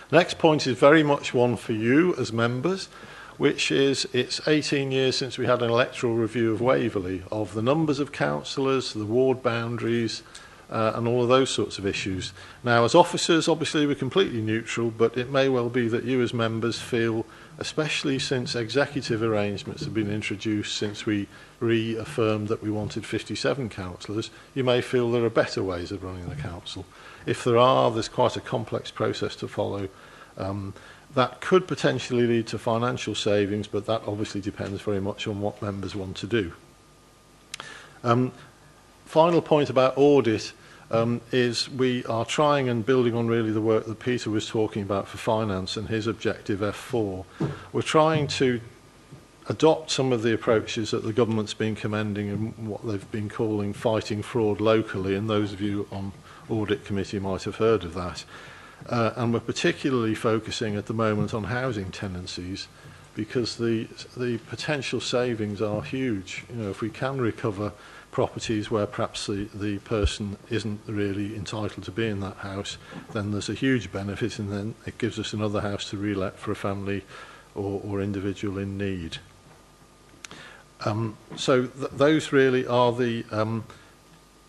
The next point is very much one for you as members, which is it's 18 years since we had an electoral review of Waverley, of the numbers of councillors, the ward boundaries, and all of those sorts of issues. Now, as officers, obviously, we're completely neutral, but it may well be that you as members feel, especially since executive arrangements have been introduced, since we reaffirmed that we wanted 57 councillors, you may feel there are better ways of running the council. If there are, there's quite a complex process to follow. That could potentially lead to financial savings, but that obviously depends very much on what members want to do. Final point about audit is we are trying and building on really the work that Peter was talking about for finance and his objective F4. We're trying to adopt some of the approaches that the government's been commending and what they've been calling fighting fraud locally, and those of you on audit committee might have heard of that. And we're particularly focusing at the moment on housing tenancies, because the potential savings are huge. You know, if we can recover properties where perhaps the person isn't really entitled to be in that house, then there's a huge benefit, and then it gives us another house to relet for a family or individual in need. So those really are the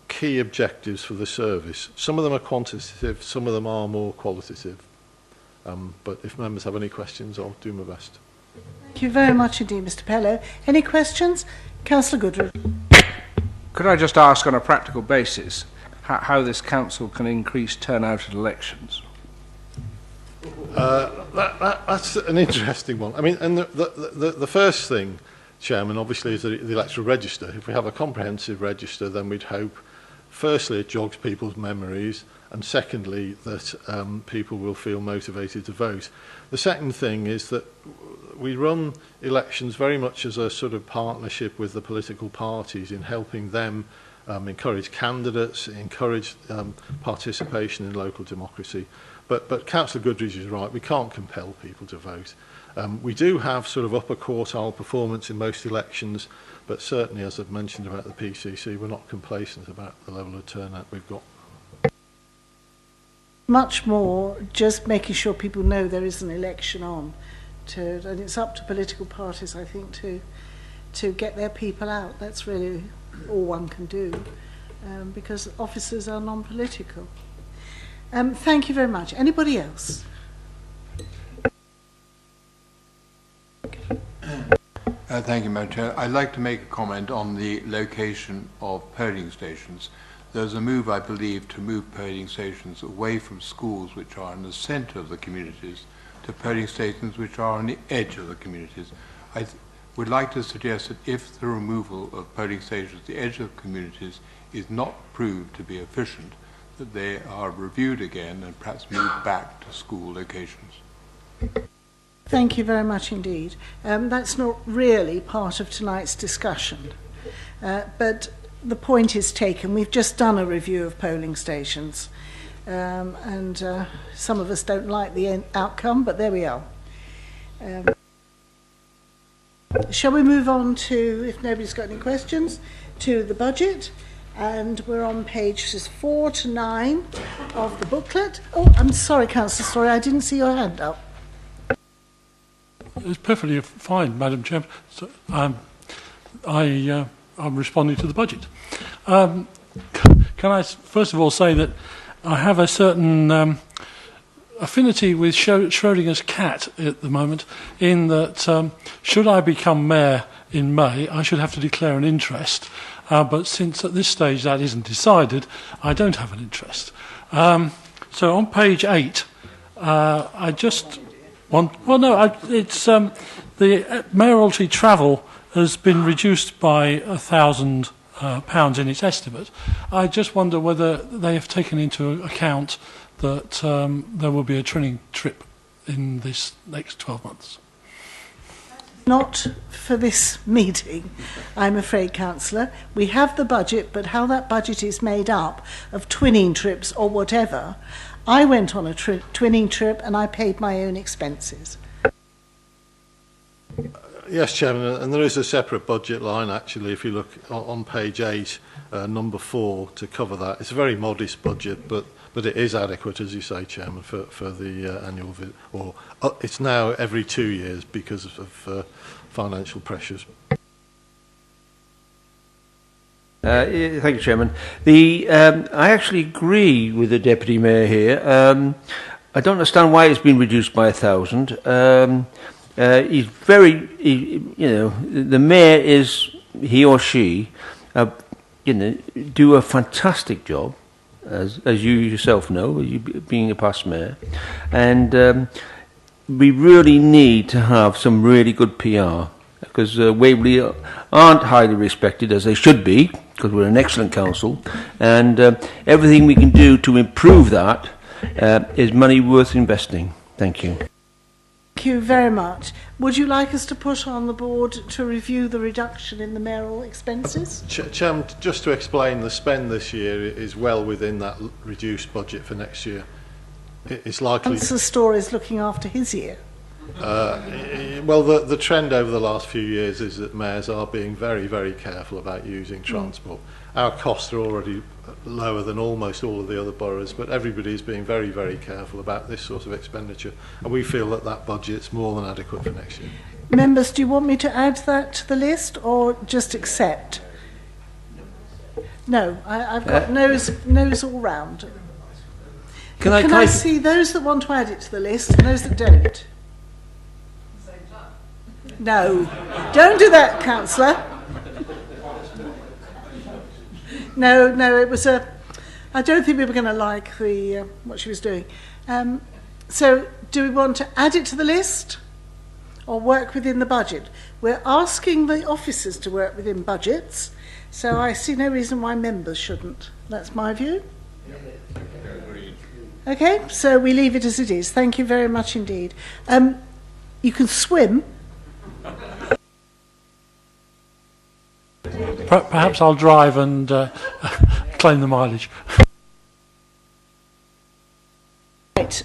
key objectives for the service. Some of them are quantitative, some of them are more qualitative. But if members have any questions, I'll do my best. Thank you very much indeed, Mr. Pellow. Any questions? Councillor Goodrich. Could I just ask on a practical basis how this council can increase turnout at elections? That's an interesting one. I mean, and the first thing, Chairman, obviously is the electoral register. If we have a comprehensive register, then we'd hope, firstly, it jogs people's memories, and secondly, that people will feel motivated to vote. The second thing is that we run elections very much as a sort of partnership with the political parties in helping them encourage candidates, encourage participation in local democracy. But Councillor Goodrich is right, we can't compel people to vote. We do have sort of upper quartile performance in most elections, but certainly, as I've mentioned about the PCC, we're not complacent about the level of turnout we've got. Much more just making sure people know there is an election on. And it's up to political parties, I think, to get their people out. That's really all one can do, because officers are non-political. Thank you very much. Anybody else? Thank you, Madam Chair. I'd like to make a comment on the location of polling stations. There's a move, I believe, to move polling stations away from schools which are in the centre of the communities to polling stations which are on the edge of the communities. I would like to suggest that if the removal of polling stations at the edge of the communities is not proved to be efficient, that they are reviewed again and perhaps moved back to school locations. Thank you very much indeed. That's not really part of tonight's discussion, but the point is taken. We've just done a review of polling stations, and some of us don't like the outcome, but there we are. Shall we move on to, if nobody's got any questions, to the budget? And we're on pages 4 to 9 of the booklet. Oh, I'm sorry, Councillor Story, I didn't see your hand up. It's perfectly fine, Madam Chair. So, I'm responding to the budget. Can I first of all say that I have a certain affinity with Schrodinger's cat at the moment, in that should I become mayor in May, I should have to declare an interest. But since at this stage that isn't decided, I don't have an interest. So on page 8, I just want... Well, no, it's the mayoralty travel has been reduced by £1,000 in its estimate. I just wonder whether they have taken into account that there will be a training trip in this next 12 months. Not for this meeting, I'm afraid, Councillor. We have the budget, but how that budget is made up of twinning trips or whatever, I went on a twinning trip and I paid my own expenses. Yes, Chairman, and there is a separate budget line, actually, if you look on page 8, number 4, to cover that. It's a very modest budget, but it is adequate, as you say, Chairman, for the annual visit. Or it's now every 2 years because of financial pressures. Thank you, Chairman. I actually agree with the Deputy Mayor here. I don't understand why it's been reduced by 1,000. He's the Mayor is, he or she, do a fantastic job, as you yourself know, you being a past Mayor, and we really need to have some really good PR, because Waverley aren't highly respected as they should be, because we're an excellent council, and everything we can do to improve that is money worth investing. Thank you. Thank you very much. Would you like us to put on the board to review the reduction in the mayoral expenses? Chairman, just to explain, the spend this year is well within that reduced budget for next year. It's likely... Councillor Story is looking after his year. Well, the trend over the last few years is that mayors are being very, very careful about using transport. Our costs are already lower than almost all of the other boroughs, but everybody is being very, very careful about this sort of expenditure, and we feel that that budget's more than adequate for next year. Members, do you want me to add that to the list or just accept? No, I've got no's all round. Can I see those that want to add it to the list and those that don't? No, don't do that, Councillor. No, it was a... I don't think we were going to like the what she was doing. So, do we want to add it to the list or work within the budget? We're asking the officers to work within budgets, so I see no reason why members shouldn't. That's my view. Okay, so we leave it as it is. Thank you very much indeed. You can swim. Perhaps I'll drive and claim the mileage. Right,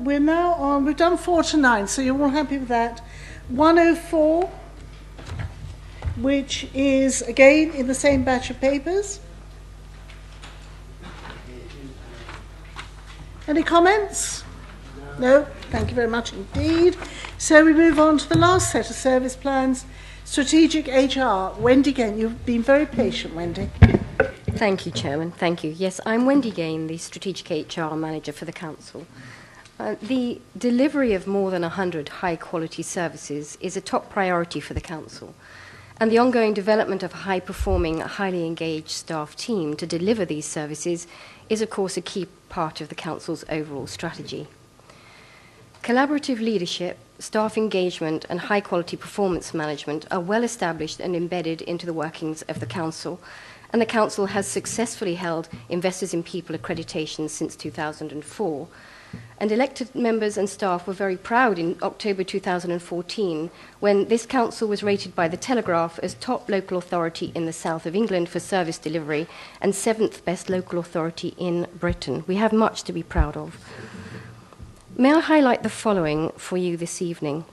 we're now on, we've done 4 to 9, so you're all happy with that. 104, which is again in the same batch of papers. Any comments? No, thank you very much indeed. So we move on to the last set of service plans, strategic HR. Wendy Gain, you've been very patient, Wendy. Thank you, Chairman. Thank you. Yes, I'm Wendy Gain, the strategic HR manager for the Council. The delivery of more than 100 high-quality services is a top priority for the Council, and the ongoing development of a high-performing, highly engaged staff team to deliver these services is, of course, a key part of the Council's overall strategy. Collaborative leadership, staff engagement and high-quality performance management are well established and embedded into the workings of the Council, and the Council has successfully held Investors in People accreditation since 2004. And elected members and staff were very proud in October 2014 when this Council was rated by The Telegraph as top local authority in the south of England for service delivery and 7th best local authority in Britain. We have much to be proud of. May I highlight the following for you this evening?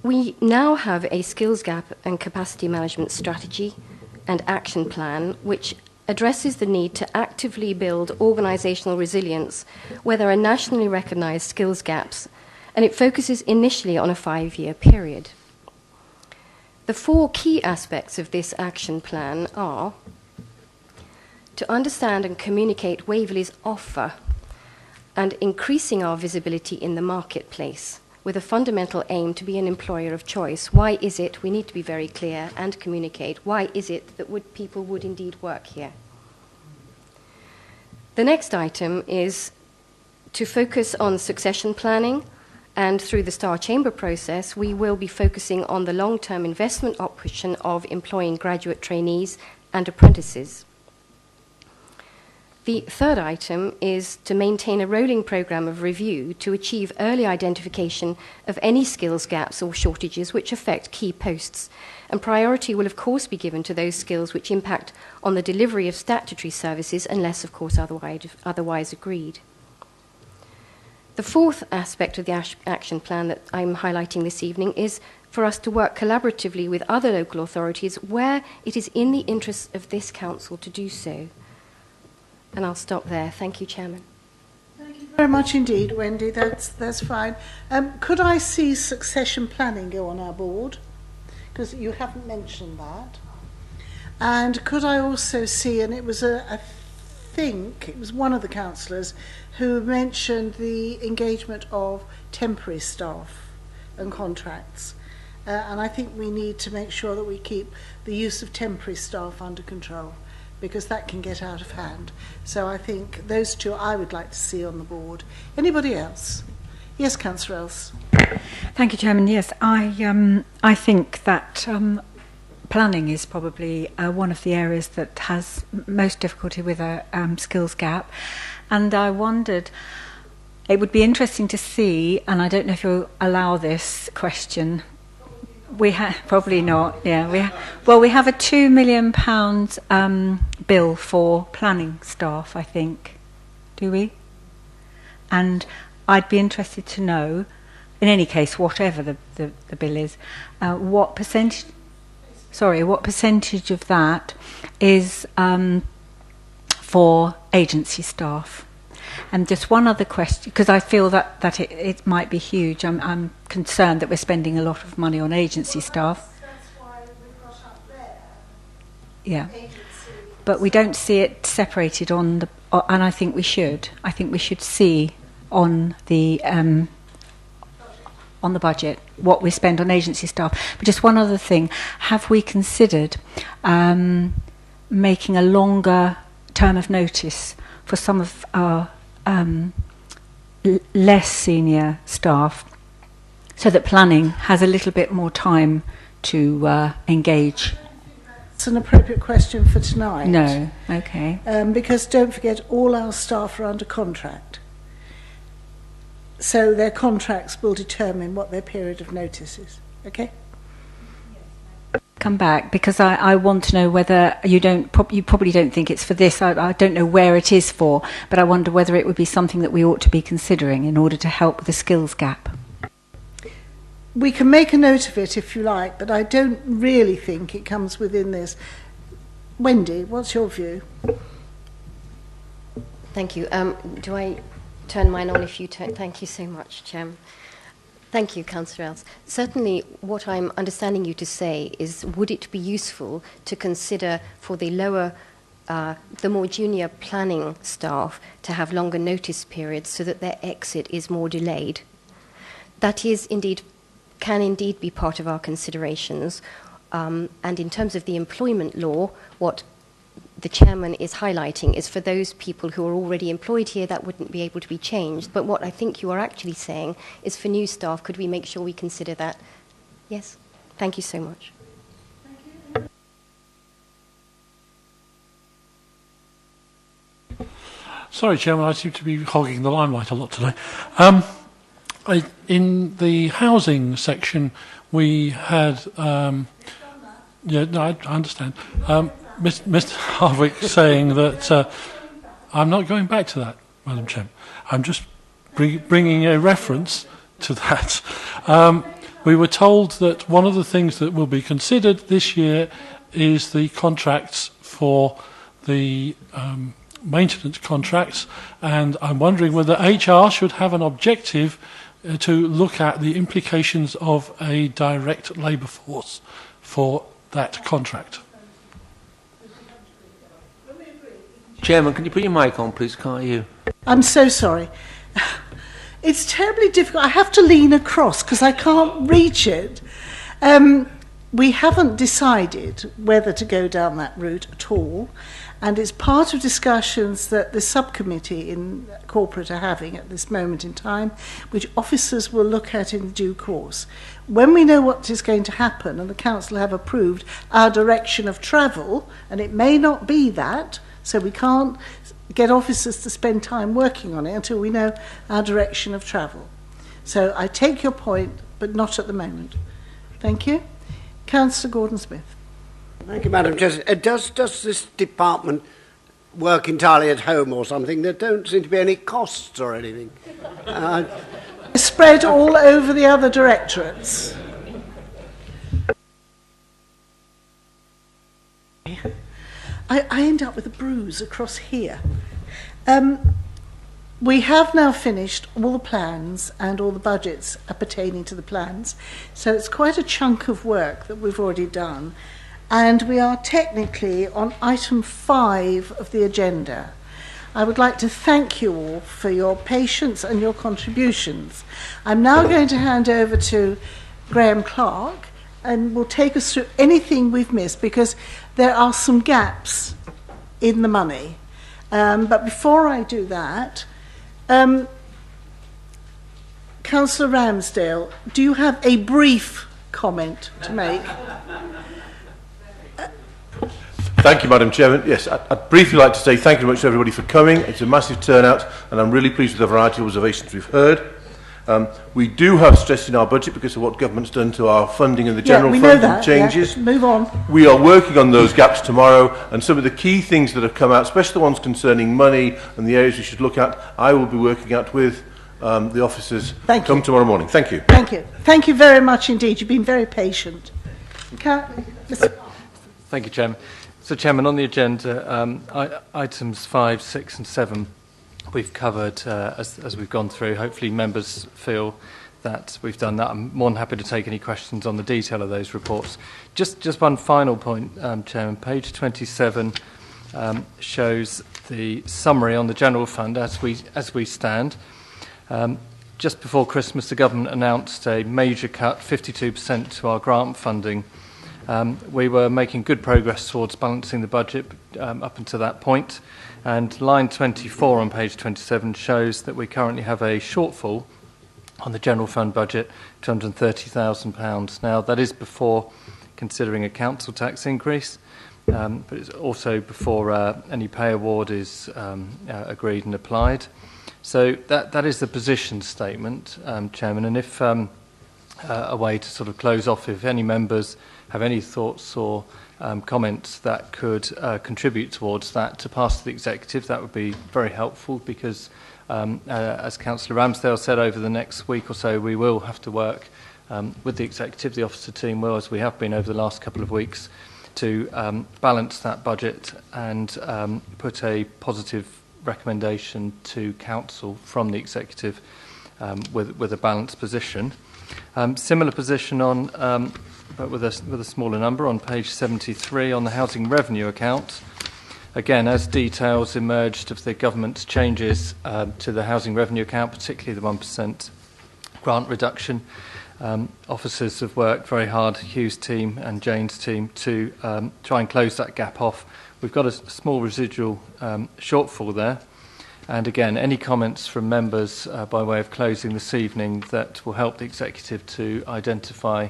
We now have a skills gap and capacity management strategy and action plan which addresses the need to actively build organisational resilience where there are nationally recognised skills gaps, and it focuses initially on a 5-year period. The 4 key aspects of this action plan are to understand and communicate Waverley's offer and increasing our visibility in the marketplace with a fundamental aim to be an employer of choice. Why is it? We need to be very clear and communicate. Why is it that people would indeed work here? The next item is to focus on succession planning, and through the Star Chamber process, we will be focusing on the long-term investment option of employing graduate trainees and apprentices. The third item is to maintain a rolling programme of review to achieve early identification of any skills gaps or shortages which affect key posts, and priority will of course be given to those skills which impact on the delivery of statutory services unless of course otherwise agreed. The fourth aspect of the action plan that I'm highlighting this evening is for us to work collaboratively with other local authorities where it is in the interests of this Council to do so. And I'll stop there. Thank you, Chairman. Thank you very much indeed, Wendy. That's fine. Could I see succession planning go on our board? Because you haven't mentioned that. And could I also see, and it was I think it was one of the councillors who mentioned the engagement of temporary staff and contracts. And I think we need to make sure that we keep the use of temporary staff under control, because that can get out of hand. So I think those 2 I would like to see on the board. Anybody else? Yes, Councillor Else. Thank you, Chairman. Yes, I think that planning is probably one of the areas that has most difficulty with a skills gap. And I wondered, it would be interesting to see, and I don't know if you'll allow this question, we have probably not. Yeah, we have a £2 million bill for planning staff, I think. Do we? And I'd be interested to know, in any case, whatever the bill is, what percentage of that is for agency staff? And just one other question, because I feel that it might be huge. I'm concerned that we're spending a lot of money on agency staff. That's why we've got up there. Yeah. Agency. But we don't see it separated on the, and I think we should. I think we should see on the budget what we spend on agency staff. But just one other thing: have we considered making a longer term of notice for some of our less senior staff, so that planning has a little bit more time to engage? It's an appropriate question for tonight. No, okay. Because don't forget, all our staff are under contract. So their contracts will determine what their period of notice is. Okay? Come back, because I want to know whether you probably don't think it's for this. I don't know where it is for, but I wonder whether it would be something that we ought to be considering in order to help with the skills gap. We can make a note of it if you like, but I don't really think it comes within this. Wendy, what's your view? Thank you. Do I turn mine on if you turn? Thank you so much, Chairman. Thank you, Councillor Els. Certainly, what I'm understanding you to say is, would it be useful to consider for the lower, the more junior planning staff to have longer notice periods so that their exit is more delayed? That is indeed, can indeed be part of our considerations. And in terms of the employment law, what the chairman is highlighting is for those people who are already employed here, that wouldn't be able to be changed. But what I think you are actually saying is for new staff, could we make sure we consider that? Yes. Thank you so much. Sorry, Chairman, I seem to be hogging the limelight a lot today. In the housing section, we had... yeah, no, I understand. Mr. Harwick saying that I'm not going back to that, Madam Chairman. I'm just bringing a reference to that. We were told that one of the things that will be considered this year is the contracts for the maintenance contracts, and I'm wondering whether HR should have an objective to look at the implications of a direct labour force for that contract. Chairman, can you put your mic on, please? Can't you? I'm so sorry. It's terribly difficult. I have to lean across because I can't reach it. We haven't decided whether to go down that route at all, and it's part of discussions that the subcommittee in corporate are having at this moment in time, which officers will look at in due course. When we know what is going to happen and the council have approved our direction of travel, and it may not be that, so we can't get officers to spend time working on it until we know our direction of travel. So I take your point, but not at the moment. Thank you. Councillor Gordon-Smith. Thank you, Madam Chair. Does this department work entirely at home or something? There don't seem to be any costs or anything. Spread all over the other directorates. I end up with a bruise across here. We have now finished all the plans and all the budgets pertaining to the plans. So it's quite a chunk of work that we've already done. And we are technically on item 5 of the agenda. I would like to thank you all for your patience and your contributions. I'm now going to hand over to Graham Clark and will take us through anything we've missed, because there are some gaps in the money. But before I do that, Councillor Ramsdale, do you have a brief comment to make? Thank you, Madam Chairman. Yes, I'd briefly like to say thank you very much to everybody for coming. It's a massive turnout, and I'm really pleased with the variety of observations we've heard. We do have stress in our budget because of what government's done to our funding and the general fund and changes. Yeah. Move on. We are working on those gaps tomorrow, and some of the key things that have come out, especially the ones concerning money and the areas we should look at, I will be working out with the officers Thank come you. tomorrow morning. Thank you. Thank you. Thank you very much indeed. You've been very patient. Thank you, Chairman. So, Chairman, on the agenda, items 5, 6 and 7 we've covered as we've gone through. Hopefully members feel that we've done that. I'm more than happy to take any questions on the detail of those reports. Just one final point, Chairman. Page 27 shows the summary on the general fund as we stand. Just before Christmas, the government announced a major cut, 52% to our grant funding. We were making good progress towards balancing the budget up until that point, and line 24 on page 27 shows that we currently have a shortfall on the general fund budget, £230,000. Now, that is before considering a council tax increase, but it's also before any pay award is agreed and applied. So that is the position statement, Chairman, and if a way to sort of close off, if any members have any thoughts or comments that could contribute towards that to pass to the executive, that would be very helpful, because as Councillor Ramsdale said, over the next week or so we will have to work with the executive, the officer team will, as we have been over the last couple of weeks, to balance that budget and put a positive recommendation to council from the executive with a balanced position. Similar position on but with a smaller number on page 73 on the housing revenue account. Again, as details emerged of the government's changes to the housing revenue account, particularly the 1% grant reduction, officers have worked very hard, Hugh's team and Jane's team, to try and close that gap off. We've got a small residual shortfall there. And again, any comments from members by way of closing this evening that will help the executive to identify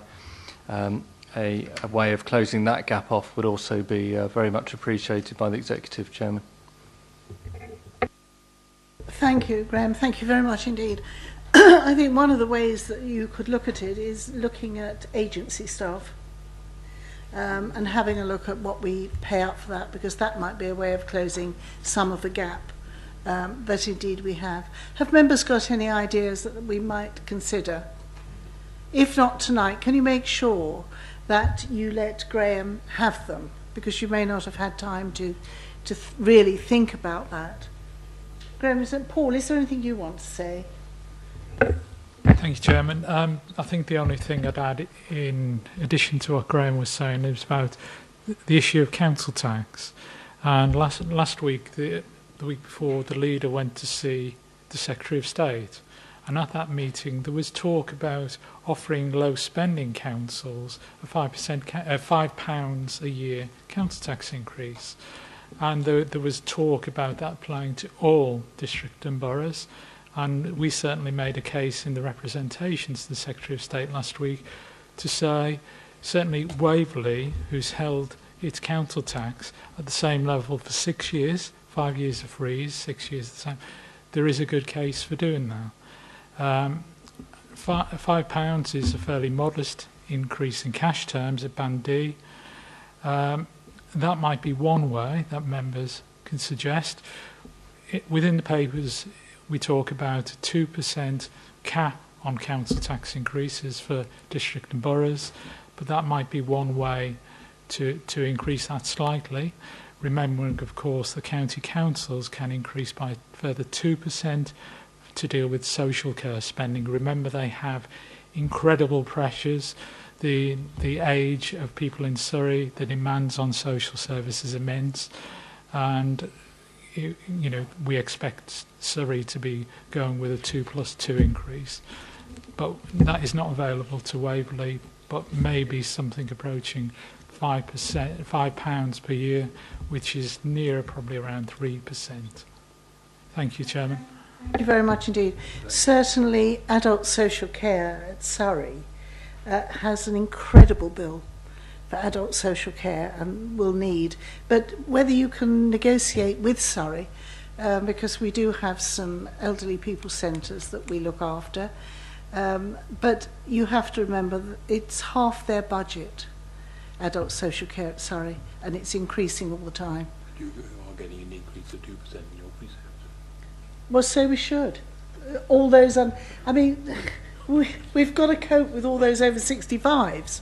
a way of closing that gap off would also be very much appreciated by the executive, Chairman. Thank you, Graham. Thank you very much indeed. I think one of the ways that you could look at it is looking at agency staff and having a look at what we pay out for that, because that might be a way of closing some of the gap that indeed we have. Have members got any ideas that we might consider? If not tonight, can you make sure that you let Graham have them, because you may not have had time to really think about that. Graham, Paul, is there anything you want to say? Thank you, Chairman. I think the only thing I'd add in addition to what Graham was saying is about the issue of council tax. And last week, the week before, the leader went to see the Secretary of State. And at that meeting, there was talk about offering low-spending councils a £5 a year council tax increase. And there was talk about that applying to all district and boroughs. And we certainly made a case in the representations to the Secretary of State last week to say, certainly Waverley, who's held its council tax at the same level for 6 years, 5 years of freeze, 6 years the same, there is a good case for doing that. £5 is a fairly modest increase in cash terms at Band D. That might be one way that members can suggest. Within the papers, we talk about a 2% cap on council tax increases for district and boroughs, but that might be one way to increase that slightly. Remembering, of course, the county councils can increase by a further 2% to deal with social care spending. Remember, they have incredible pressures. The age of people in Surrey, the demands on social services is immense, and we expect Surrey to be going with a 2+2 increase, but that is not available to Waverley. But maybe something approaching £5 per year, which is near probably around 3%. Thank you, Chairman. Thank you very much indeed. Certainly, adult social care at Surrey has an incredible bill for adult social care and will need. But whether you can negotiate with Surrey, because we do have some elderly people centres that we look after, but you have to remember that it's half their budget, adult social care at Surrey, and it's increasing all the time. You are getting an increase of 2% in your precepts. Well, so we should. all those, I mean, we've got to cope with all those over 65s.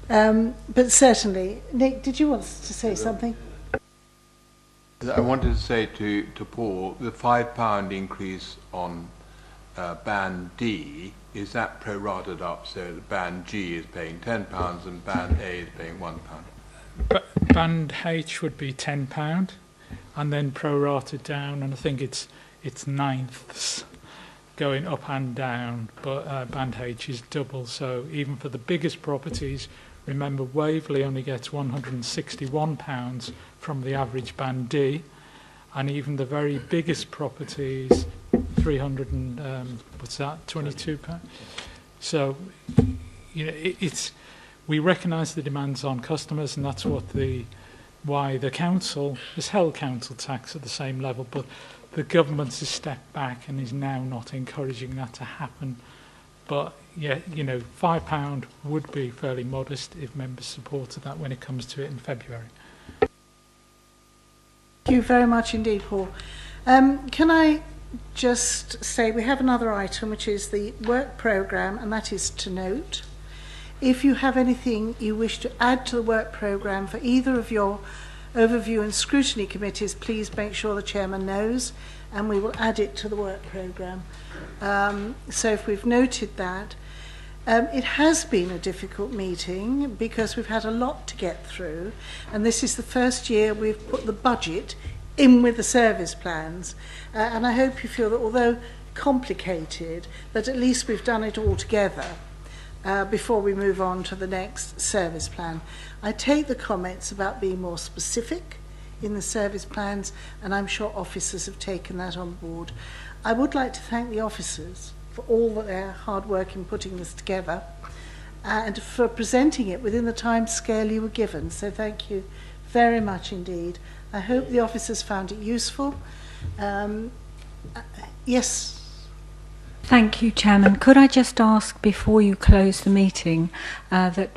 But certainly, Nick, did you want to say something? I wanted to say to Paul, the £5 increase on Band D, is that prorated up so that Band G is paying £10 and Band A is paying £1? Band H would be £10 and then prorated down, and I think it's ninths going up and down, but Band H is double. So even for the biggest properties, remember Waverley only gets £161 from the average Band D, and even the very biggest properties, 300 and what's that, £22. So you know, we recognise the demands on customers, and that's why the council has held council tax at the same level, but the government has stepped back and is now not encouraging that to happen. But yeah, you know, £5 would be fairly modest if members supported that when it comes to it in February. Thank you very much indeed, Paul. Can I just say we have another item, which is the work programme, and that is to note. If you have anything you wish to add to the work programme for either of your overview and scrutiny committees, please make sure the chairman knows, and we will add it to the work programme. So if we've noted that, it has been a difficult meeting because we've had a lot to get through, and this is the first year we've put the budget in with the service plans, and I hope you feel that although complicated, that at least we've done it all together before we move on to the next service plan. I take the comments about being more specific in the service plans, and I'm sure officers have taken that on board. I would like to thank the officers for all their hard work in putting this together and for presenting it within the time scale you were given. So thank you very much indeed. I hope the officers found it useful. Yes. Thank you, Chairman. Could I just ask before you close the meeting that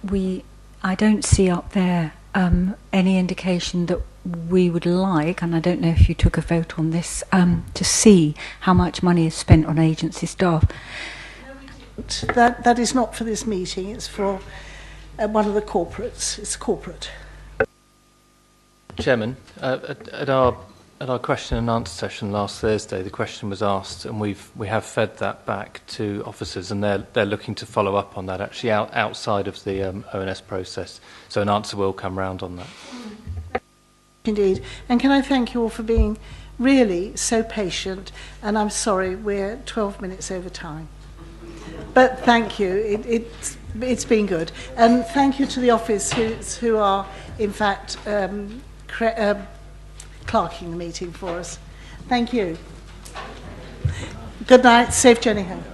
I don't see up there any indication that we would like, and I don't know if you took a vote on this, to see how much money is spent on agency staff. That is not for this meeting, it's for one of the corporates. It's corporate. Chairman, at our question and answer session last Thursday, the question was asked, and we have fed that back to officers, and they're looking to follow up on that actually outside of the ONS process. So an answer will come round on that. Indeed. And can I thank you all for being really so patient, and I'm sorry we're 12 minutes over time. But thank you, it's been good. And thank you to the office who are in fact clerking the meeting for us. Thank you. Good night, safe journey home.